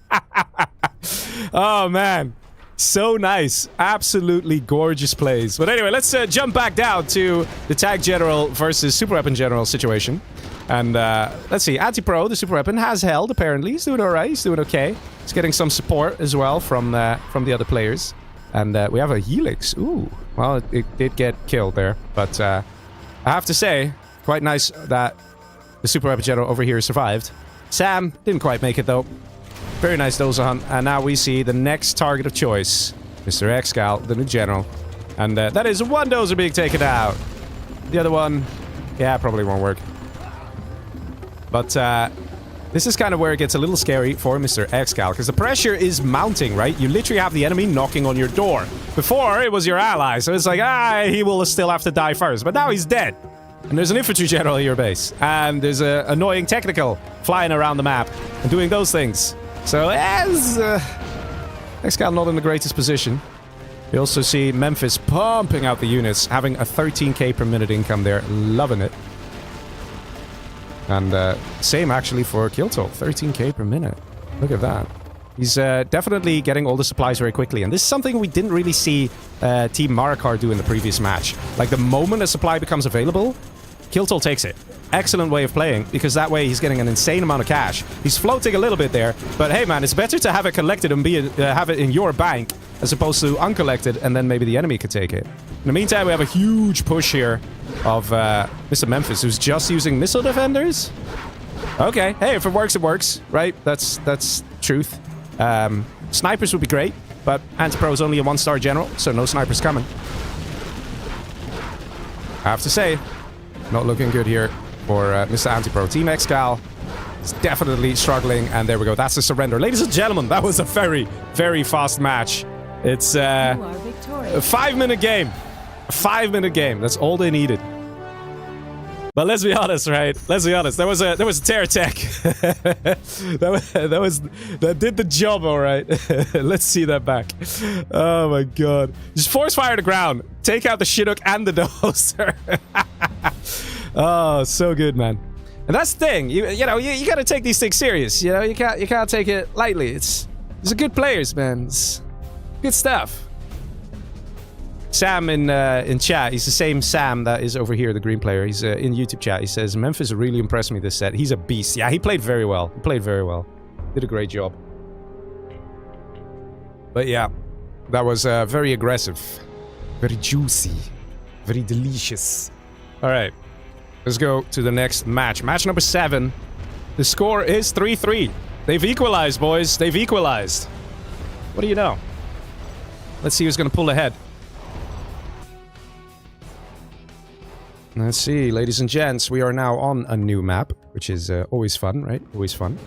Oh, man. So nice. Absolutely gorgeous plays. But anyway, let's jump back down to the tank general versus super weapon general situation. And let's see. Anti-Pro, the super weapon, has held, apparently. He's doing alright. He's doing okay. He's getting some support as well from the other players. And we have a Helix. Ooh. Well, it did get killed there. But I have to say, quite nice that the super weapon general over here survived. Sam didn't quite make it, though. Very nice dozer hunt. And now we see the next target of choice. Mr. Excal, the new general. And that is one dozer being taken out. The other one, yeah, probably won't work. But this is kind of where it gets a little scary for Mr. Excal, because the pressure is mounting, right? You literally have the enemy knocking on your door. Before, it was your ally, so it's like, he will still have to die first. But now he's dead. And there's an infantry general at your base. And there's an annoying technical flying around the map and doing those things. So, Excal not in the greatest position. You also see Memphis pumping out the units, having a 13k per minute income there. Loving it. And same actually for Kiltol, 13k per minute. Look at that. He's definitely getting all the supplies very quickly. And this is something we didn't really see Team Marakar do in the previous match. Like, the moment a supply becomes available, Kiltol takes it. Excellent way of playing, because that way he's getting an insane amount of cash. He's floating a little bit there, but hey man, it's better to have it collected and have it in your bank as opposed to uncollected, and then maybe the enemy could take it. In the meantime, we have a huge push here of Mr. Memphis, who's just using missile defenders. Okay, hey, if it works, right? That's truth. Snipers would be great, But Anti-Pro is only a 1-star general, so no snipers coming. I have to say, not looking good here for Mr. Anti-Pro. Team Excal is definitely struggling, and there we go. That's a surrender. Ladies and gentlemen, that was a very, very fast match. It's a 5-minute game. A 5-minute game. That's all they needed. But let's be honest, right? Let's be honest. There was a tear attack. that did the job, all right. Let's see that back. Oh my god! Just force fire the ground. Take out the Chinook and the dozer. Oh, so good, man. And that's the thing. You know you gotta take these things serious. You know you can't take it lightly. These are good players, man. It's good stuff. Sam in chat, he's the same Sam that is over here, the green player. He's in YouTube chat. He says, Memphis really impressed me this set. He's a beast. Yeah, he played very well. He played very well. Did a great job. But yeah, that was very aggressive. Very juicy. Very delicious. All right, let's go to the next match. Match number 7. The score is 3-3. They've equalized, boys. They've equalized. What do you know? Let's see who's going to pull ahead. Let's see, ladies and gents, we are now on a new map, which is always fun, right? Always fun.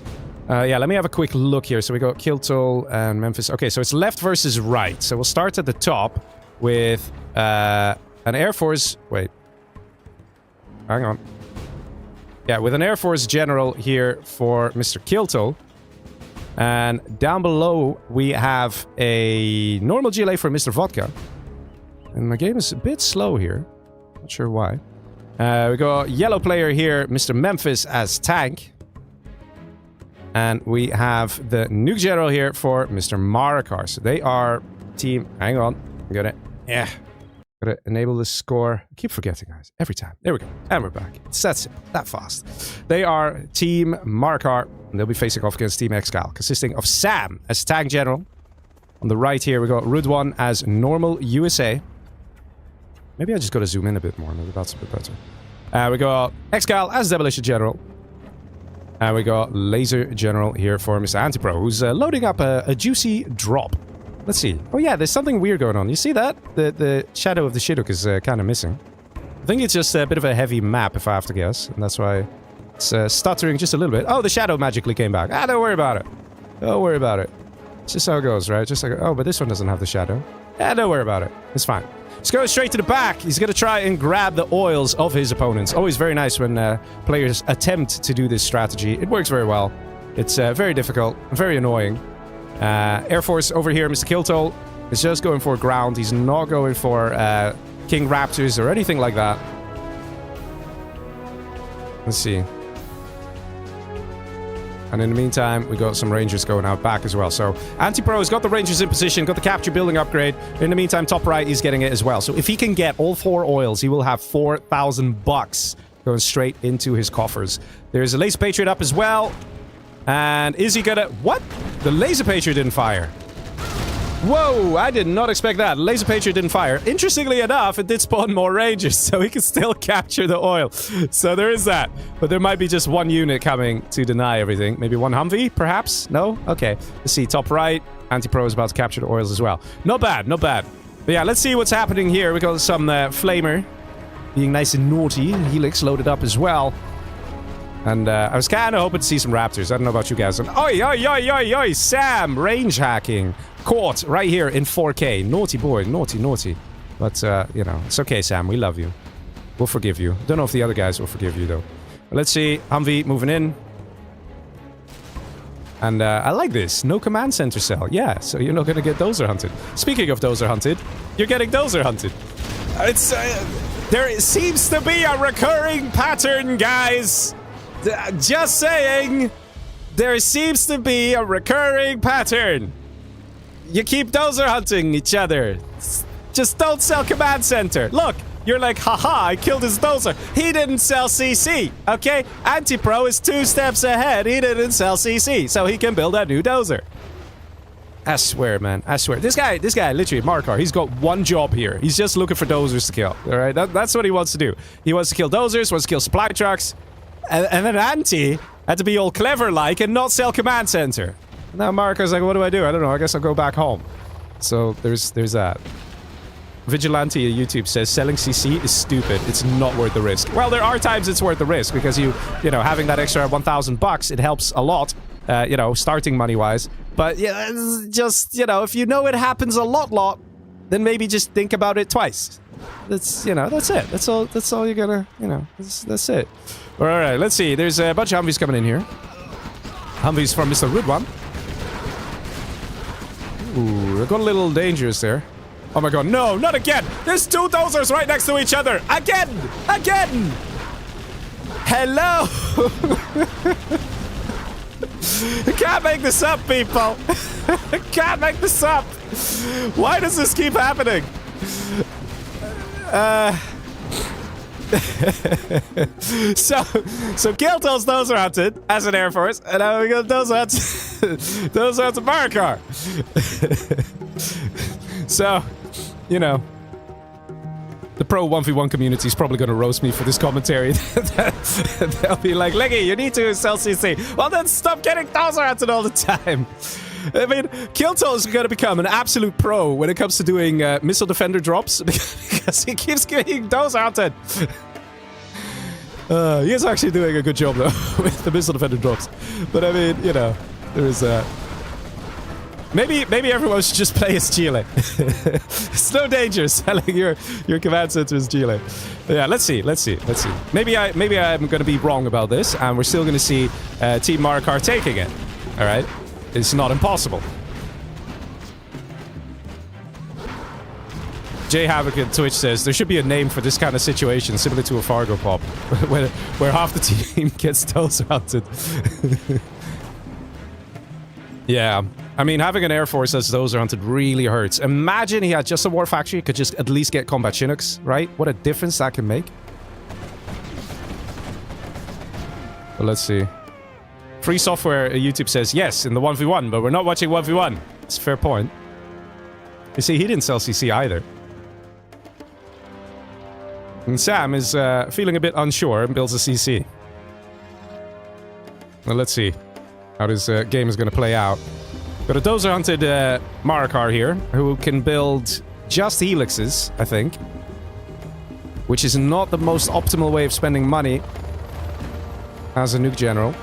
Yeah, let me have a quick look here. So we got Kiltol and Memphis. Okay, so it's left versus right. So we'll start at the top with an Air Force... Wait. Hang on. Yeah, with an Air Force General here for Mr. Kiltol. And down below, we have a normal GLA for Mr. Vodka. And my game is a bit slow here. Not sure why. We got yellow player here, Mr. Memphis as tank. And we have the nuke general here for Mr. Marakar. So they are team... Hang on. I'm gonna... Yeah. Gotta enable the score. I keep forgetting, guys. Every time. There we go. And we're back. It's that simple. That fast. They are team Marakar. And they'll be facing off against team Excal, consisting of Sam as tank general. On the right here, we got Rudwan as normal USA. Maybe I just gotta zoom in a bit more. Maybe that's a bit better. We got Excal as Demolition General. And we got Laser General here for Mr. Antipro, who's loading up a juicy drop. Let's see. Oh yeah, there's something weird going on. You see that? The shadow of the Chinook is kind of missing. I think it's just a bit of a heavy map, if I have to guess. And that's why it's stuttering just a little bit. Oh, the shadow magically came back. Ah, don't worry about it. Don't worry about it. It's just how it goes, right? Just like... Oh, but this one doesn't have the shadow. Yeah, don't worry about it. It's fine. He's going straight to the back. He's going to try and grab the oils of his opponents. Always very nice when players attempt to do this strategy. It works very well. It's very difficult, very annoying. Air Force over here, Mr. Kiltol, is just going for ground. He's not going for King Raptors or anything like that. Let's see. And in the meantime, we got some Rangers going out back as well. So, Anti-Pro has got the Rangers in position, got the capture building upgrade. In the meantime, top right, he's getting it as well. So, if he can get all 4 oils, he will have 4,000 bucks going straight into his coffers. There's a Laser Patriot up as well. And is he gonna... What? The Laser Patriot didn't fire. Whoa, I did not expect that. Laser Patriot didn't fire. Interestingly enough, it did spawn more Rangers, so he can still capture the oil. So there is that. But there might be just one unit coming to deny everything. Maybe one Humvee, perhaps? No? Okay. Let's see. Top right. Anti-Pro is about to capture the oils as well. Not bad, not bad. But yeah, let's see what's happening here. We got some Flamer being nice and naughty. Helix loaded up as well. And I was kind of hoping to see some Raptors. I don't know about you guys. And oi, oi, oi, oi, oi, Sam! Range hacking. Caught right here in 4K. Naughty boy. Naughty, naughty. But, you know, it's okay, Sam. We love you. We'll forgive you. Don't know if the other guys will forgive you, though. But let's see. Humvee moving in. And I like this. No command center cell. Yeah, so you're not going to get dozer hunted. Speaking of dozer hunted, you're getting dozer hunted. It's... there seems to be a recurring pattern, guys. Just saying, there seems to be a recurring pattern. You keep dozer hunting each other. Just don't sell command center. Look, you're like, haha, I killed his dozer. He didn't sell CC, okay? Anti-Pro is 2 steps ahead. He didn't sell CC, so he can build a new dozer. I swear, man. I swear. This guy, literally, Marakar, he's got one job here. He's just looking for dozers to kill, all right? That's what he wants to do. He wants to kill dozers, wants to kill supply trucks. And then Anti had to be all clever-like and not sell command center. Now Marco's like, what do? I don't know. I guess I'll go back home. So there's that. Vigilante on YouTube says selling CC is stupid. It's not worth the risk. Well, there are times it's worth the risk because you know, having that extra $1,000, it helps a lot, you know, starting money-wise. But yeah, it's just, you know, if you know it happens a lot, then maybe just think about it twice. That's, you know, that's it. That's all you're gonna, you know, that's it. All right, let's see. There's a bunch of Humvees coming in here. Humvees from Mr. Rude One. Ooh, it got a little dangerous there. Oh my god, no, not again! There's two dozers right next to each other! Again! Again! Hello! Can't make this up, people! Can't make this up! Why does this keep happening? So Kilto's dozer hunted as an Air Force, and now we got dozer hunted Marakar. So, you know, the pro 1v1 community is probably going to roast me for this commentary. They'll be like, Leggy, you need to sell CC. Well, then stop getting dozer hunted all the time. I mean, Kilto is going to become an absolute pro when it comes to doing missile defender drops because he keeps getting dozer hunted. He is actually doing a good job, though, with the missile defender drops. But, I mean, you know, there is that. Maybe everyone should just play as Chile. It's no danger selling your command center as Chile. Yeah, let's see. Maybe I'm going to be wrong about this, and we're still going to see Team Marakar taking it. All right, it's not impossible. J Havoc at Twitch says there should be a name for this kind of situation, similar to a Fargo pop, where half the team gets dozer hunted. Yeah. I mean, having an Air Force as dozer hunted really hurts. Imagine he had just a War Factory, could just at least get combat Chinooks, right? What a difference that can make. But let's see. Free software, YouTube says, yes, in the 1v1, but we're not watching 1v1. It's a fair point. You see, he didn't sell CC either. And Sam is feeling a bit unsure and builds a CC. Well, let's see how this game is going to play out. Got a dozer hunted Marakar here, who can build just helixes, I think. Which is not the most optimal way of spending money as a nuke general.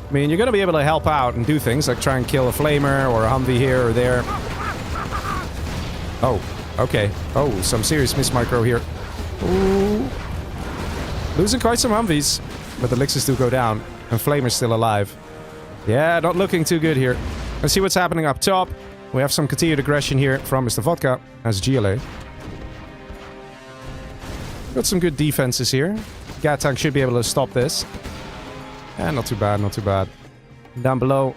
I mean, you're going to be able to help out and do things like try and kill a flamer or a Humvee here or there. Oh, okay. Oh, some serious miss micro here. Ooh. Losing quite some Humvees, but the elixirs do go down, and flamer's still alive. Yeah, not looking too good here. Let's see what's happening up top. We have some continued aggression here from Mr. Vodka as GLA. Got some good defenses here. Gat tank should be able to stop this. Yeah, not too bad, not too bad. Down below,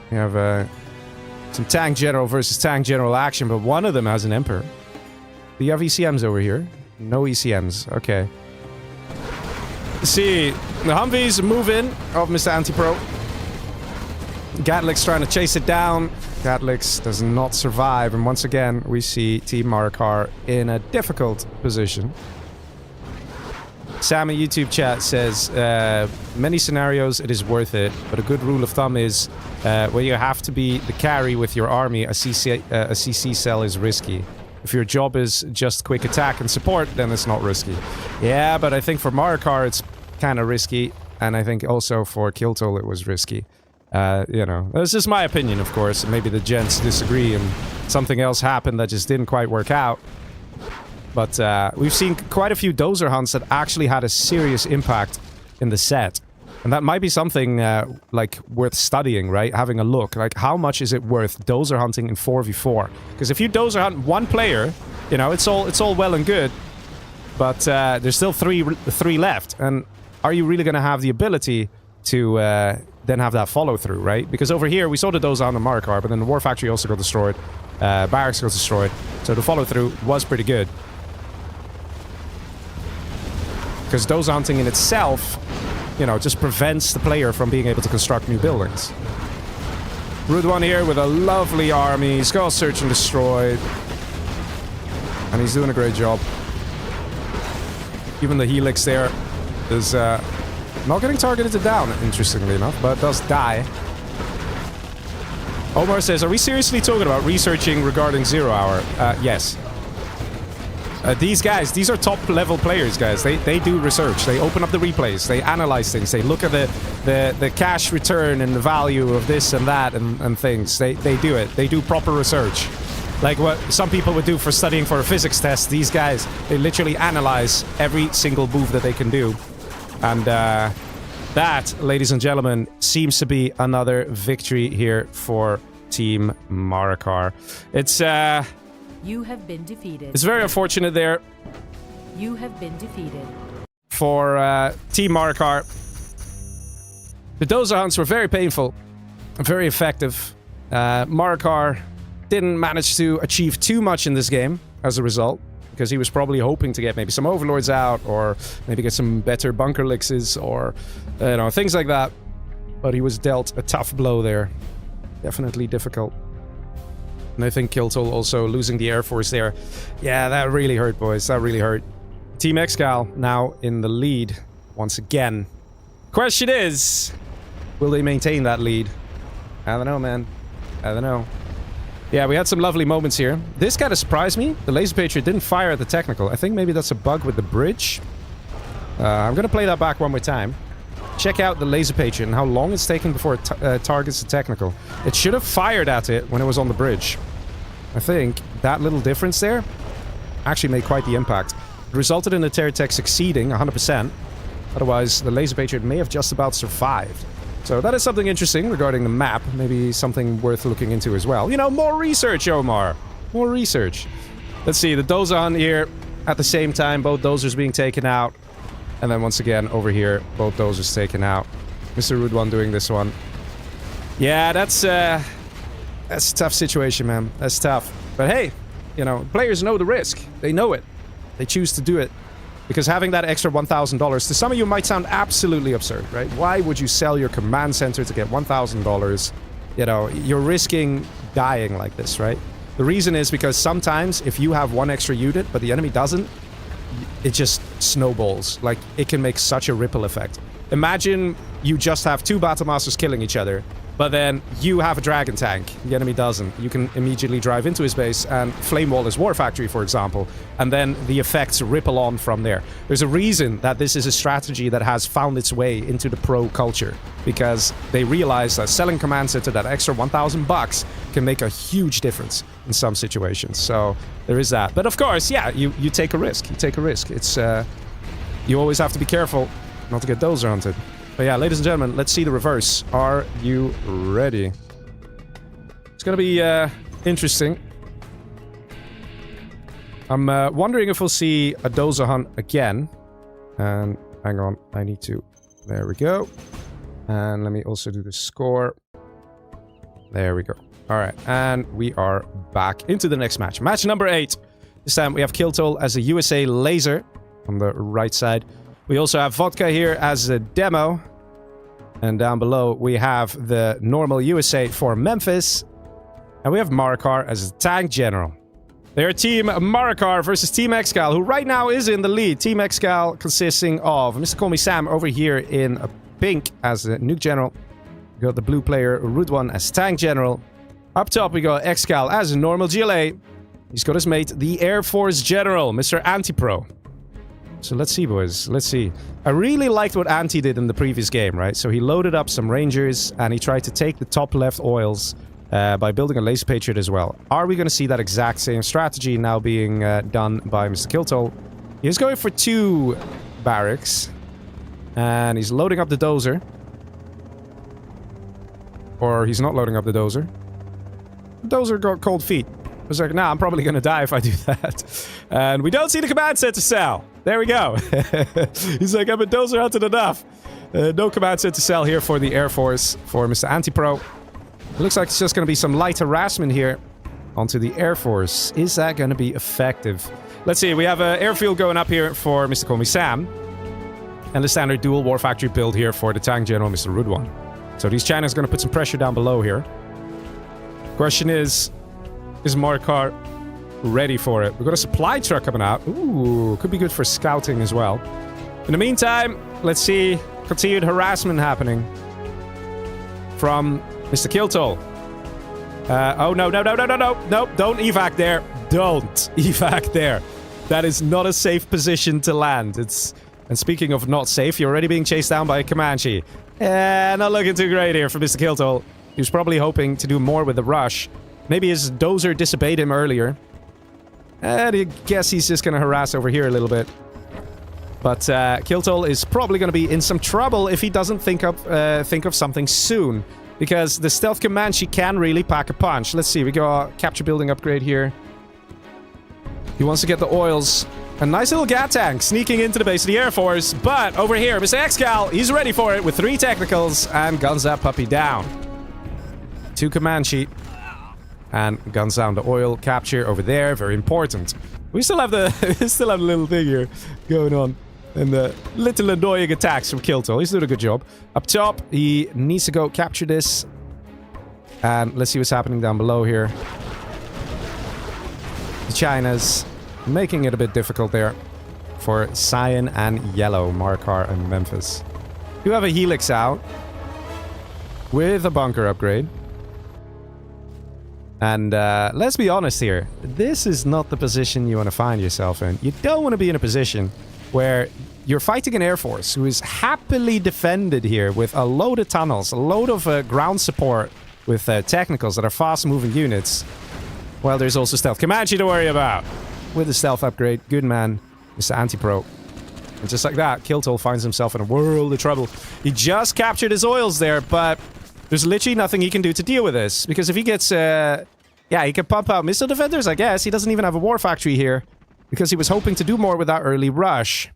we have some tank general versus tank general action, but one of them has an Emperor. Do you have ECMs over here? No ECMs, okay. Let's see, the Humvees move in of Mr. Anti-Pro. Gatlix trying to chase it down. Gatlix does not survive, and once again we see Team Marakar in a difficult position. Sammy YouTube chat says, many scenarios it is worth it, but a good rule of thumb is where you have to be the carry with your army, a CC cell is risky. If your job is just quick attack and support, then it's not risky. Yeah, but I think for Marakar it's kind of risky, and I think also for Kiltol it was risky. You know, that's just my opinion, of course, and maybe the gents disagree and something else happened that just didn't quite work out. But we've seen quite a few dozer hunts that actually had a serious impact in the set. And that might be something, like, worth studying, right? Having a look. Like, how much is it worth dozer hunting in 4v4? Because if you dozer hunt one player, you know, it's all well and good. But there's still three left. And are you really going to have the ability to then have that follow-through, right? Because over here, we saw the dozer hunt on Marakar, but then the War Factory also got destroyed. Barracks got destroyed. So the follow-through was pretty good. Because dozer hunting in itself, you know, just prevents the player from being able to construct new buildings. Rude One here with a lovely army. He's got search and destroy. And he's doing a great job. Even the helix there is not getting targeted down, interestingly enough, but does die. Omar says, are we seriously talking about researching regarding Zero Hour? Yes. These guys, these are top level players, guys. They do research. They open up the replays. They analyze things. They look at the cash return and the value of this and that and things. They do it. They do proper research. Like what some people would do for studying for a physics test. These guys, they literally analyze every single move that they can do. And that, ladies and gentlemen, seems to be another victory here for Team Marakar. It's You have been defeated. It's very unfortunate there. You have been defeated. For Team Marakar. The dozer hunts were very painful. Very effective. Marakar didn't manage to achieve too much in this game as a result. Because he was probably hoping to get maybe some overlords out. Or maybe get some better bunker elixers. Or, you know, things like that. But he was dealt a tough blow there. Definitely difficult. And I think Kiltol also losing the Air Force there. Yeah, that really hurt, boys. That really hurt. Team Excal now in the lead once again. Question is, will they maintain that lead? I don't know, man. I don't know. Yeah, we had some lovely moments here. This kind of surprised me. The Laser Patriot didn't fire at the technical. I think maybe that's a bug with the bridge. I'm going to play that back one more time. Check out the Laser Patriot and how long it's taken before it targets the technical. It should have fired at it when it was on the bridge. I think that little difference there actually made quite the impact. It resulted in the Terratech succeeding 100%. Otherwise, the Laser Patriot may have just about survived. So that is something interesting regarding the map. Maybe something worth looking into as well. You know, more research, Omar. More research. Let's see, the dozer hunt here at the same time. Both dozers being taken out. And then once again, over here, both dozers taken out. Mr. Rude One doing this one. Yeah, that's a tough situation, man. That's tough. But hey, you know, players know the risk. They know it. They choose to do it. Because having that extra $1,000, to some of you might sound absolutely absurd, right? Why would you sell your command center to get $1,000? You know, you're risking dying like this, right? The reason is because sometimes if you have one extra unit, but the enemy doesn't, it just snowballs. Like, it can make such a ripple effect. Imagine you just have two Battle Masters killing each other, but then you have a Dragon Tank. The enemy doesn't. You can immediately drive into his base and flame wall his War Factory, for example, and then the effects ripple on from there. There's a reason that this is a strategy that has found its way into the pro culture, because they realize that selling command center that extra $1,000 can make a huge difference in some situations. So there is that. But of course, yeah, you take a risk. You take a risk. It's you always have to be careful not to get dozer hunted. But yeah, ladies and gentlemen, let's see the reverse. Are you ready? It's gonna be interesting. I'm wondering if we'll see a dozer hunt again. And hang on, I need to... There we go. And let me also do the score. There we go. Alright, and we are back into the next match. Match number 8. This time we have Kiltol as a USA laser on the right side. We also have Vodka here as a demo. And down below, we have the normal USA for Memphis. And we have Marakar as a tank general. They are Team Marakar versus Team Excal, who right now is in the lead. Team Excal consisting of Mr. Call Me Sam over here in pink as a nuke general. We got the blue player, Rude One, as tank general. Up top, we got Excal as a normal GLA. He's got his mate, the Air Force General, Mr. Anti-Pro. So let's see, boys. Let's see. I really liked what Anti did in the previous game, right? So he loaded up some Rangers, and he tried to take the top left oils by building a Laser Patriot as well. Are we going to see that exact same strategy now being done by Mr. Kiltol? He's going for 2 barracks, and he's loading up the dozer. Or he's not loading up the dozer. The dozer got cold feet. I was like, nah, I'm probably going to die if I do that. And we don't see the command set to sell. There we go. He's like, I've been dozer hunted enough. No command set to sell here for the Air Force, for Mr. Anti-Pro. It looks like it's just going to be some light harassment here onto the Air Force. Is that going to be effective? Let's see. We have an airfield going up here for Mr. Call Me Sam. And the standard dual War Factory build here for the tank general, Mr. Rude One. So these China's going to put some pressure down below here. Question is Marakar ready for it? We've got a supply truck coming out. Ooh, could be good for scouting as well. In the meantime, let's see continued harassment happening from Mr. Kiltol. Oh, no, no, no, no, no, no. No, don't evac there. Don't evac there. That is not a safe position to land. And speaking of not safe, you're already being chased down by a Comanche. Not looking too great here for Mr. Kiltol. He was probably hoping to do more with the rush. Maybe his dozer disobeyed him earlier. And I guess he's just going to harass over here a little bit. But Kiltol is probably going to be in some trouble if he doesn't think of something soon. Because the stealth Comanche can really pack a punch. Let's see, we got a capture building upgrade here. He wants to get the oils. A nice little gat tank sneaking into the base of the Air Force. But over here, Mr. Excal, he's ready for it with 3 technicals and guns that puppy down. 2 Comanche. And guns down the oil capture over there. Very important. We still have the little thing here going on. And the little annoying attacks from Kiltol. He's doing a good job. Up top, he needs to go capture this. And let's see what's happening down below here. The China's making it a bit difficult there for Cyan and Yellow, Marakar and Memphis. You have a Helix out with a bunker upgrade. And let's be honest here. This is not the position you want to find yourself in. You don't want to be in a position where you're fighting an Air Force who is happily defended here with a load of tunnels, a load of ground support with technicals that are fast-moving units. Well, there's also Stealth Comanche to worry about. With the stealth upgrade, good man, Mr. Anti-Pro. And just like that, Kiltol finds himself in a world of trouble. He just captured his oils there, but there's literally nothing he can do to deal with this. Because if he gets, yeah, he can pump out missile defenders, I guess. He doesn't even have a war factory here. Because he was hoping to do more with that early rush.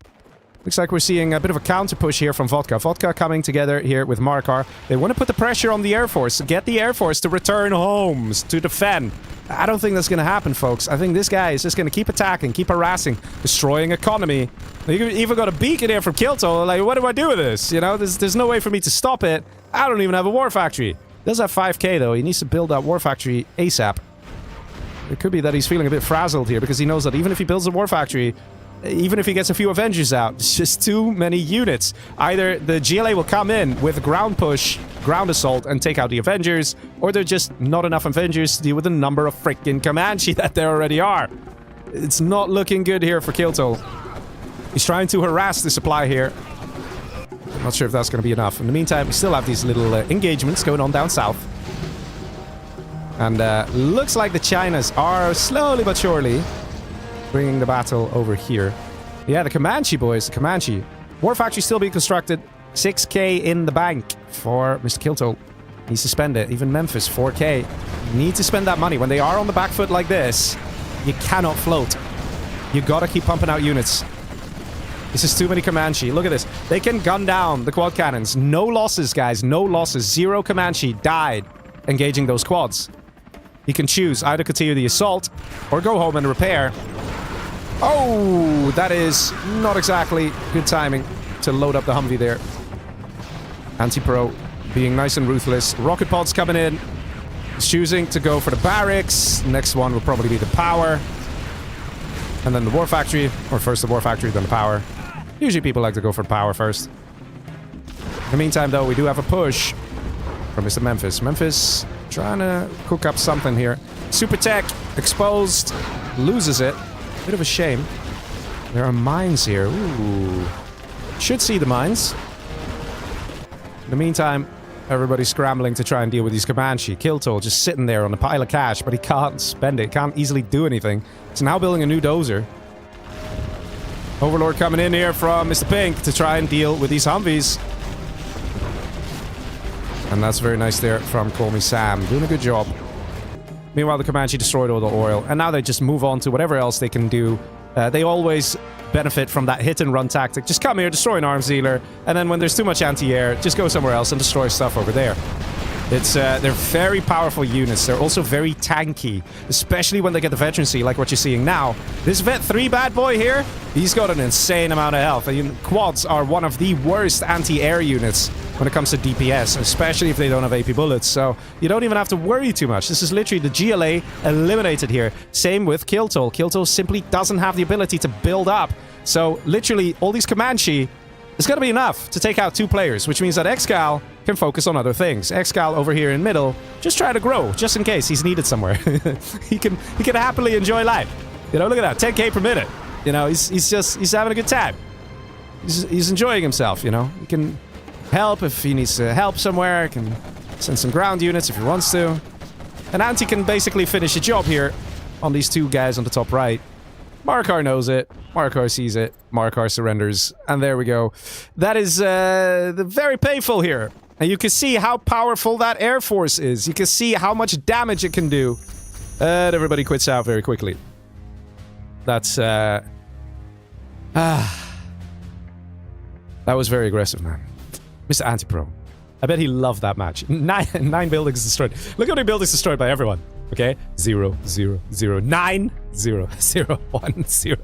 Looks like we're seeing a bit of a counter push here from Vodka. Vodka coming together here with Marakar. They want to put the pressure on the Air Force. Get the Air Force to return homes, to defend. I don't think that's going to happen, folks. I think this guy is just going to keep attacking, keep harassing, destroying economy. You even got a beacon here from Kiltol. Like, what do I do with this? You know, there's no way for me to stop it. I don't even have a war factory. Does have 5k, though. He needs to build that war factory ASAP. It could be that he's feeling a bit frazzled here because he knows that even if he builds a war factory, even if he gets a few Avengers out, it's just too many units. Either the GLA will come in with ground push, ground assault, and take out the Avengers, or there's just not enough Avengers to deal with the number of freaking Comanche that there already are. It's not looking good here for Kiltol. He's trying to harass the supply here. I'm not sure if that's going to be enough. In the meantime, we still have these little engagements going on down south. And looks like the Chinas are slowly but surely bringing the battle over here. Yeah, the Comanche, boys. The Comanche. War factory still being constructed. 6k in the bank for Mr. Kiltol. Needs to spend it. Even Memphis, 4k. Need to spend that money. When they are on the back foot like this, you cannot float. You gotta keep pumping out units. This is too many Comanche. Look at this. They can gun down the quad cannons. No losses, guys. No losses. 0 Comanche died engaging those quads. He can choose either continue the assault or go home and repair. Oh, that is not exactly good timing to load up the Humvee there. Anti-Pro being nice and ruthless. Rocket pods coming in. He's choosing to go for the barracks. Next one will probably be the power. And then the war factory. Or first the war factory, then the power. Usually people like to go for the power first. In the meantime, though, we do have a push from Mr. Memphis. Memphis trying to cook up something here. Super tech exposed. Loses it. Bit of a shame. There are mines here. Ooh. Should see the mines. In the meantime, everybody's scrambling to try and deal with these Comanche. Kiltol just sitting there on a pile of cash, but he can't spend it. Can't easily do anything. He's now building a new dozer. Overlord coming in here from Mr. Pink to try and deal with these Humvees. And that's very nice there from Call Me Sam. Doing a good job. Meanwhile, the Comanche destroyed all the oil, and now they just move on to whatever else they can do. They always benefit from that hit-and-run tactic. Just come here, destroy an arms dealer, and then when there's too much anti-air, just go somewhere else and destroy stuff over there. They're very powerful units. They're also very tanky, especially when they get the veterancy, like what you're seeing now. This Vet 3 bad boy here, he's got an insane amount of health. And quads are one of the worst anti-air units when it comes to DPS, especially if they don't have AP bullets. So you don't even have to worry too much. This is literally the GLA eliminated here. Same with Kiltol. Kiltol simply doesn't have the ability to build up. So literally, all these Comanche, it's going to be enough to take out 2 players, which means that Excal can focus on other things. Excal over here in middle, just try to grow, just in case he's needed somewhere. he can happily enjoy life. You know, look at that, 10k per minute. You know, he's having a good time. He's enjoying himself, you know. He can help if he needs help somewhere, can send some ground units if he wants to. And Anti can basically finish the job here on these 2 guys on the top right. Marakar knows it. Marakar sees it. Marakar surrenders. And there we go. That is very painful here. And you can see how powerful that Air Force is. You can see how much damage it can do. And everybody quits out very quickly. That's... That was very aggressive, man. Mr. Anti-Pro. I bet he loved that match. 9 buildings destroyed. Look how many buildings destroyed by everyone. Okay? 0, 0, 0, 9, 0, 0, 1, 0.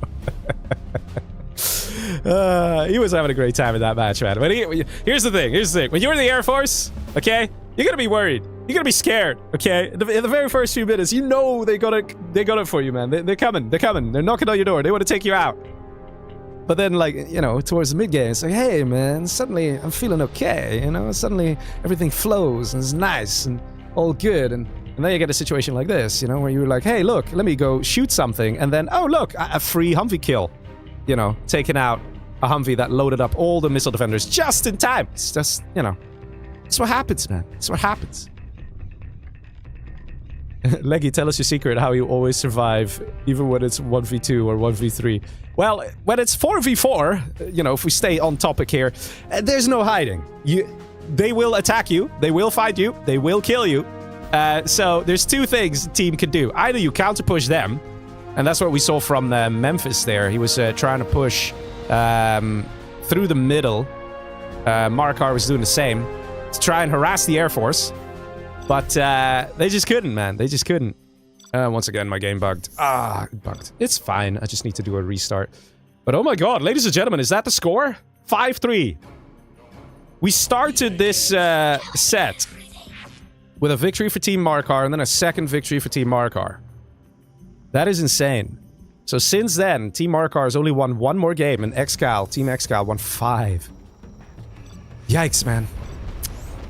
He was having a great time in that match, man. But here's the thing. When you're in the Air Force, okay, you're gonna be worried. You're gonna be scared, okay? In the very first few minutes, you know they got it for you, man. They're coming. They're knocking on your door. They want to take you out. But then, like, you know, towards the mid-game, it's like, hey, man, suddenly I'm feeling okay, you know? Suddenly everything flows and it's nice and all good. And then you get a situation like this, you know, where you're like, hey, look, let me go shoot something. And then, oh, look, a free Humvee kill. You know, taking out a Humvee that loaded up all the missile defenders just in time. It's just, you know, it's what happens, man. It's what happens. Leggy, tell us your secret, how you always survive, even when it's 1v2 or 1v3. Well, when it's 4v4, you know, if we stay on topic here, there's no hiding. They will attack you, they will fight you, they will kill you. So there's 2 things the team can do. Either you counter-push them, and that's what we saw from Memphis there. He was trying to push through the middle. Marakar was doing the same to try and harass the Air Force. But they just couldn't, man. They just couldn't. Once again, my game bugged. It bugged. It's fine. I just need to do a restart. But oh my god, ladies and gentlemen, is that the score? 5-3. We started this set with a victory for Team Marakar and then a second victory for Team Marakar. That is insane. So since then, Team Marakar has only won 1 more game, and Team Excal won 5. Yikes, man.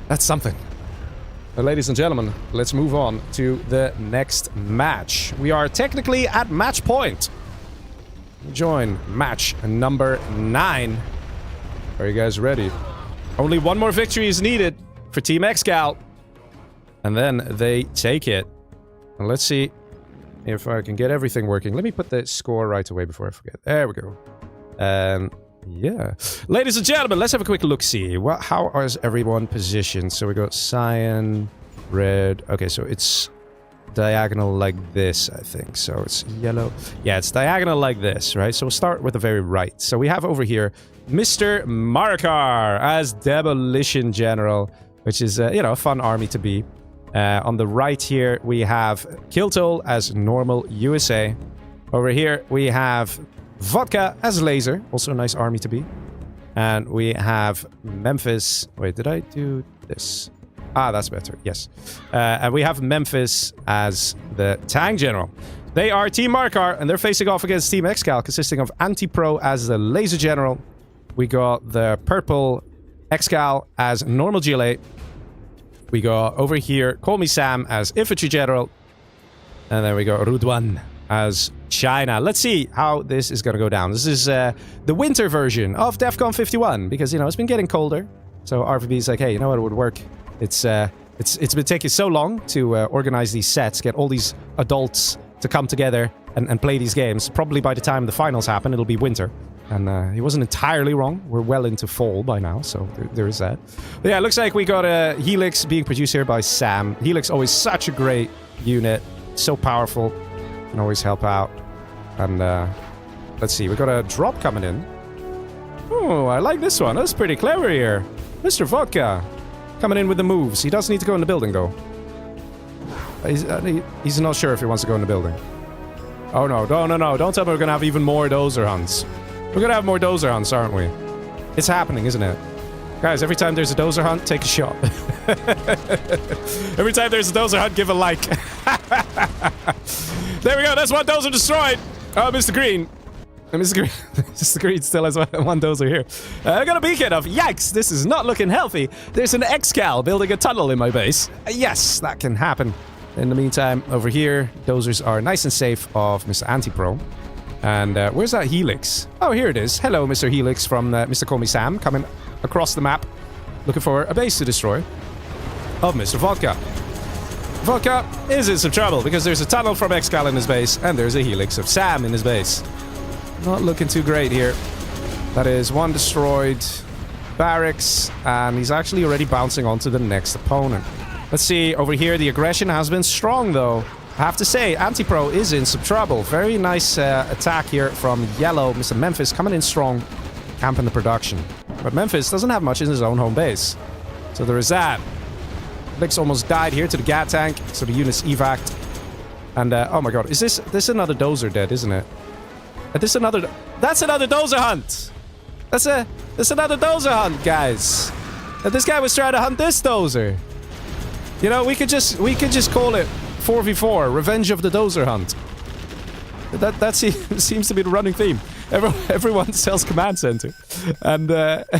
That's something. Ladies and gentlemen, let's move on to the next match. We are technically at match point. Join match number 9. Are you guys ready? Only 1 more victory is needed for Team Excal. And then they take it. And let's see if I can get everything working. Let me put the score right away before I forget. There we go. Yeah. Ladies and gentlemen, let's have a quick look-see. How is everyone positioned? So we got cyan, red. Okay, so it's diagonal like this, I think. So it's yellow. Yeah, it's diagonal like this, right? So we'll start with the very right. So we have over here Mr. Marakar as Demolition General, which is, you know, a fun army to be. On the right here, we have Kiltol as normal USA. Over here, we have Vodka as Laser, also a nice army to be. And we have Memphis. Wait, did I do this? Ah, that's better. Yes. And we have Memphis as the Tank General. They are Team Marakar, and they're facing off against Team Excal, consisting of Anti-Pro as the Laser General. We got the purple Excal as normal GLA. We got over here, Call Me Sam as Infantry General. And then we got Rudwan as China. Let's see how this is going to go down. This is the winter version of Defcon 51, because, you know, it's been getting colder. So RVB is like, hey, you know what, it would work. It's been taking so long to organize these sets, get all these adults to come together and play these games. Probably by the time the finals happen, it'll be winter. And he wasn't entirely wrong. We're well into fall by now, so there is that. But yeah, it looks like we got a Helix being produced here by Sam. Helix always such a great unit. So powerful. Can always help out. And let's see, we got a drop coming in. Oh, I like this one. That's pretty clever here. Mr. Vodka coming in with the moves. He does need to go in the building, though. He's not sure if he wants to go in the building. Oh, no. No. Don't tell me we're going to have even more Dozer Hunts. We're going to have more Dozer Hunts, aren't we? It's happening, isn't it? Guys, every time there's a Dozer Hunt, take a shot. Every time there's a Dozer Hunt, give a like. There we go. That's one Dozer destroyed. Oh, Mr. Green. Mr. Green, Mr. Green still has one dozer here. I got a beacon of, yikes, this is not looking healthy. There's an Excal building a tunnel in my base. Yes, that can happen. In the meantime, over here, dozers are nice and safe of Mr. Anti-Pro. And where's that Helix? Oh, here it is. Hello, Mr. Helix from Mr. Call Me Sam, coming across the map, looking for a base to destroy of Mr. Vodka. Vodka is in some trouble because there's a tunnel from Excal in his base and there's a Helix of Sam in his base. Not looking too great here. That is one destroyed barracks, and he's actually already bouncing onto the next opponent. Let's see, over here the aggression has been strong though. I have to say, Anti-Pro is in some trouble. Very nice attack here from Yellow. Mr. Memphis coming in strong, camping the production. But Memphis doesn't have much in his own home base. So there is that. Blix almost died here to the Gat tank, so the unit's evac'd. And, oh my god, is this another dozer dead, isn't it? That's another dozer hunt! That's another dozer hunt, guys! And this guy was trying to hunt this dozer! You know, we could just call it 4v4, Revenge of the Dozer Hunt. That seems to be the running theme. Everyone sells Command Center. And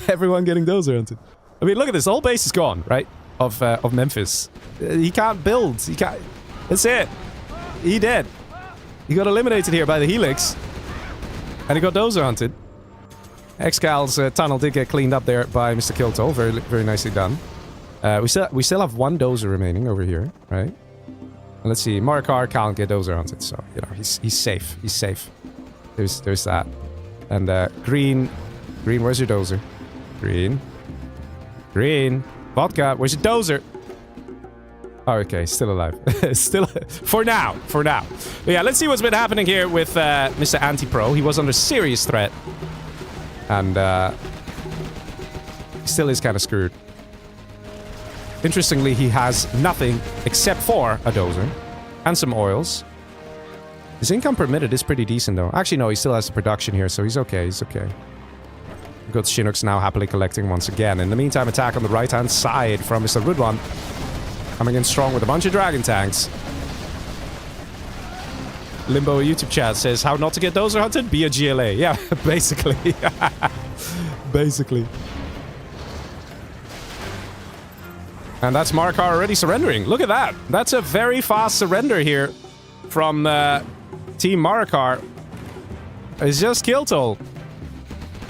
everyone getting dozer hunted. I mean, look at this, the whole base is gone, right? Of Memphis. He can't build. He can't... That's it. He dead. He got eliminated here by the Helix. And he got dozer hunted. Excal's tunnel did get cleaned up there by Mr. Kiltol. Very, very nicely done. We still have one dozer remaining over here, right? And let's see. Marakar can't get dozer hunted, so you know he's safe. He's safe. There's that. And Green, where's your dozer? Green, Vodka, where's your dozer? Oh, okay, still alive. Still for now. But yeah, let's see what's been happening here with Mr. Anti-Pro. He was under serious threat, and he still is kind of screwed. Interestingly, he has nothing except for a dozer and some oils. His income permitted is pretty decent, though. Actually, no, he still has the production here, so he's okay. He's okay. We've got Chinooks now happily collecting once again. In the meantime, attack on the right-hand side from Mr. Rudwan. Coming in strong with a bunch of dragon tanks. Limbo YouTube chat says, how not to get dozer hunted? Be a GLA. Yeah, basically. Basically. And that's Marakar already surrendering. Look at that. That's a very fast surrender here from Team Marakar. It's just Kiltol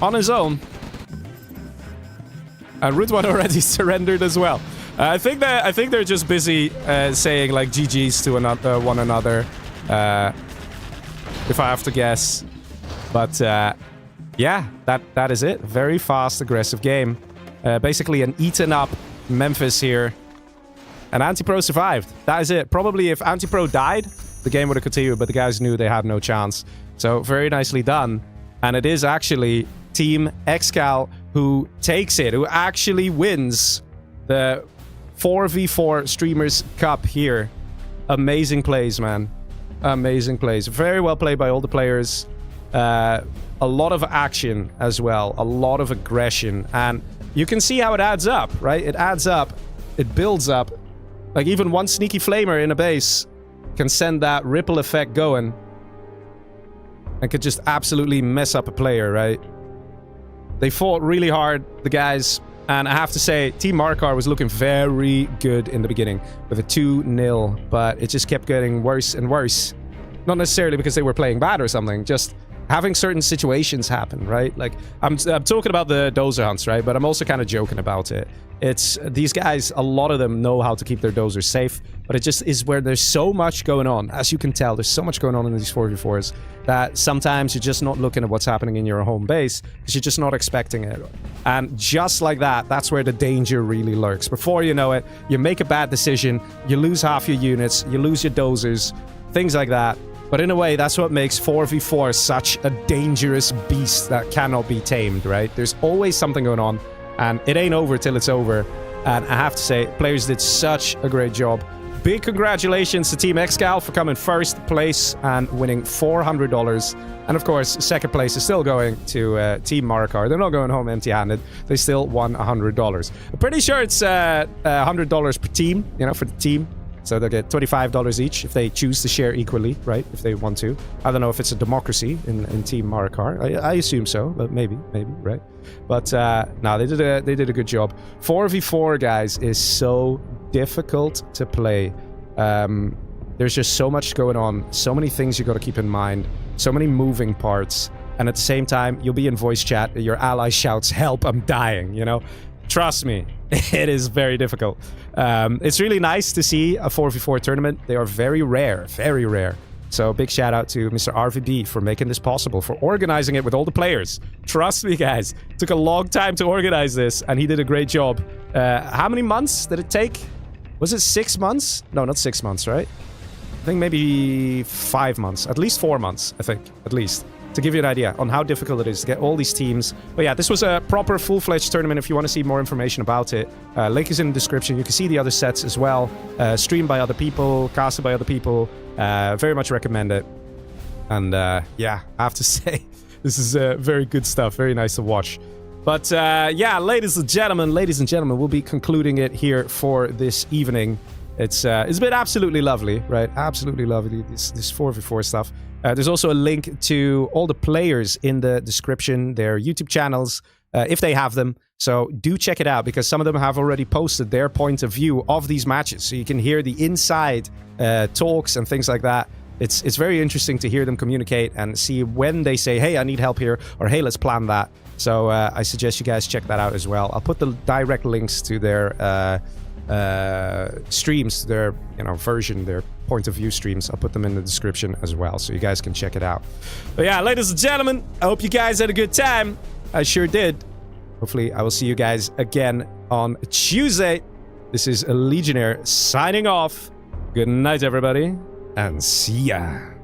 on his own. And Rudwan already surrendered as well. I think they're just busy saying like GGs to one another, if I have to guess. But yeah, that is it. Very fast, aggressive game. Basically an eaten up Memphis here. And Anti-Pro survived. That is it. Probably if Anti-Pro died, the game would have continued, but the guys knew they had no chance. So very nicely done. And it is actually Team Excal who takes it, who actually wins the 4v4 Streamers Cup here. Amazing plays, man. Amazing plays. Very well played by all the players. A lot of action as well. A lot of aggression. And you can see how it adds up, right? It adds up. It builds up. Like even one sneaky flamer in a base can send that ripple effect going. And could just absolutely mess up a player, right? They fought really hard, the guys. And I have to say, Team Marakar was looking very good in the beginning with a 2-0, but it just kept getting worse and worse. Not necessarily because they were playing bad or something, just having certain situations happen, right? Like, I'm talking about the dozer hunts, right? But I'm also kind of joking about it. It's, these guys, a lot of them know how to keep their dozers safe, but it just is where there's so much going on. As you can tell, there's so much going on in these 4v4s that sometimes you're just not looking at what's happening in your home base because you're just not expecting it. And just like that, that's where the danger really lurks. Before you know it, you make a bad decision, you lose half your units, you lose your dozers, things like that. But in a way, that's what makes 4v4 such a dangerous beast that cannot be tamed, right? There's always something going on, and it ain't over till it's over. And I have to say, players did such a great job. Big congratulations to Team Excal for coming first place and winning $400. And of course, second place is still going to Team Marakar. They're not going home empty-handed. They still won $100. I'm pretty sure it's $100 per team, you know, for the team. So they'll get $25 each if they choose to share equally, right? If they want to. I don't know if it's a democracy in Team Marakar. I assume so, but maybe, right? But no, they did a good job. 4v4, guys, is so difficult to play. There's just so much going on, so many things you got to keep in mind, so many moving parts, and at the same time, you'll be in voice chat, your ally shouts, "Help, I'm dying," you know? Trust me, it is very difficult. It's really nice to see a 4v4 tournament. They are very rare, very rare. So big shout out to Mr. RVD for making this possible, for organizing it with all the players. Trust me, guys, it took a long time to organize this, and he did a great job. How many months did it take? Was it 6 months? No, not 6 months, right? I think maybe 5 months. At least 4 months, I think. At least. To give you an idea on how difficult it is to get all these teams. But yeah, this was a proper full-fledged tournament. If you want to see more information about it, link is in the description. You can see the other sets as well. Streamed by other people, casted by other people. Very much recommend it. And yeah, I have to say, this is very good stuff. Very nice to watch. But yeah, ladies and gentlemen, we'll be concluding it here for this evening. It's been absolutely lovely, right? Absolutely lovely, this 4v4 stuff. There's also a link to all the players in the description, their YouTube channels, if they have them. So do check it out, because some of them have already posted their point of view of these matches. So you can hear the inside talks and things like that. It's very interesting to hear them communicate and see when they say, hey, I need help here, or hey, let's plan that. So I suggest you guys check that out as well. I'll put the direct links to their streams, their version, their point of view streams. I'll put them in the description as well, so you guys can check it out. But yeah, ladies and gentlemen, I hope you guys had a good time. I sure did. Hopefully I will see you guys again on Tuesday. This is Legionnaire signing off. Good night, everybody, and see ya.